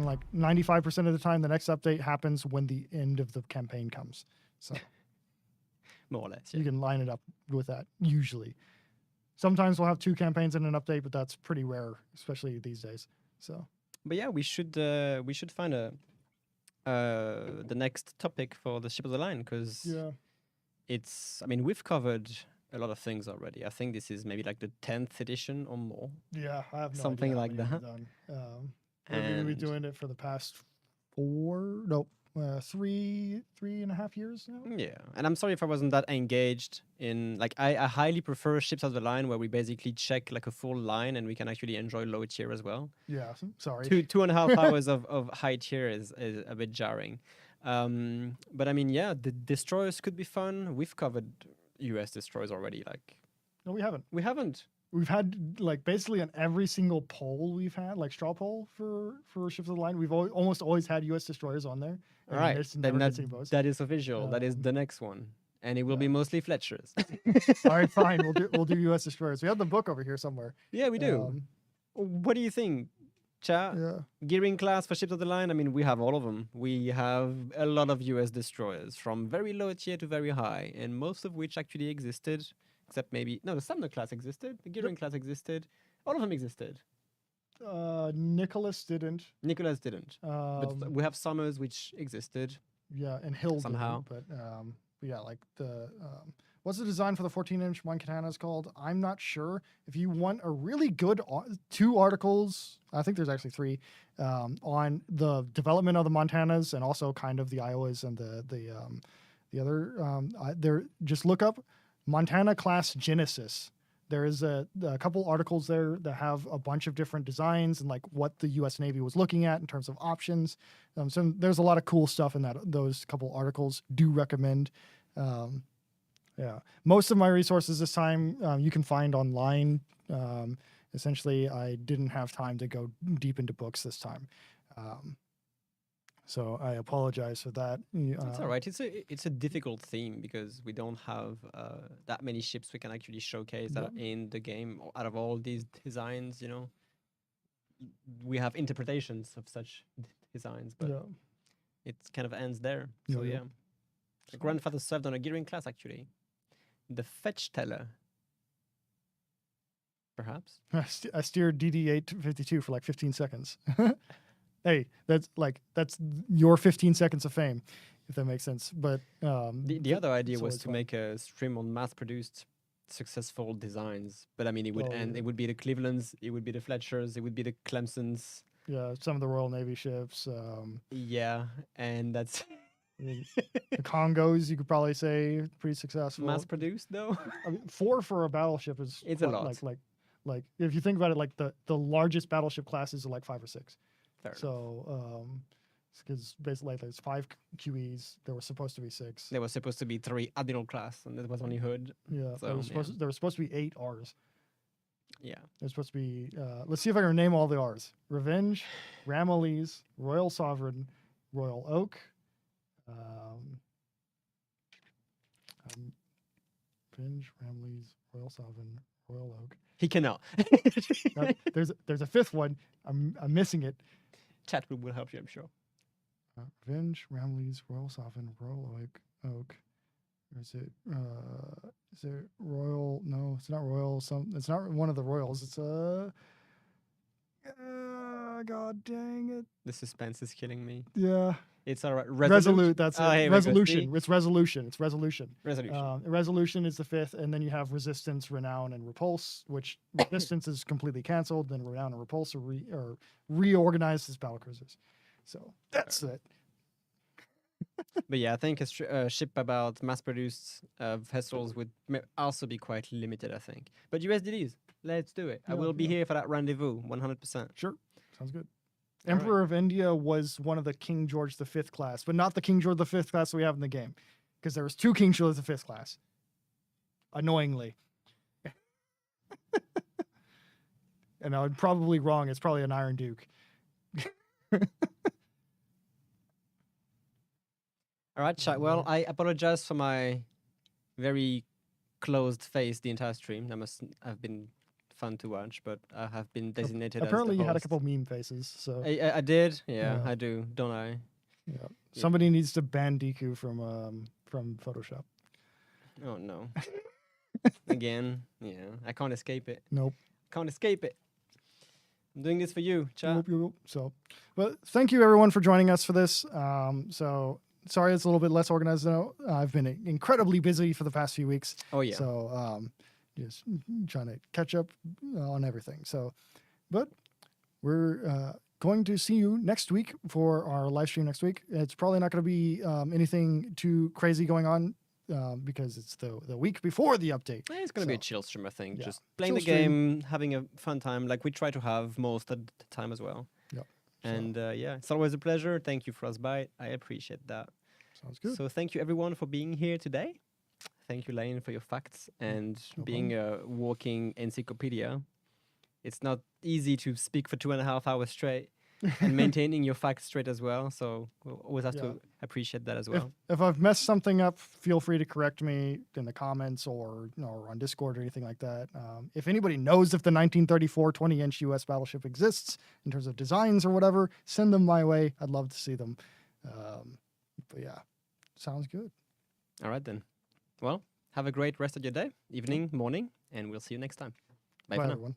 like 95% of the time, the next update happens when the end of the campaign comes. So More or less. you can line it up with that, usually. Sometimes we'll have 2 campaigns in an update, but that's pretty rare, especially these days. So, But yeah, we should find the next topic for the Ship of the Line, because yeah. I mean, we've covered a lot of things already. I think this is maybe like the 10th edition or more. Yeah, I have no Something idea how like many we've that. done. We've been doing it for the past 3.5 years now. Yeah, and I'm sorry if I wasn't that engaged in, like, I highly prefer Ships of the Line, where we basically check like a full line and we can actually enjoy low tier as well. Yeah, sorry. 2.5 hours of high tier is a bit jarring. But I mean, yeah, the destroyers could be fun. We've covered US destroyers already. Like, No, we haven't. we haven't. We've had like basically on every single poll we've had, like straw poll for Ships of the Line, we've almost always had U.S. destroyers on there. All right, Never then gets any votes. that is official. That is the next one, and it will be mostly Fletchers. All right, fine. We'll do U.S. destroyers. We have the book over here somewhere. Yeah, we do. What do you think? Cha, Yeah. gearing class for ships of the line. I mean, we have all of them. We have a lot of US destroyers from very low tier to very high, and most of which actually existed, except maybe no, the Sumner class existed, the gearing class existed, all of them existed. Nicholas didn't. Nicholas didn't, but we have Summers which existed. Yeah, and Hill Somehow. didn't, but yeah, like the what's the design for the 14-inch Montana is called? I'm not sure. If you want a really good 2 articles, I think there's actually 3 on the development of the Montanas and also kind of the Iowas and the other. There, just look up Montana class Genesis. There is a couple articles there that have a bunch of different designs and like what the U.S. Navy was looking at in terms of options. So there's a lot of cool stuff in those couple articles. Do recommend. Yeah, most of my resources this time you can find online. Essentially, I didn't have time to go deep into books this time. So I apologize for that. It's all right. It's a difficult theme because we don't have that many ships we can actually showcase that are in the game. Out of all these designs, you know, we have interpretations of such designs, but it kind of ends there. So yeah. The grandfather served on a gearing class actually. The fetch teller. Perhaps. I steered DD8 to 52 for like 15 seconds. Hey, that's your 15 seconds of fame, if that makes sense. But the other idea was to fun. make a stream on mass-produced successful designs. But I mean, it would end. Yeah. It would be the Clevelands, it would be the Fletchers, it would be the Clemsons. Yeah, some of the Royal Navy ships. Yeah, and that's The Congos, you could probably say, pretty successful. mass-produced though. I mean, 4 for a battleship is It's a lot. Like if you think about it, like the largest battleship classes are like 5 or 6. Fair enough. So because basically there's 5 QEs. There were supposed to be 6. There was supposed to be 3 Admiral class, and there was only Hood. Yeah, So, there was supposed to be 8 Rs. Yeah. There's supposed to be. Let's see if I can name all the R's: Revenge, Ramillies, Royal Sovereign, Royal Oak. Revenge, Ramillies, Royal Sovereign, Royal Oak. He cannot. There's a 5th one. I'm missing it. Chat will help you, I'm sure. Revenge, Ramillies, Royal Sovereign, Royal Oak. Or is it Royal? No, it's not Royal. It's not one of the Royals. It's God dang it. The suspense is killing me. Yeah. It's all right. Resolute. That's Oh, it. here we go. Resolution. See? It's Resolution. It's Resolution. Resolution. Resolution is the 5th, and then you have Resistance, Renown, and Repulse, which Resistance is completely canceled. Then Renown and Repulse are reorganized as battlecruisers. So that's it. But yeah, I think a ship about mass-produced vessels would also be quite limited, I think. But USDDs, let's do it. I will be here for that rendezvous, 100%. Sure. Sounds good. All Emperor of India was one of the King George V class, but not the King George V class we have in the game, because there was 2 King George V class. Annoyingly. And I'm probably wrong. It's probably an Iron Duke. All right, chat. Well, I apologize for my very closed face the entire stream. That must have been fun to watch, but I have been designated Apparently, as the you had a host. couple meme faces. So I did. Yeah, Yeah. I do. Don't I? yeah. Somebody needs to ban Deku from Photoshop. Oh, no. Again, yeah. I can't escape it. Nope. Can't escape it. I'm doing this for you, chat. Nope. So, but thank you everyone for joining us for this. So sorry it's a little bit less organized now. I've been incredibly busy for the past few weeks. Oh, yeah. So just trying to catch up on everything. So, but we're going to see you next week for our live stream next week. It's probably not going to be anything too crazy going on because it's the week before the update. It's going to be a So, chill stream, I think. yeah. Just playing Chill the game, having a fun time, like we try to have most of the time as well. Yep. And yeah, it's always a pleasure. Thank you, Frostbite. I appreciate that. Sounds good. So thank you, everyone, for being here today. Thank you, Lane, for your facts and No being a walking encyclopedia. It's not easy to speak for 2.5 hours straight. and maintaining your facts straight as well. So we'll always have Yeah. to appreciate that as well. If I've messed something up, feel free to correct me in the comments or or on Discord or anything like that. If anybody knows if the 1934 20-inch US battleship exists in terms of designs or whatever, send them my way. I'd love to see them. But yeah, sounds good. All right, then. Well, have a great rest of your day, evening, morning, and we'll see you next time. Bye Bye for now. everyone.